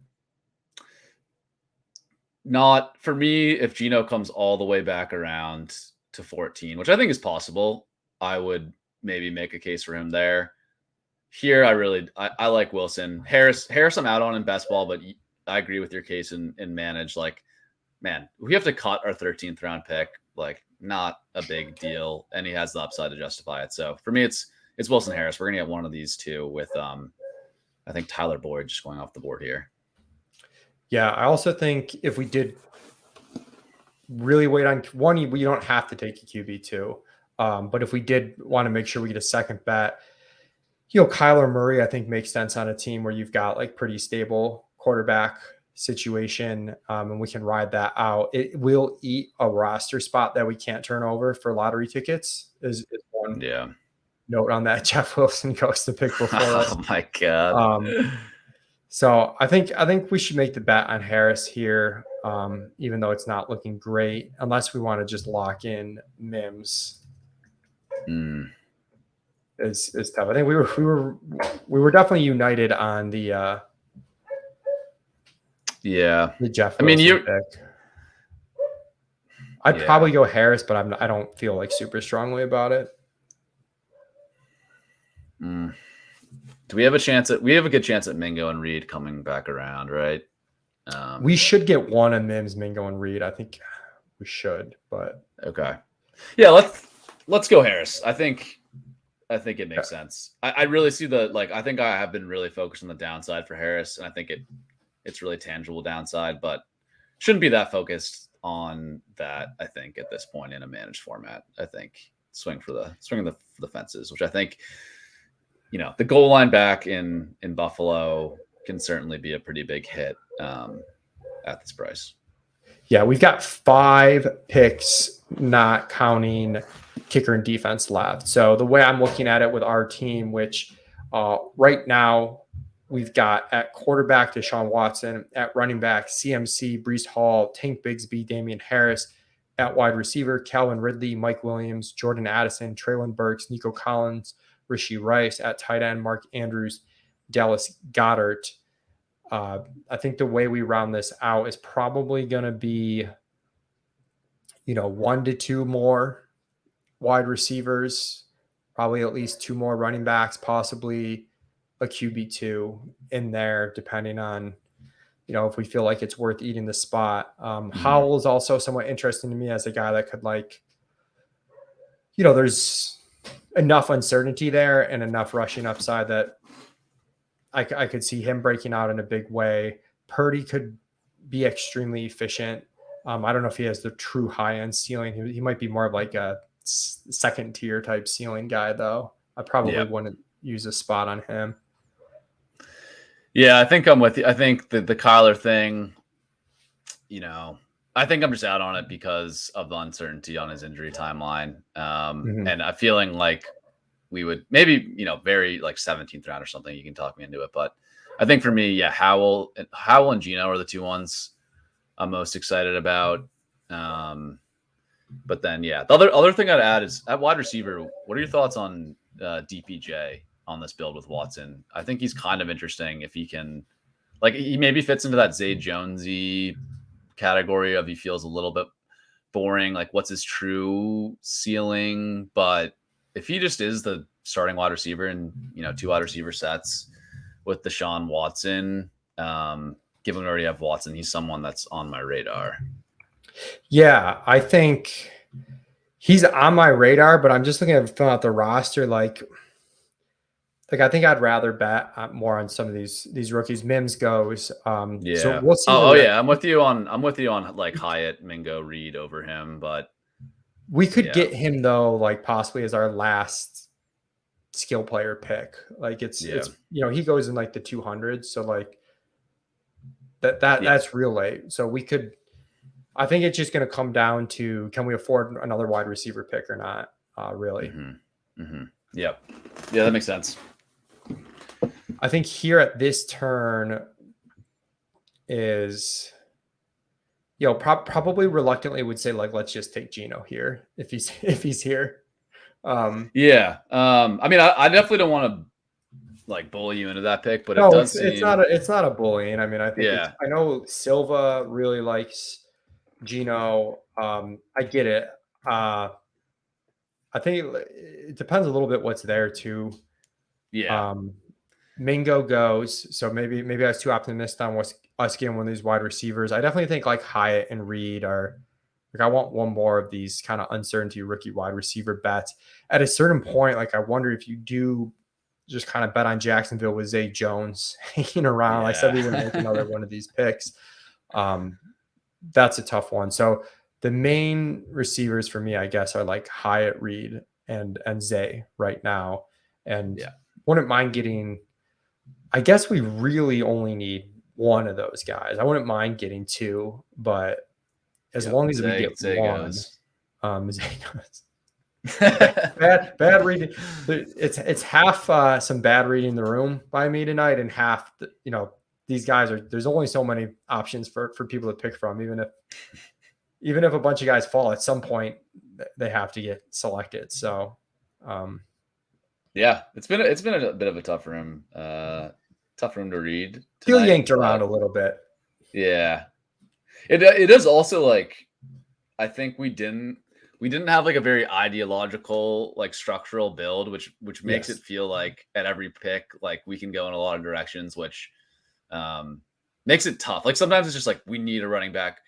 Not for me. If Geno comes all the way back around to 14, which I think is possible, I would maybe make a case for him there. Here, I like Wilson. Harris, I'm out on in best ball, but I agree with your case in manage. Like, man, we have to cut our 13th round pick. Like, not a big deal, and he has the upside to justify it. So for me, it's Wilson Harris. We're gonna get one of these two with I think Tyler Boyd just going off the board here. Yeah, I also think if we did really wait on one, we don't have to take a QB2. But if we did want to make sure we get a second bet, Kyler Murray, I think, makes sense on a team where you've got like pretty stable quarterback situation, and we can ride that out. It will eat a roster spot that we can't turn over for lottery tickets. Is one note on that. Jeff Wilson goes to pick before us. Oh my god. So I think we should make the bet on Harris here, even though it's not looking great, unless we want to just lock in Mims. Is tough. I think we were definitely united on the the Jeff Wilson pick. I'd probably go Harris, but I don't feel like super strongly about it. Do we have a chance we have a good chance at Mingo and Reed coming back around, right? We should get one of Mims, Mingo, and Reed. I think we should, but okay. Yeah, let's go Harris. I think it makes sense. I really see I think I have been really focused on the downside for Harris, and I think it's really tangible downside, but shouldn't be that focused on that. I think at this point in a managed format, I think swing for the fences, which I think, the goal line back in Buffalo can certainly be a pretty big hit at this price. Yeah, we've got 5 picks, not counting kicker and defense left. So the way I'm looking at it with our team, which right now we've got at quarterback Deshaun Watson, at running back CMC, Breece Hall, Tank Bigsby, Damian Harris, at wide receiver Calvin Ridley, Mike Williams, Jordan Addison, Traylon Burks, Nico Collins, Rishi Rice, at tight end Mark Andrews, Dallas Goedert. I think the way we round this out is probably going to be, 1 to 2 more wide receivers, probably at least 2 more running backs, possibly a QB2 in there, depending on, if we feel like it's worth eating the spot. Howell is also somewhat interesting to me as a guy that could there's enough uncertainty there and enough rushing upside that I could see him breaking out in a big way. Purdy could be extremely efficient. I don't know if he has the true high-end ceiling. He might be more of like a second-tier type ceiling guy, though. I probably wouldn't use a spot on him. Yeah, I think I'm with you. I think the Kyler thing, I think I'm just out on it because of the uncertainty on his injury timeline. And I'm feeling like we would maybe, very like 17th round or something. You can talk me into it. But I think for me, Howell and Geno are the 2 ones I'm most excited about. But then, the other thing I'd add is at wide receiver, what are your thoughts on DPJ on this build with Watson? I think he's kind of interesting if he can, he maybe fits into that Zay Jonesy category of he feels a little bit boring. Like, what's his true ceiling? But if he just is the starting wide receiver in 2 wide receiver sets with Deshaun Watson, given we already have Watson, he's someone that's on my radar. Yeah, I think he's on my radar, but I'm just looking at filling out the roster. Like I think I'd rather bet more on some of these rookies. Mims goes. So we'll see. I'm with you on like Hyatt, Mingo, Reed over him, but we could get him though, like possibly as our last skill player pick. Like it's Yeah. he goes in like the 200s, so like Yeah. that's real late. So I think it's just going to come down to, can we afford another wide receiver pick or not? Really. Yep. Yeah, that makes sense. I think here at this turn is, probably reluctantly would say like, let's just take Geno here if he's here. Yeah. I mean, I definitely don't want to like bully you into that pick, but it No, does it's seem. not a bullying. I mean, I think Yeah. I know Silva really likes Geno. I get it. I think it depends a little bit what's there too. Yeah. Mingo goes, so maybe I was too optimistic on us getting one of these wide receivers. I definitely think like Hyatt and Reed are like, I want one more of these kind of uncertainty rookie wide receiver bets. At a certain point, like I wonder if you do just kind of bet on Jacksonville with Zay Jones hanging around. I said we wouldn't make another one of these picks. That's a tough one. So the main receivers for me, I guess, are like Hyatt, Reed, and Zay right now. And wouldn't mind getting, I guess we really only need one of those guys. I wouldn't mind getting two, but as long as we get Zay one, goes. Zay goes. bad reading. It's half some bad reading the room by me tonight, and half these guys are. There's only so many options for people to pick from. Even if a bunch of guys fall at some point, they have to get selected. So, yeah, it's been a bit of a tough room to read. Feel yanked around a little bit. Yeah, it is also like, I think we didn't have like a very ideological, like structural build, which makes it feel like at every pick, like we can go in a lot of directions, which makes it tough. Like sometimes it's just like, we need a running back.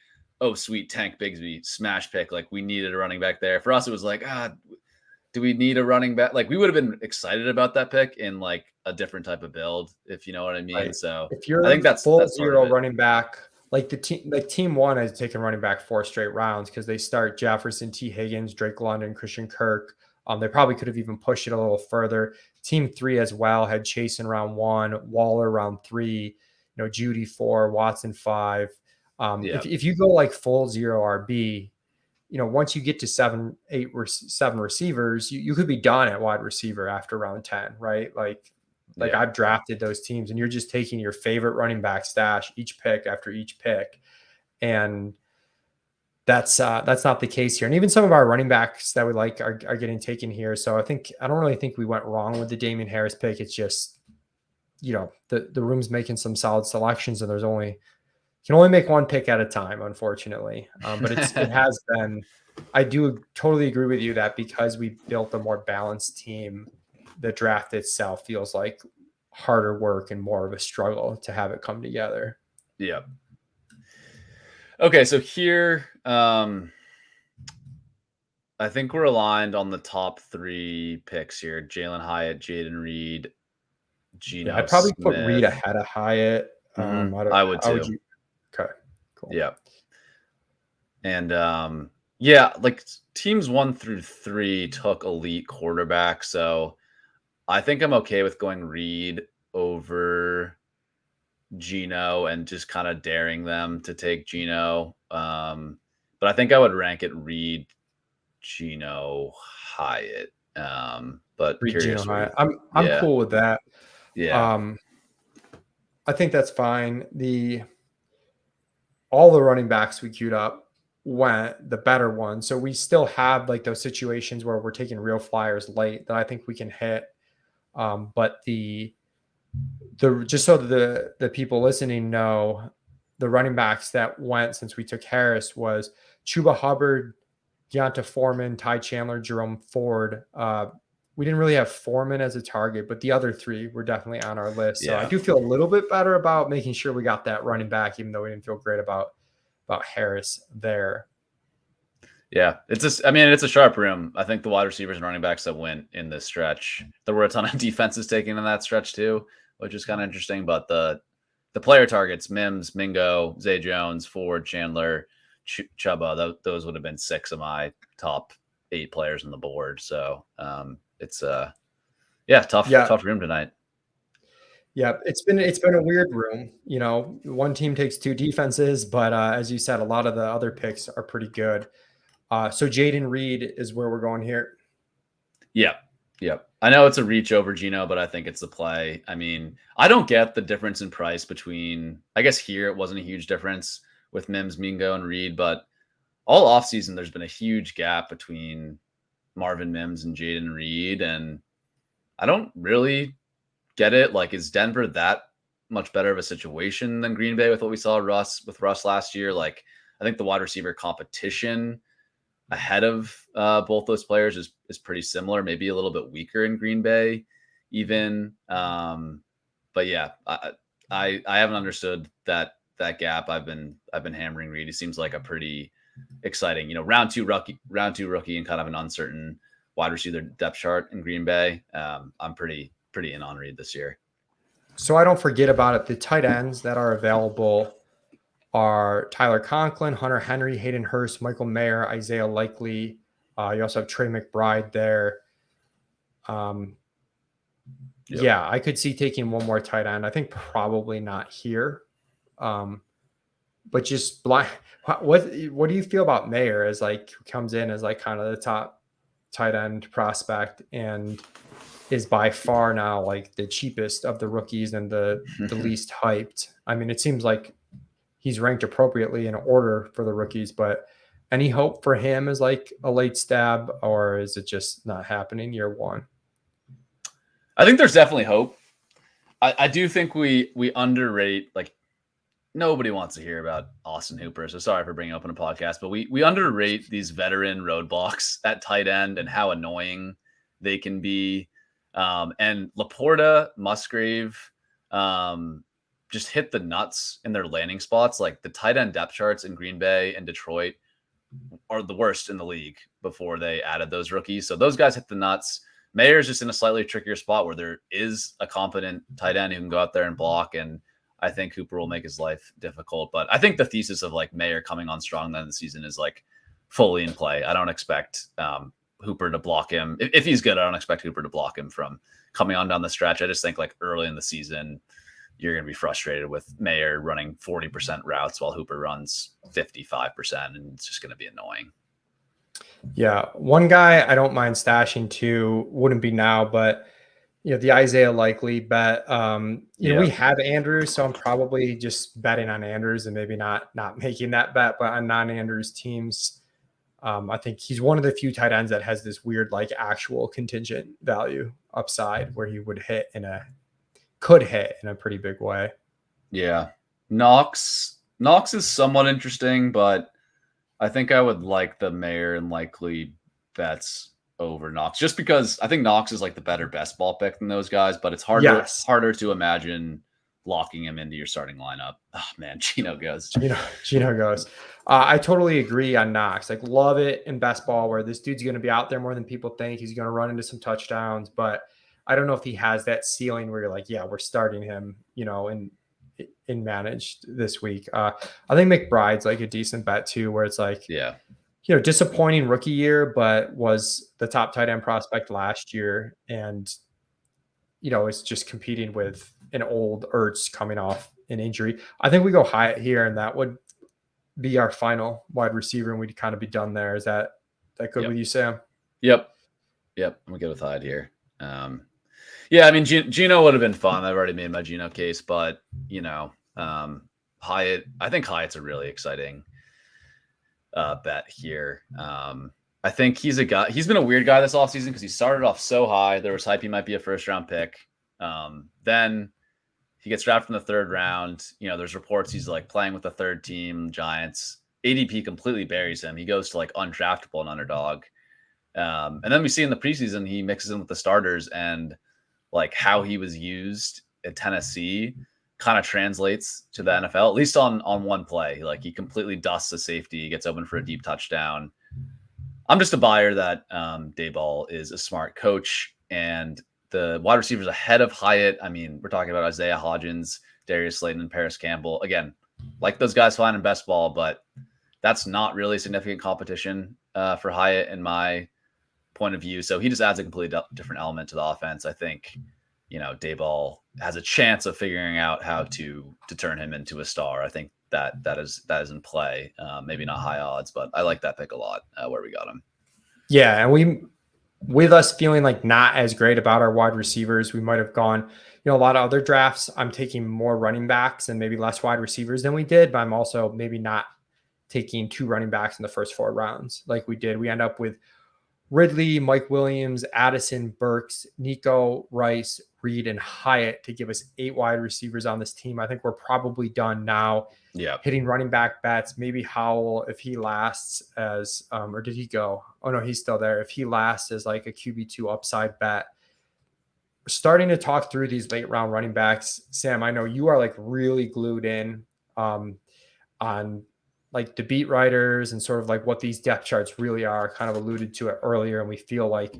Oh, sweet, Tank Bigsby, smash pick. Like we needed a running back there. For us, it was like, do we need a running back? Like we would have been excited about that pick in like a different type of build, if you know what I mean. Right. So if you're I think that's full part zero of it. running back, like team one has taken running back 4 straight rounds because they start Jefferson, T. Higgins, Drake London, Christian Kirk. They probably could have even pushed it a little further. Team 3 as well had Chase in round 1, Waller round 3, Judy 4, Watson 5. If you go like full zero RB, once you get to 7 receivers, you could be done at wide receiver after round 10, right? Like I've drafted those teams, and you're just taking your favorite running back stash each pick after each pick. And that's not the case here. And even some of our running backs that we like are getting taken here. So I don't really think we went wrong with the Damian Harris pick. It's just, the room's making some solid selections, and you can only make one pick at a time, unfortunately. But it has been, I do totally agree with you that because we built a more balanced team, the draft itself feels like harder work and more of a struggle to have it come together. Yeah. Okay, so here, I think we're aligned on the top 3 picks here: Jalen Hyatt, Jaden Reed, Geno. I'd probably Smith. put Reed ahead of Hyatt. I would too. Okay, cool. Yeah. And like teams 1 through 3 took elite quarterbacks, so I think I'm okay with going Reed over Geno and just kind of daring them to take Geno. But I think I would rank it Reed, Geno, Hyatt. But Reed, curious. Geno, Hyatt. I'm cool with that. Yeah. I think that's fine. All the running backs we queued up went the better one. So we still have like those situations where we're taking real flyers late that I think we can hit. But just so the people listening know, the running backs that went since we took Harris was Chuba Hubbard, Deonta Foreman, Ty Chandler, Jerome Ford. We didn't really have Foreman as a target, but the other 3 were definitely on our list. So I do feel a little bit better about making sure we got that running back, even though we didn't feel great about Harris there. Yeah, it's a sharp room. I think the wide receivers and running backs that went in this stretch, there were a ton of defenses taken in that stretch too, which is kind of interesting. But the player targets: Mims, Mingo, Zay Jones, Ford, Chandler, Chuba. Those would have been 6 of my top 8 players on the board. So it's Yeah, tough Yeah. room tonight. Yeah, it's been a weird room. One team takes two defenses, but as you said, a lot of the other picks are pretty good. So Jaden Reed is where we're going here. Yeah. Yep. I know it's a reach over Gino, but I think it's the play. I mean, I don't get the difference in price between, I guess here it wasn't a huge difference with Mims, Mingo, and Reed, but all offseason there's been a huge gap between Marvin Mims and Jaden Reed. And I don't really get it. Like, is Denver that much better of a situation than Green Bay with what we saw with Russ last year? Like, I think the wide receiver competition ahead of both those players is pretty similar, maybe a little bit weaker in Green Bay, even. But yeah, I haven't understood that gap. I've been hammering Reed. He seems like a pretty exciting, round two rookie, and kind of an uncertain wide receiver depth chart in Green Bay. I'm pretty in on Reed this year. So I don't forget about it. The tight ends that are available are Tyler Conklin, Hunter Henry, Hayden Hurst, Michael Mayer, Isaiah Likely. You also have Trey McBride there. Yep. Yeah, I could see taking one more tight end. I think probably not here. But just blind. What do you feel about Mayer as like comes in as like kind of the top tight end prospect and is by far now like the cheapest of the rookies and the least hyped? I mean, it seems like he's ranked appropriately in order for the rookies, but any hope for him as like a late stab, or is it just not happening year one? I think there's definitely hope. I do think we underrate, like, nobody wants to hear about Austin Hooper, so sorry for bringing up in a podcast, but we underrate these veteran roadblocks at tight end and how annoying they can be. And Laporta, Musgrave, just hit the nuts in their landing spots. Like, the tight end depth charts in Green Bay and Detroit are the worst in the league before they added those rookies. So those guys hit the nuts. Mayer's just in a slightly trickier spot where there is a competent tight end who can go out there and block. And I think Hooper will make his life difficult. But I think the thesis of like Mayer coming on strong then the season is like fully in play. I don't expect Hooper to block him. If he's good, I don't expect Hooper to block him from coming on down the stretch. I just think like early in the season, you're going to be frustrated with Mayer running 40% routes while Hooper runs 55%, and it's just going to be annoying. Yeah. One guy I don't mind stashing too, wouldn't be now, but the Isaiah Likely bet. We have Andrews, so I'm probably just betting on Andrews and maybe not making that bet, but on non-Andrews teams, I think he's one of the few tight ends that has this weird, like, actual contingent value upside where he could hit in a pretty big way. Yeah. Knox is somewhat interesting, but I think I would like the Mayer and Likely bets over Knox, just because I think Knox is like the better best ball pick than those guys, but it's harder to imagine locking him into your starting lineup. Oh man, Gino goes. Gino goes. I totally agree on Knox. Like, love it in best ball where this dude's going to be out there more than people think. He's going to run into some touchdowns, but I don't know if he has that ceiling where you're like, yeah, we're starting him, in managed this week. I think McBride's like a decent bet too, where it's like, disappointing rookie year, but was the top tight end prospect last year. And, it's just competing with an old Ertz coming off an injury. I think we go Hyatt here, and that would be our final wide receiver, and we'd kind of be done there. Is that good with you, Sam? Yep. I'm good with Hyatt here. Yeah, I mean, Gino would have been fun. I've already made my Gino case, but Hyatt, I think Hyatt's a really exciting bet here. I think he's a guy. He's been a weird guy this offseason because he started off so high. There was hype he might be a first round pick. Then he gets drafted in the third round. There's reports he's like playing with the third team Giants. ADP completely buries him. He goes to like undraftable and underdog. And then we see in the preseason he mixes in with the starters, and like how he was used at Tennessee kind of translates to the NFL, at least on one play. Like, he completely dusts a safety, gets open for a deep touchdown. I'm just a buyer that Daboll is a smart coach, and the wide receivers ahead of Hyatt. I mean, we're talking about Isaiah Hodgins, Darius Slayton, and Paris Campbell. Again, like those guys fine in best ball, but that's not really significant competition for Hyatt in my point of view. So he just adds a completely different element to the offense. I think, Dayball has a chance of figuring out how to turn him into a star. I think that is in play. Maybe not high odds, but I like that pick a lot where we got him. Yeah, and with us feeling like not as great about our wide receivers, we might have gone, a lot of other drafts. I'm taking more running backs and maybe less wide receivers than we did, but I'm also maybe not taking 2 running backs in the first 4 rounds like we did. We end up with Ridley, Mike Williams, Addison, Burks, Nico, Rice, Reed, and Hyatt to give us 8 wide receivers on this team. I think we're probably done now. Yeah. Hitting running back bets, maybe Howell, if he lasts as, or did he go? Oh no, he's still there. If he lasts as like a QB2 upside bet. We're starting to talk through these late round running backs. Sam, I know you are like really glued in on like the beat writers and sort of like what these depth charts really are. Kind of alluded to it earlier, and we feel like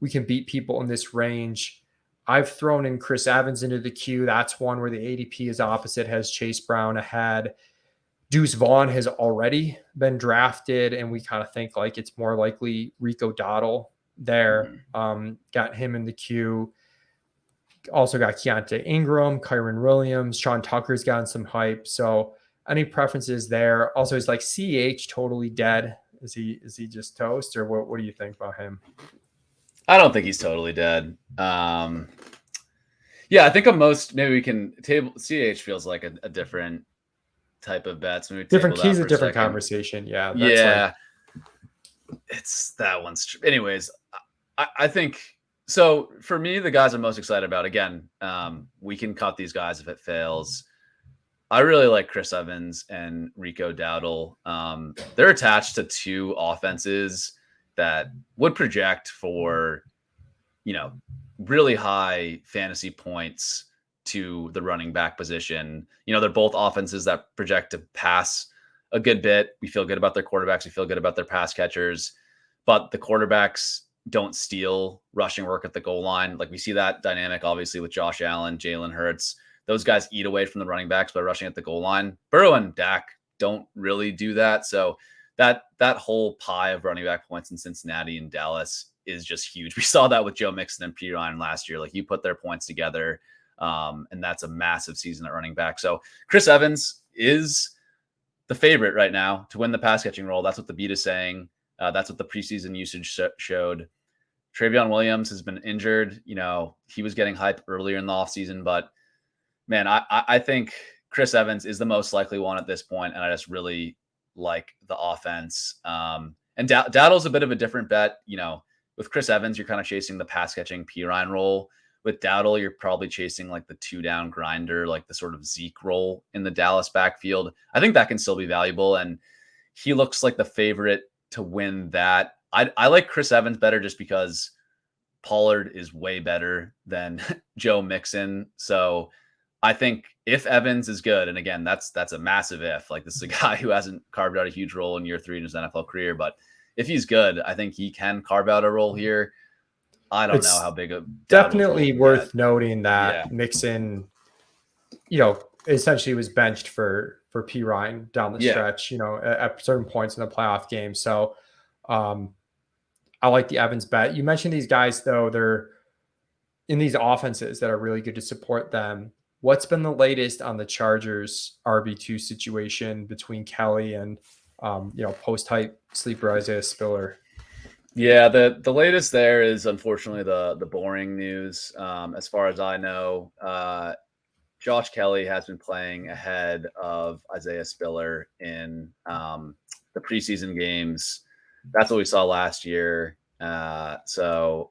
we can beat people in this range. I've thrown in Chris Evans into the queue. That's one where the ADP is opposite, has Chase Brown ahead. Deuce Vaughn has already been drafted, and we kind of think like it's more likely Rico Dowdle there. Got him in the queue. Also got Keontae Ingram, Kyron Williams, Sean Tucker's gotten some hype. So any preferences there? Also, is like CH totally dead? Is he just toast, or what do you think about him? I don't think he's totally dead. Yeah, I think maybe we can table CH feels like a different type of bets. Different keys, a different conversation. Yeah. It's that one's. Anyways, I think so. For me, the guys I'm most excited about, again, we can cut these guys if it fails. I really like Chris Evans and Rico Dowdle. They're attached to 2 offenses that would project for, really high fantasy points to the running back position. They're both offenses that project to pass a good bit. We feel good about their quarterbacks. We feel good about their pass catchers, but the quarterbacks don't steal rushing work at the goal line. Like we see that dynamic, obviously, with Josh Allen, Jalen Hurts. Those guys eat away from the running backs by rushing at the goal line. Burrow and Dak don't really do that. So that whole pie of running back points in Cincinnati and Dallas is just huge. We saw that with Joe Mixon and P. Ryan last year. Like you put their points together, and that's a massive season at running back. So Chris Evans is the favorite right now to win the pass catching role. That's what the beat is saying. That's what the preseason usage showed. Travion Williams has been injured. He was getting hype earlier in the offseason, but man, I think Chris Evans is the most likely one at this point, and I just really like the offense. And Dowdle's a bit of a different bet. With Chris Evans, you're kind of chasing the pass catching P. Ryan role. With Dowdle, you're probably chasing like the 2-down grinder, like the sort of Zeke role in the Dallas backfield. I think that can still be valuable, and he looks like the favorite to win that. I like Chris Evans better just because Pollard is way better than Joe Mixon. So I think if Evans is good, and again, that's a massive if. Like this is a guy who hasn't carved out a huge role in year 3 in his NFL career, but if he's good, I think he can carve out a role here. I don't know how big a definitely worth noting that Mixon, essentially was benched for P. Ryan down the stretch, at certain points in the playoff game. So I like the Evans bet. You mentioned these guys, though, they're in these offenses that are really good to support them. What's been the latest on the Chargers RB2 situation between Kelly and, post-hype sleeper Isaiah Spiller? Yeah, the latest there is unfortunately the boring news. As far as I know, Josh Kelly has been playing ahead of Isaiah Spiller in the preseason games. That's what we saw last year. So,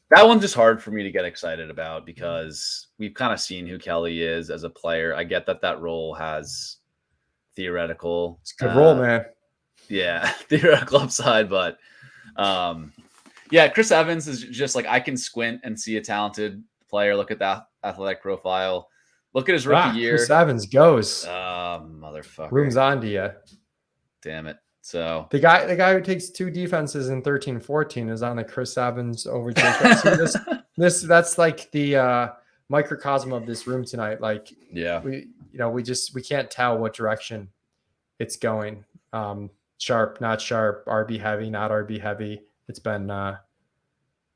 that one's just hard for me to get excited about because we've kind of seen who Kelly is as a player. I get that role has theoretical. It's a good role, man. Yeah, theoretical upside, but Chris Evans is just like I can squint and see a talented player. Look at that athletic profile. Look at his rookie year. Chris Evans goes. Motherfucker. Room's on to you. Damn it. So the guy who takes 2 defenses in 13-14 is on the Chris Evans over Jake. That's like the microcosm of this room tonight. Like, we can't tell what direction it's going. sharp, not sharp, RB heavy, not RB heavy. It's been Yeah,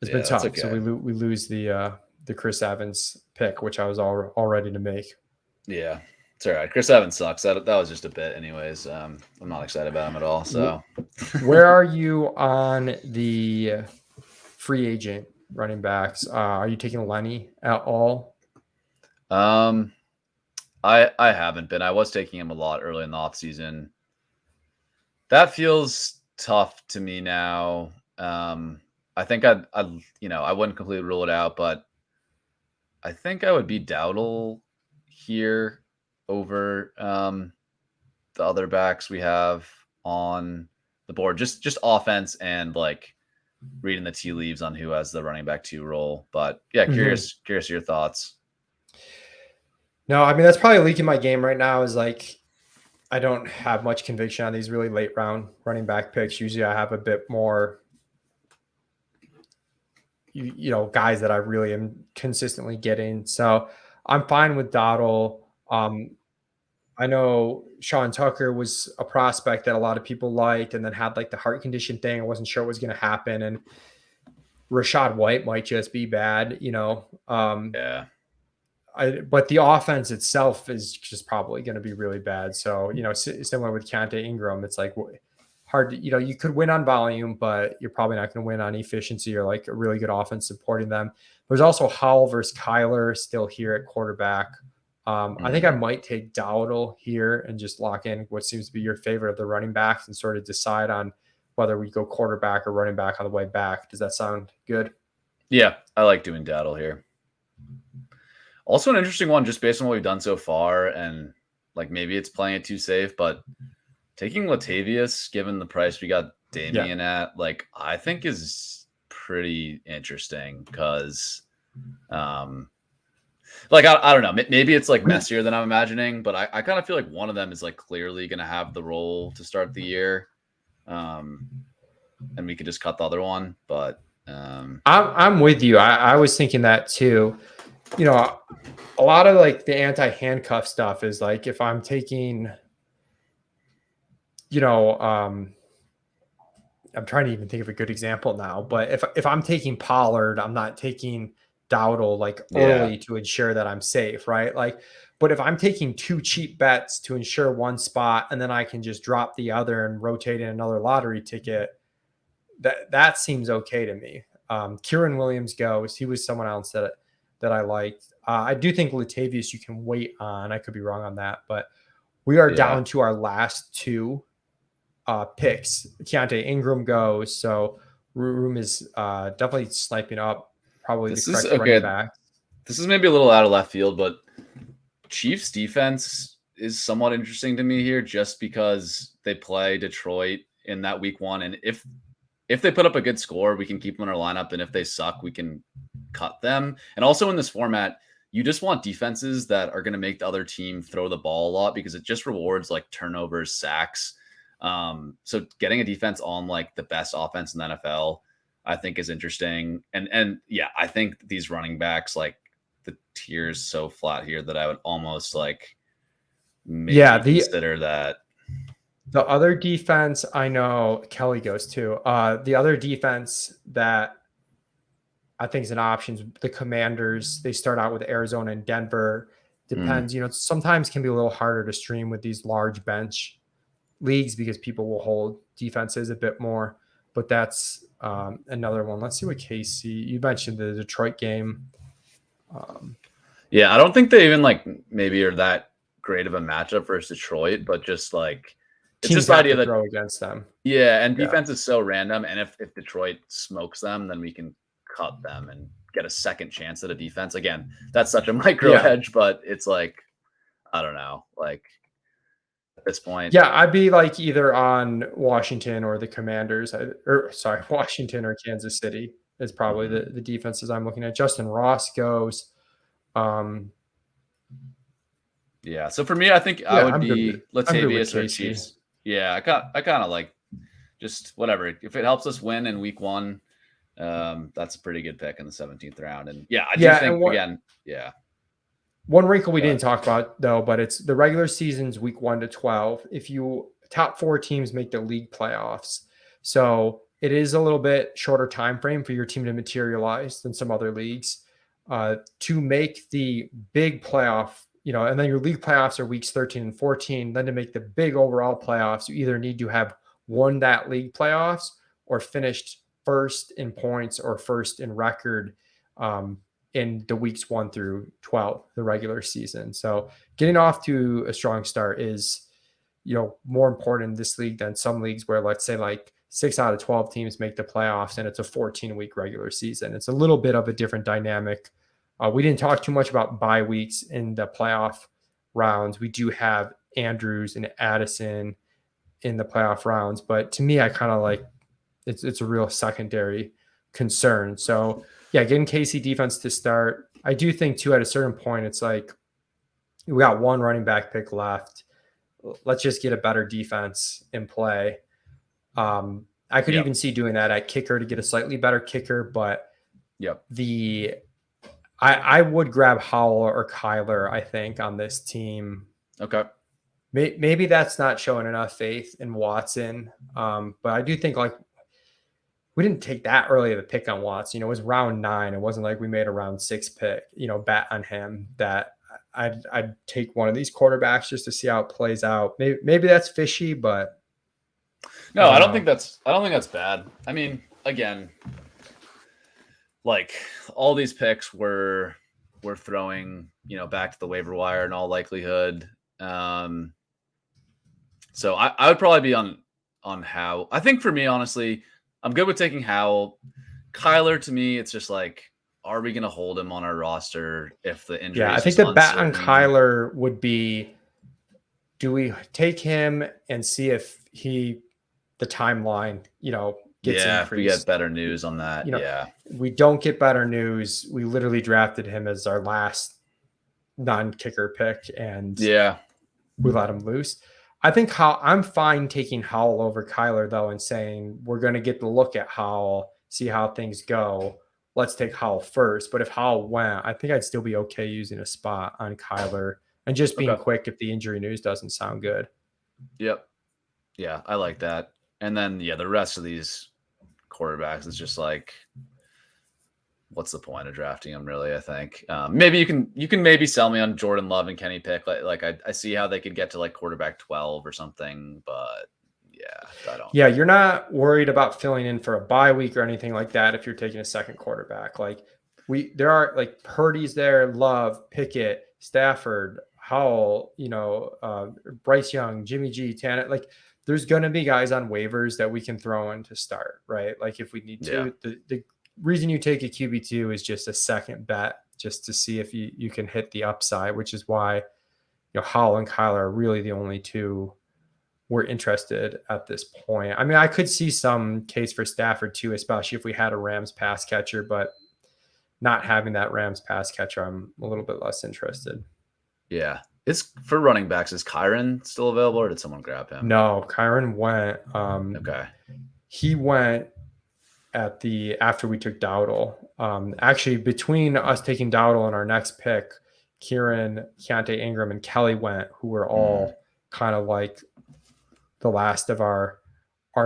that's tough. So okay. we lose the Chris Evans pick, which I was all ready to make. Yeah, it's all right. Chris Evans sucks. That was just a bit, anyways. I'm not excited about him at all. So, Where are you on the free agent running backs? Are you taking Lenny at all? I haven't been. I was taking him a lot early in the offseason. That feels tough to me now. I think I wouldn't completely rule it out, but I think I would be Dowdle here over the other backs we have on the board. Just offense and like reading the tea leaves on who has the running back 2 role. But yeah, Mm-hmm. curious your thoughts. No, I mean that's probably leaking my game right now. Is like I don't have much conviction on these really late round running back picks. Usually, I have a bit more, guys that I really am consistently getting. So I'm fine with Dottle. I know Sean Tucker was a prospect that a lot of people liked, and then had like the heart condition thing. I wasn't sure what was going to happen, and Rashad White might just be bad. Yeah. But the offense itself is just probably going to be really bad. So, similar with Keontae Ingram, it's like hard to, you could win on volume, but you're probably not going to win on efficiency or like a really good offense supporting them. There's also Howell versus Kyler still here at quarterback. I think I might take Dowdle here and just lock in what seems to be your favorite of the running backs and sort of decide on whether we go quarterback or running back on the way back. Does that sound good? Yeah, I like doing Dowdle here. Also an interesting one just based on what we've done so far, and like maybe it's playing it too safe, but taking Latavius, given the price we got Damian at, like I think is pretty interesting because like I don't know, maybe it's like messier than I'm imagining, but I kind of feel like one of them is like clearly gonna have the role to start the year. And we could just cut the other one, but I'm with you. I was thinking that too. A lot of like the anti-handcuff stuff is like if I'm taking, I'm trying to even think of a good example now, but if I'm taking Pollard, I'm not taking Dowdle like yeah. early to ensure that I'm safe, right? Like, but if I'm taking 2 cheap bets to ensure one spot and then I can just drop the other and rotate in another lottery ticket, that seems okay to me. Kieran Williams goes. He was someone else that I liked. I do think Latavius you can wait on. I could be wrong on that, but we are down to our last 2 picks. Keontae Ingram goes, so room is definitely sniping up probably This the is correct okay. running back. This is maybe a little out of left field, but Chiefs defense is somewhat interesting to me here just because they play Detroit in that week 1. And if they put up a good score, we can keep them in our lineup. And if they suck, we can cut them. And also in this format, you just want defenses that are going to make the other team throw the ball a lot because it just rewards like turnovers, sacks. So getting a defense on like the best offense in the NFL, I think is interesting. And yeah, I think these running backs, like the tier's so flat here that I would almost like maybe consider that. The other defense, I know Kelly goes to. The other defense that I think is an option, the Commanders. They start out with Arizona and Denver. Depends, sometimes can be a little harder to stream with these large bench leagues because people will hold defenses a bit more. But that's another one. Let's see what KC. You mentioned the Detroit game. Yeah, I don't think they even like maybe are that great of a matchup versus Detroit, but just like it's just the idea that throw against them. Yeah, and defense is so random. And if Detroit smokes them, then we can cut them and get a second chance at a defense. Again, that's such a micro hedge, but it's like I don't know, like at this point. Yeah, I'd be like either on Washington or the Commanders, Washington or Kansas City is probably the defenses I'm looking at. Justin Ross goes. Yeah, so for me, I think I would be Latavius or Chiefs. Yeah, I kind of like just whatever. If it helps us win in week 1, that's a pretty good pick in the 17th round. And yeah, I do think again, yeah. One wrinkle we didn't talk about though, but it's the regular season's week 1 to 12. If you top 4 teams make the league playoffs. So it is a little bit shorter time frame for your team to materialize than some other leagues. To make the big playoff, and then your league playoffs are weeks 13 and 14. Then to make the big overall playoffs, you either need to have won that league playoffs or finished first in points or first in record in the weeks 1 through 12, the regular season. So getting off to a strong start is, more important in this league than some leagues where, let's say, like 6 out of 12 teams make the playoffs and it's a 14-week regular season. It's a little bit of a different dynamic. We didn't talk too much about bye weeks in the playoff rounds. We do have Andrews and Addison in the playoff rounds, but to me, I kind of like it's a real secondary concern. So yeah, getting KC defense to start. I do think too, at a certain point, it's like we got one running back pick left. Let's just get a better defense in play. I could even see doing that at kicker to get a slightly better kicker, but I would grab Howell or Kyler, I think, on this team. Okay. Maybe that's not showing enough faith in Watson. But I do think, like, we didn't take that early of a pick on Watson. It was round 9. It wasn't like we made a round 6 pick, bet on him. That I'd take one of these quarterbacks just to see how it plays out. Maybe that's fishy, but no, I don't think that's bad. I mean, again, like all these picks we're throwing, back to the waiver wire in all likelihood. So I would probably be on Howell. I think for me, honestly, I'm good with taking Howell. Kyler, to me, it's just like, are we going to hold him on our roster if the injury? Yeah, I think the bet on Kyler would be, do we take him and see if the timeline, gets increased? If we get better news on that. We don't get better news. We literally drafted him as our last non-kicker pick, and we let him loose. I think I'm fine taking Howell over Kyler, though, and saying we're going to get the look at Howell, see how things go. Let's take Howell first. But if Howell went, I think I'd still be okay using a spot on Kyler and just being quick if the injury news doesn't sound good. Yep. Yeah, I like that. And then, the rest of these quarterbacks is just like, what's the point of drafting them, really? I think maybe you can maybe sell me on Jordan Love and Kenny Pick. Like I see how they could get to like quarterback 12 or something, but I don't. Yeah, you're not worried about filling in for a bye week or anything like that if you're taking a second quarterback. Like there are like Purdy's there, Love, Pickett, Stafford, Howell, Bryce Young, Jimmy G, Tanner. Like there's going to be guys on waivers that we can throw in to start, right? Like if we need to. The reason you take a QB2 is just a second bet, just to see if you can hit the upside, which is why Howell and Kyler are really the only two we're interested at this point. I mean, I could see some case for Stafford too, especially if we had a Rams pass catcher, but not having that Rams pass catcher, I'm a little bit less interested. Yeah. It's for running backs. Is Kyron still available, or did someone grab him? No, Kyron went. Okay. He went after we took Dowdle. Actually, between us taking Dowdle and our next pick, Kieran, Keontae Ingram, and Kelly went, who were all kind of like the last of our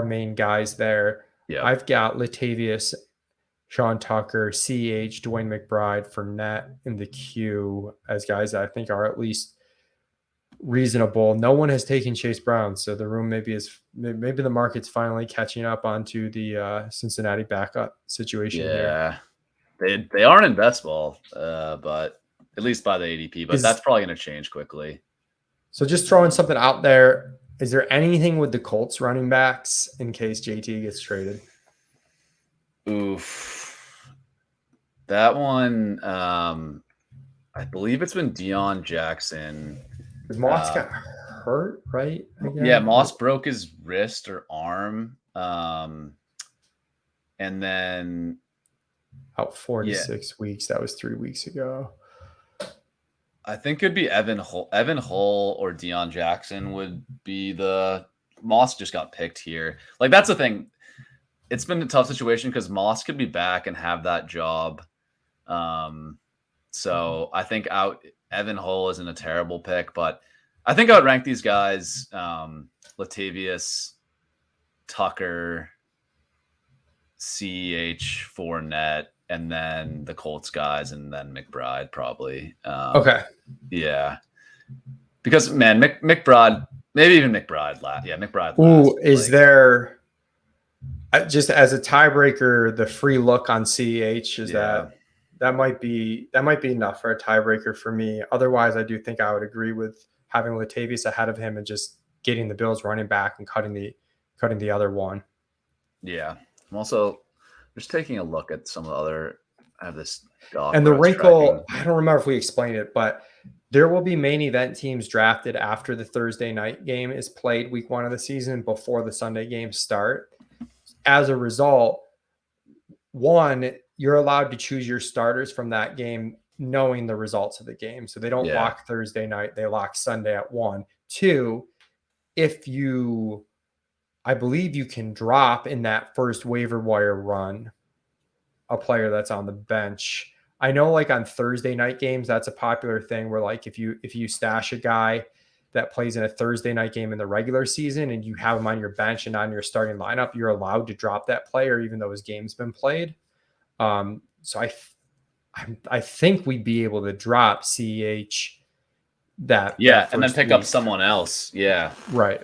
main guys there. Yeah. I've got Latavius, Sean Tucker, CH, Dwayne McBride, Fournette in the queue as guys that I think are at least reasonable. No one has taken Chase Brown, so the room maybe the market's finally catching up onto the Cincinnati backup situation. Yeah, here. They aren't in best ball, but at least by the ADP. But that's probably going to change quickly. So just throwing something out there. Is there anything with the Colts running backs in case JT gets traded? Oof, that one. I believe it's been Deion Jackson. Because Moss got hurt, right? Again? Yeah, Moss broke his wrist or arm. And then out 4 to 6 weeks. That was 3 weeks ago. I think it'd be Evan Hull or Deion Jackson would be the Moss just got picked here. Like that's the thing. It's been a tough situation because Moss could be back and have that job. So I think Evan Hull isn't a terrible pick, but I think I would rank these guys Latavius, Tucker, CH, Fournette, and then the Colts guys, and then McBride probably. Okay. Yeah. Because, man, McBride, maybe even McBride last. Yeah, McBride last. Ooh, is there just as a tiebreaker the free look on CEH? Is that might be enough for a tiebreaker for me. Otherwise, I do think I would agree with having Latavius ahead of him and just getting the Bills running back and cutting the other one. Yeah, I'm also just taking a look at some of the other. I have this doc and the wrinkle, tracking. I don't remember if we explained it, but there will be main event teams drafted after the Thursday night game is played week 1 of the season before the Sunday games start. As a result, one, you're allowed to choose your starters from that game knowing the results of the game. So they don't lock Thursday night, they lock Sunday at 1. 2, I believe you can drop in that first waiver wire run a player that's on the bench. I know like on Thursday night games, that's a popular thing where like if you stash a guy that plays in a Thursday night game in the regular season and you have him on your bench and on your starting lineup, you're allowed to drop that player even though his game's been played. So I think we'd be able to drop CEH that and then pick up someone else. Yeah, right.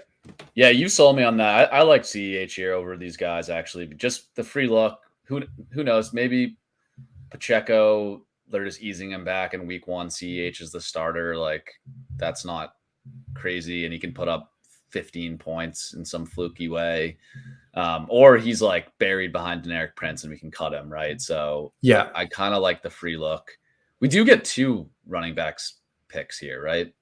Yeah, you sold me on that. I like CEH here over these guys actually. Just the free look. Who knows? Maybe Pacheco, they're just easing him back in week 1. CEH is the starter. Like, that's not crazy, and he can put up 15 points in some fluky way. Or he's like buried behind Deneric Prince and we can cut him, right? So yeah, I kind of like the free look. We do get 2 running backs picks here, right?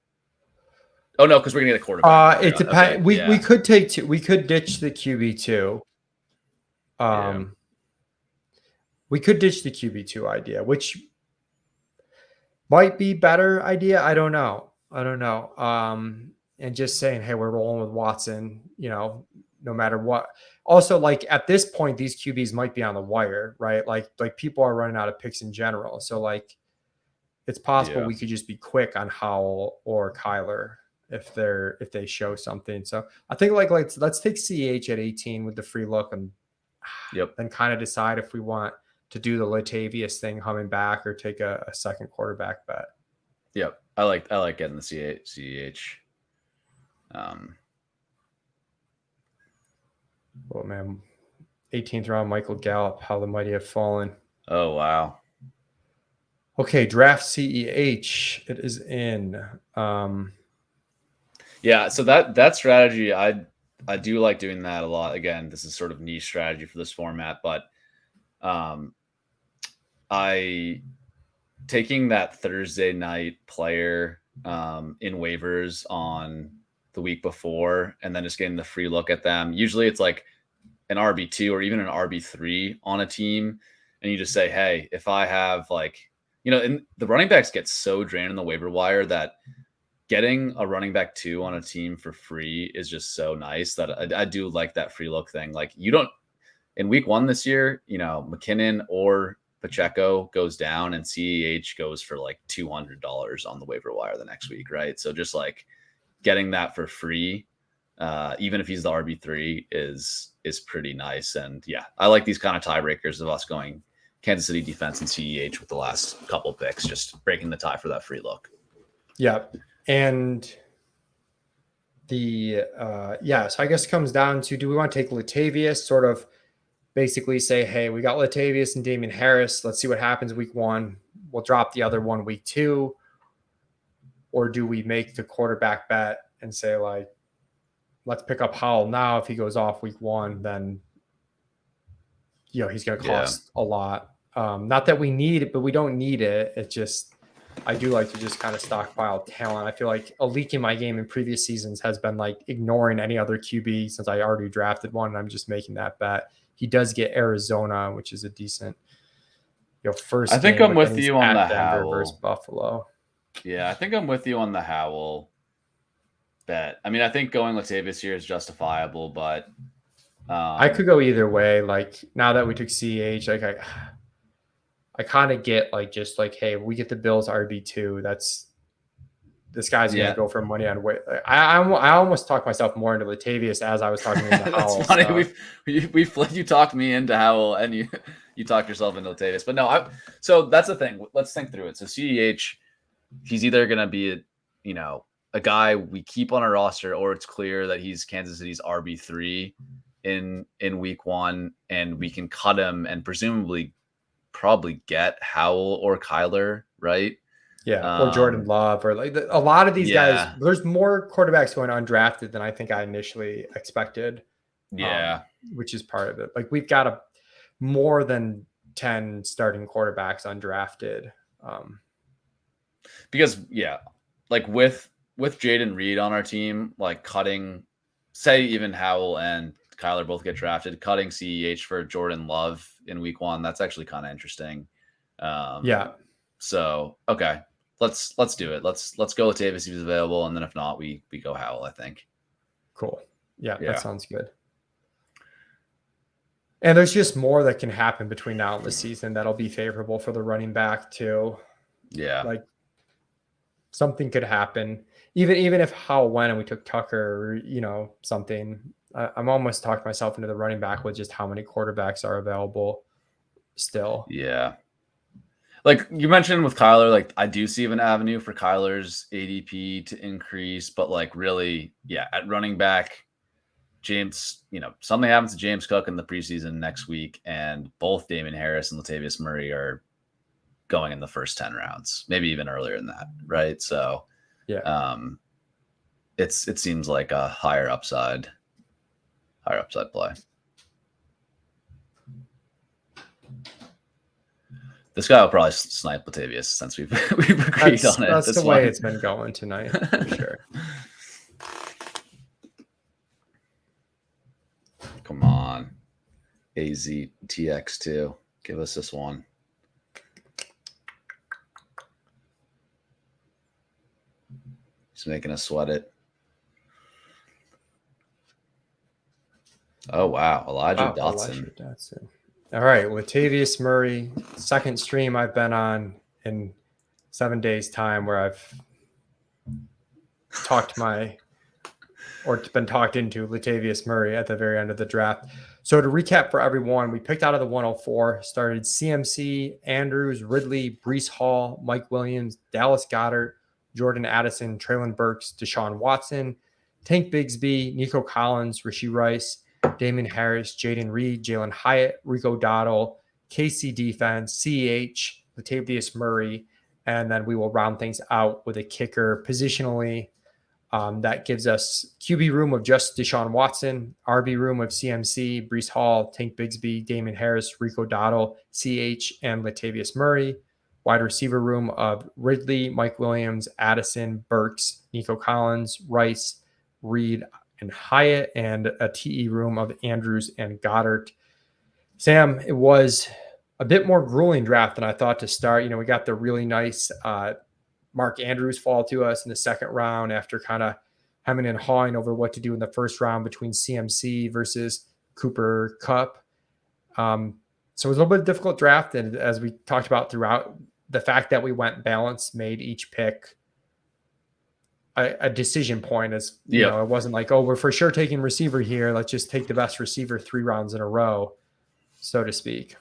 Oh no, because we're gonna get a quarterback. It depends. Okay, we could take 2. We could ditch the QB2. We could ditch the QB2 idea, which might be better idea. I don't know. And just saying, hey, we're rolling with Watson, no matter what. Also, like at this point, these QBs might be on the wire, right? Like people are running out of picks in general. So like it's possible we could just be quick on Howell or Kyler if they show something. So I think let's take CH at 18 with the free look and then kind of decide if we want to do the Latavius thing coming back or take a second quarterback bet. Yep. I like getting the CH. Oh man, 18th round Michael Gallup, how the mighty have fallen. Oh wow. Okay, draft CEH. It is in. Yeah, so that strategy, I do like doing that a lot. Again, this is sort of niche strategy for this format, but I taking that Thursday night player in waivers on the week before and then just getting the free look at them. Usually it's like an RB2 or even an RB3 on a team. And you just say, hey, if I have and the running backs get so drained in the waiver wire that getting a running back 2 on a team for free is just so nice that I do like that free look thing. Like you don't, in week 1 this year, McKinnon or Pacheco goes down and CEH goes for like $200 on the waiver wire the next week, right? So just like getting that for free, even if he's the RB3 is pretty nice. And yeah, I like these kind of tiebreakers of us going Kansas City defense and CEH with the last couple picks, just breaking the tie for that free look. Yeah. And so I guess it comes down to, do we want to take Latavius, sort of basically say, hey, we got Latavius and Damian Harris. Let's see what happens week 1. We'll drop the other one week 2. Or do we make the quarterback bet and say, like, let's pick up Howell now. If he goes off week 1, then, he's going to cost a lot. Not that we need it, but we don't need it. It's just, I do like to just kind of stockpile talent. I feel like a leak in my game in previous seasons has been like ignoring any other QB since I already drafted one. And I'm just making that bet. He does get Arizona, which is a decent, first. I think I'm with you on the Denver Howell versus Buffalo. Yeah, I think I'm with you on the Howell bet. I mean, I think going Latavius here is justifiable, but I could go either way. Like now that we took CH, like I kind of get like just like, hey, we get the Bills RB2. this guy's going Yeah. to go for money on weight. I almost talked myself more into Latavius as I was talking into That's Howell. funny. So. You talked me into Howell, and you talked yourself into Latavius. But no, so that's the thing. Let's think through it. So CEH, he's either going to be a guy we keep on our roster, or it's clear that he's Kansas City's RB3 in week 1, and we can cut him and presumably probably get Howell or Kyler, right? Yeah, or Jordan Love, or like a lot of these guys. There's more quarterbacks going undrafted than I think I initially expected. Yeah, which is part of it. Like we've got more than 10 starting quarterbacks undrafted. Because like with Jaden Reed on our team, like cutting, say even Howell and Kyler both get drafted, cutting CEH for Jordan Love in week 1, that's actually kind of interesting. Yeah. So okay, let's do it. Let's go Latavius if he's available, and then if not, we go Howell, I think. Cool. Yeah, that sounds good. And there's just more that can happen between now and the season that'll be favorable for the running back too. Yeah. Like something could happen. Even if Howell went and we took Tucker, or, something. I'm almost talking myself into the running back with just how many quarterbacks are available still. Yeah. Like you mentioned with Kyler, like I do see an avenue for Kyler's ADP to increase, but like really, at running back, James, something happens to James Cook in the preseason next week, and both Damien Harris and Latavius Murray are going in the first 10 rounds, maybe even earlier than that, right? So, it seems like a higher upside play. This guy will probably snipe Latavius since we've agreed on it. That's the way it's been going tonight, for sure. Come on, AZTX2, give us this one. He's making us sweat it. Oh wow, Elijah Dotson. All right, Latavius Murray, second stream I've been on in 7 days' time where I've been talked into Latavius Murray at the very end of the draft. So to recap for everyone, we picked out of the 104, started CMC, Andrews, Ridley, Breece Hall, Mike Williams, Dallas Goedert, Jordan Addison, Traylon Burks, Deshaun Watson, Tank Bigsby, Nico Collins, Rashee Rice, Damon Harris, Jaden Reed, Jalen Hyatt, Rico Dowdle, KC Defense, CH, Latavius Murray, and then we will round things out with a kicker positionally. That gives us QB room of just Deshaun Watson, RB room of CMC, Breece Hall, Tank Bigsby, Damon Harris, Rico Dowdle, CH, and Latavius Murray. Wide receiver room of Ridley, Mike Williams, Addison, Burks, Nico Collins, Rice, Reed, and Hyatt, and a TE room of Andrews and Goddard. Sam, it was a bit more grueling draft than I thought to start. We got the really nice Mark Andrews fall to us in the second round after kind of hemming and hawing over what to do in the first round between CMC versus Cooper Kupp. So it was a little bit of a difficult draft. And as we talked about throughout, the fact that we went balanced made each pick a decision point. As it wasn't like, oh, we're for sure taking receiver here. Let's just take the best receiver 3 rounds in a row, so to speak.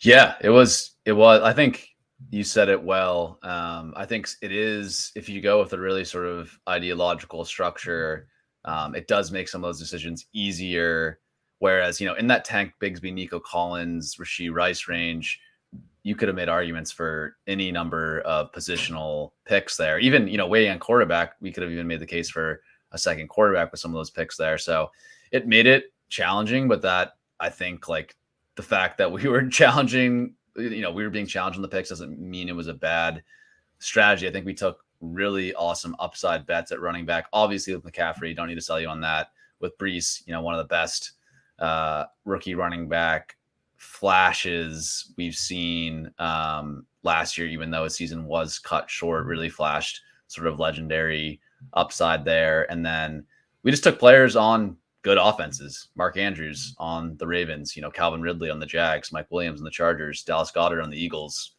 Yeah, it was. I think you said it well. I think it is, if you go with a really sort of ideological structure, it does make some of those decisions easier. Whereas, in that Tank Bigsby, Nico Collins, Rashee Rice range, you could have made arguments for any number of positional picks there. Even, waiting on quarterback, we could have even made the case for a second quarterback with some of those picks there. So it made it challenging, but that, I think, like, the fact that we were challenging, we were being challenged on the picks doesn't mean it was a bad strategy. I think we took really awesome upside bets at running back. Obviously with McCaffrey, don't need to sell you on that. With Breece, one of the best rookie running back flashes we've seen last year, even though his season was cut short, really flashed sort of legendary upside there. And then we just took players on good offenses. Mark Andrews on the Ravens, Calvin Ridley on the Jags, Mike Williams on the Chargers, Dallas Goedert on the Eagles.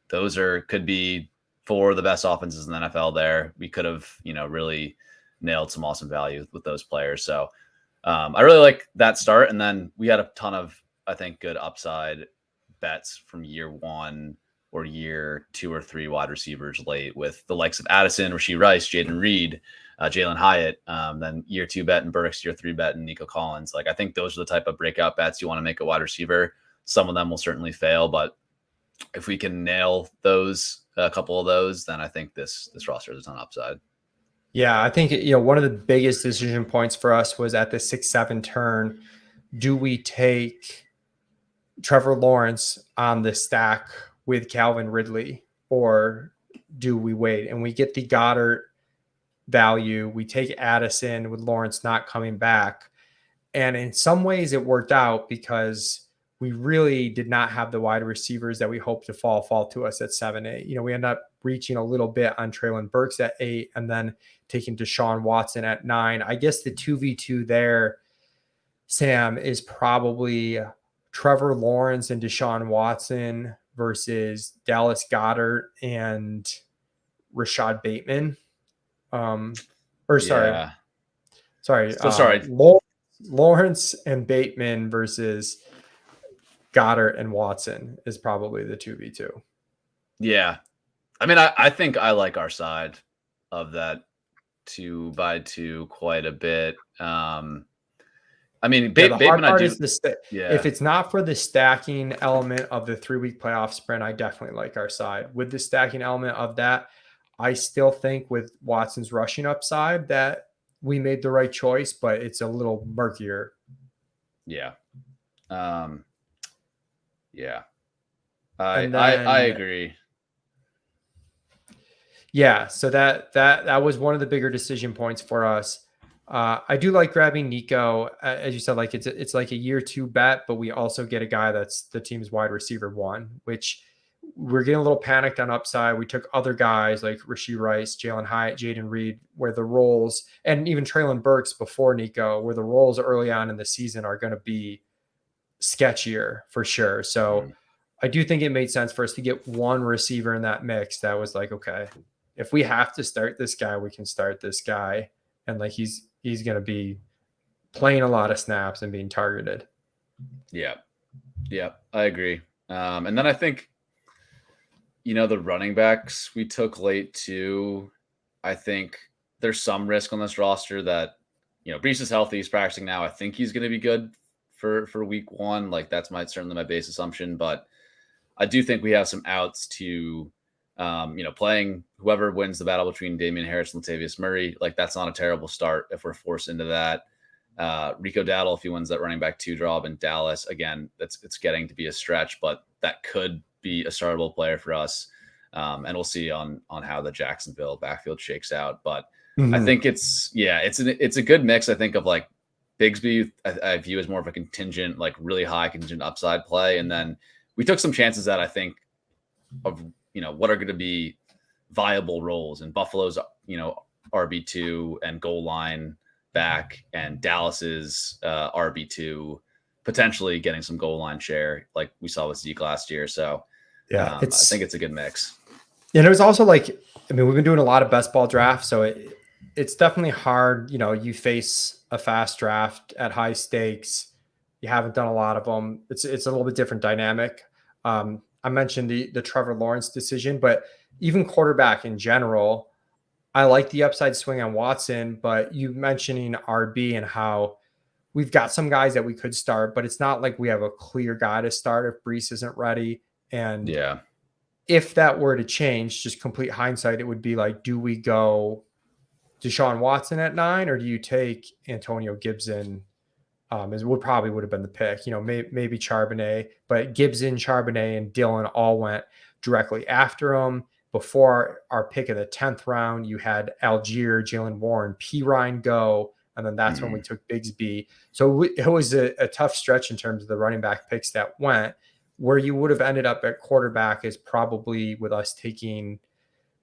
Those could be four of the best offenses in the NFL there. We could have, really nailed some awesome value with those players. So I really like that start. And then we had a ton of, I think, good upside bets from year one or year 2 or 3 wide receivers late with the likes of Addison, Rashee Rice, Jaden Reed, Jalen Hyatt, then year 2 bet and Burks, year 3 bet and Nico Collins. Like, I think those are the type of breakout bets you want to make a wide receiver. Some of them will certainly fail, but if we can nail those, a couple of those, then I think this roster has a ton of upside. Yeah, I think one of the biggest decision points for us was at the 6-7 turn. Do we take Trevor Lawrence on the stack with Calvin Ridley, or do we wait? And we get the Goddard value. We take Addison with Lawrence not coming back. And in some ways it worked out because we really did not have the wide receivers that we hoped to fall to us at 7-8. We end up reaching a little bit on Treylon Burks at 8 and then taking Deshaun Watson at 9. I guess the 2v2 there, Sam, is probably Trevor Lawrence and Deshaun Watson versus Dallas Goedert and Rashad Bateman. Sorry. Lawrence and Bateman versus Goddard and Watson is probably the 2v2. Yeah. I mean, I think I like our side of that 2x2 quite a bit. I mean, Bateman, if it's not for the stacking element of the 3-week playoff sprint, I definitely like our side. With the stacking element of that, I still think with Watson's rushing upside that we made the right choice, but it's a little murkier. Yeah. Yeah. I agree. Yeah. So that was one of the bigger decision points for us. I do like grabbing Nico, as you said, like it's like a year 2 bet, but we also get a guy that's the team's wide receiver 1, which we're getting a little panicked on upside. We took other guys like Rashee Rice, Jalen Hyatt, Jaden Reed, where the roles, and even Treylon Burks before Nico, where the roles early on in the season are going to be sketchier for sure. So I do think it made sense for us to get one receiver in that mix that was like, okay, if we have to start this guy, we can start this guy. And like he's going to be playing a lot of snaps and being targeted. Yeah. Yeah, I agree. And then I think, the running backs we took late too, I think there's some risk on this roster that, Breece is healthy. He's practicing now. I think he's going to be good for week 1. Like that's certainly my base assumption, but I do think we have some outs to, playing whoever wins the battle between Damian Harris and Latavius Murray. Like that's not a terrible start if we're forced into that. Rico Dowdle, if he wins that running back 2 job in Dallas, again, it's getting to be a stretch, but that could be a startable player for us. And we'll see on how the Jacksonville backfield shakes out. But I think it's a good mix. I think of like Bigsby, I view as more of a contingent, like really high contingent upside play. And then we took some chances that I think of, what are going to be viable roles, and Buffalo's, RB2 and goal line back, and Dallas's RB2 potentially getting some goal line share like we saw with Zeke last year. So I think it's a good mix. And it was also like, we've been doing a lot of best ball drafts, so it's definitely hard. You face a fast draft at high stakes. You haven't done a lot of them. It's a little bit different dynamic. I mentioned the Trevor Lawrence decision, but even quarterback in general, I like the upside swing on Watson, but you mentioning RB and how we've got some guys that we could start, but it's not like we have a clear guy to start if Breece isn't ready. And if that were to change, just complete hindsight, it would be like, do we go Deshaun Watson at 9, or do you take Antonio Gibson? Would have been the pick, maybe Charbonnet, but Gibson, Charbonnet, and Dillon all went directly after him. Before our pick of the 10th round, you had Algier, Jalen Warren, P. Ryan go, and then that's when we took Bigsby. So it was a tough stretch in terms of the running back picks that went. Where you would have ended up at quarterback is probably with us taking,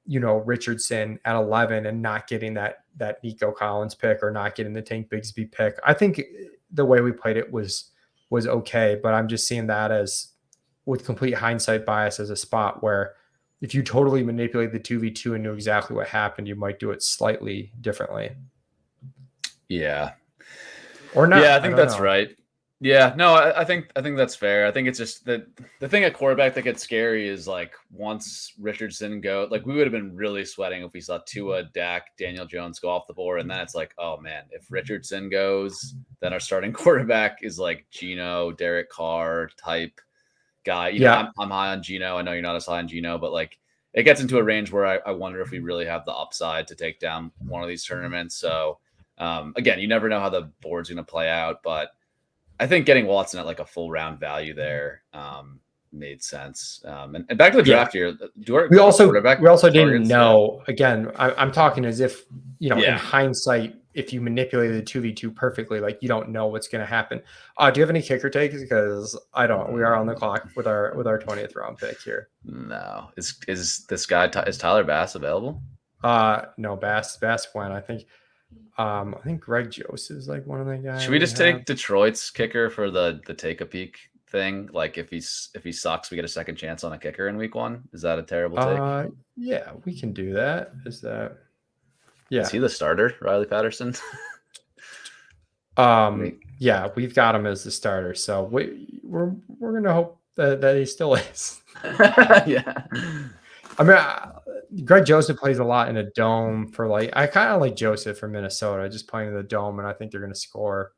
Richardson at 11 and not getting that Nico Collins pick, or not getting the Tank Bigsby pick. I think the way we played it was okay, but I'm just seeing that as, with complete hindsight bias, as a spot where if you totally manipulate the 2v2 and knew exactly what happened, you might do it slightly differently. Yeah. Or not. Yeah, I think that's know. right. Yeah, no, I think that's fair. I think it's just that the thing at quarterback that gets scary is like once Richardson go, like we would have been really sweating if we saw Tua, Dak, Daniel Jones go off the board, and then it's like, oh man, if Richardson goes, then our starting quarterback is like Geno, Derek Carr type guy. You know, I'm high on Geno. I know you're not as high on Geno, but like it gets into a range where I wonder if we really have the upside to take down one of these tournaments. So again, you never know how the board's going to play out, but I think getting Watson at like a full round value there made sense. And back to the draft here. We also didn't know. Yeah. Again, I'm talking as if, you know, in hindsight, if you manipulated the 2v2 perfectly, like you don't know what's going to happen. Do you have any kicker takes? Because I don't. We are on the clock with our 20th round pick here. No. Is this guy is Tyler Bass available? No, Bass went. I think Greg Joseph is like one of the guys. Should we just take Detroit's kicker for the take a peek thing? Like if he sucks, we get a second chance on a kicker in week 1. Is that a terrible take? Yeah, we can do that. Is he the starter, Riley Patterson? Yeah, we've got him as the starter, so we're gonna hope that he still is. Yeah. I mean, Greg Joseph plays a lot in a dome for like, I kind of like Joseph from Minnesota, just playing in the dome, and I think they're going to score.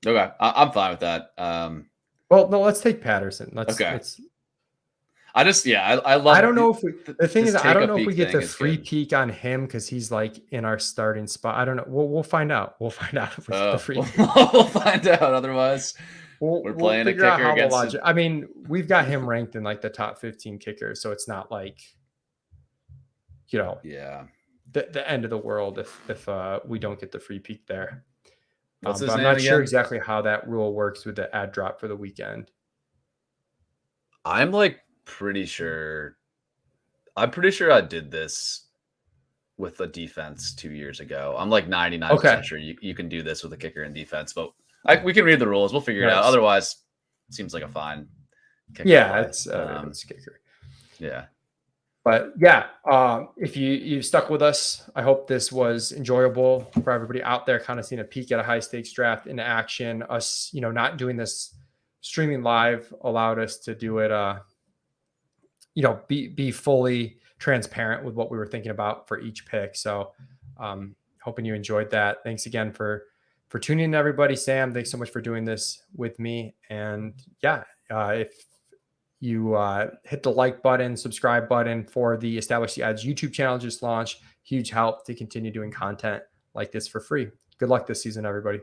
Okay, I'm fine with that. Well, no, let's take Patterson. Okay. I love. I don't know if the thing is, I don't know if we get the free peek on him because he's like in our starting spot. I don't know. We'll find out. We'll find out if we get the free peek. We'll find out. Otherwise, we're playing a kicker against. I mean, we've got him ranked in like the top 15 kickers, so it's not like, you know, the end of the world if we don't get the free peek there. What's his name I'm not sure exactly how that rule works with the ad drop for the weekend. I'm like pretty sure I did this with the defense 2 years ago. I'm like 99% sure you can do this with a kicker and defense, but we can read the rules. We'll figure it out. Otherwise, it seems like a fine kicker. Yeah, it's kicker. Yeah. But yeah, if you stuck with us, I hope this was enjoyable for everybody out there, kind of seeing a peek at a high stakes draft in action. Us, you know, not doing this streaming live allowed us to do it, you know, be fully transparent with what we were thinking about for each pick. So hoping you enjoyed that. Thanks again for tuning in, everybody. Sam, thanks so much for doing this with me. And yeah, if you hit the like button, subscribe button for the Establish the Edge YouTube channel just launched. Huge help to continue doing content like this for free. Good luck this season, everybody.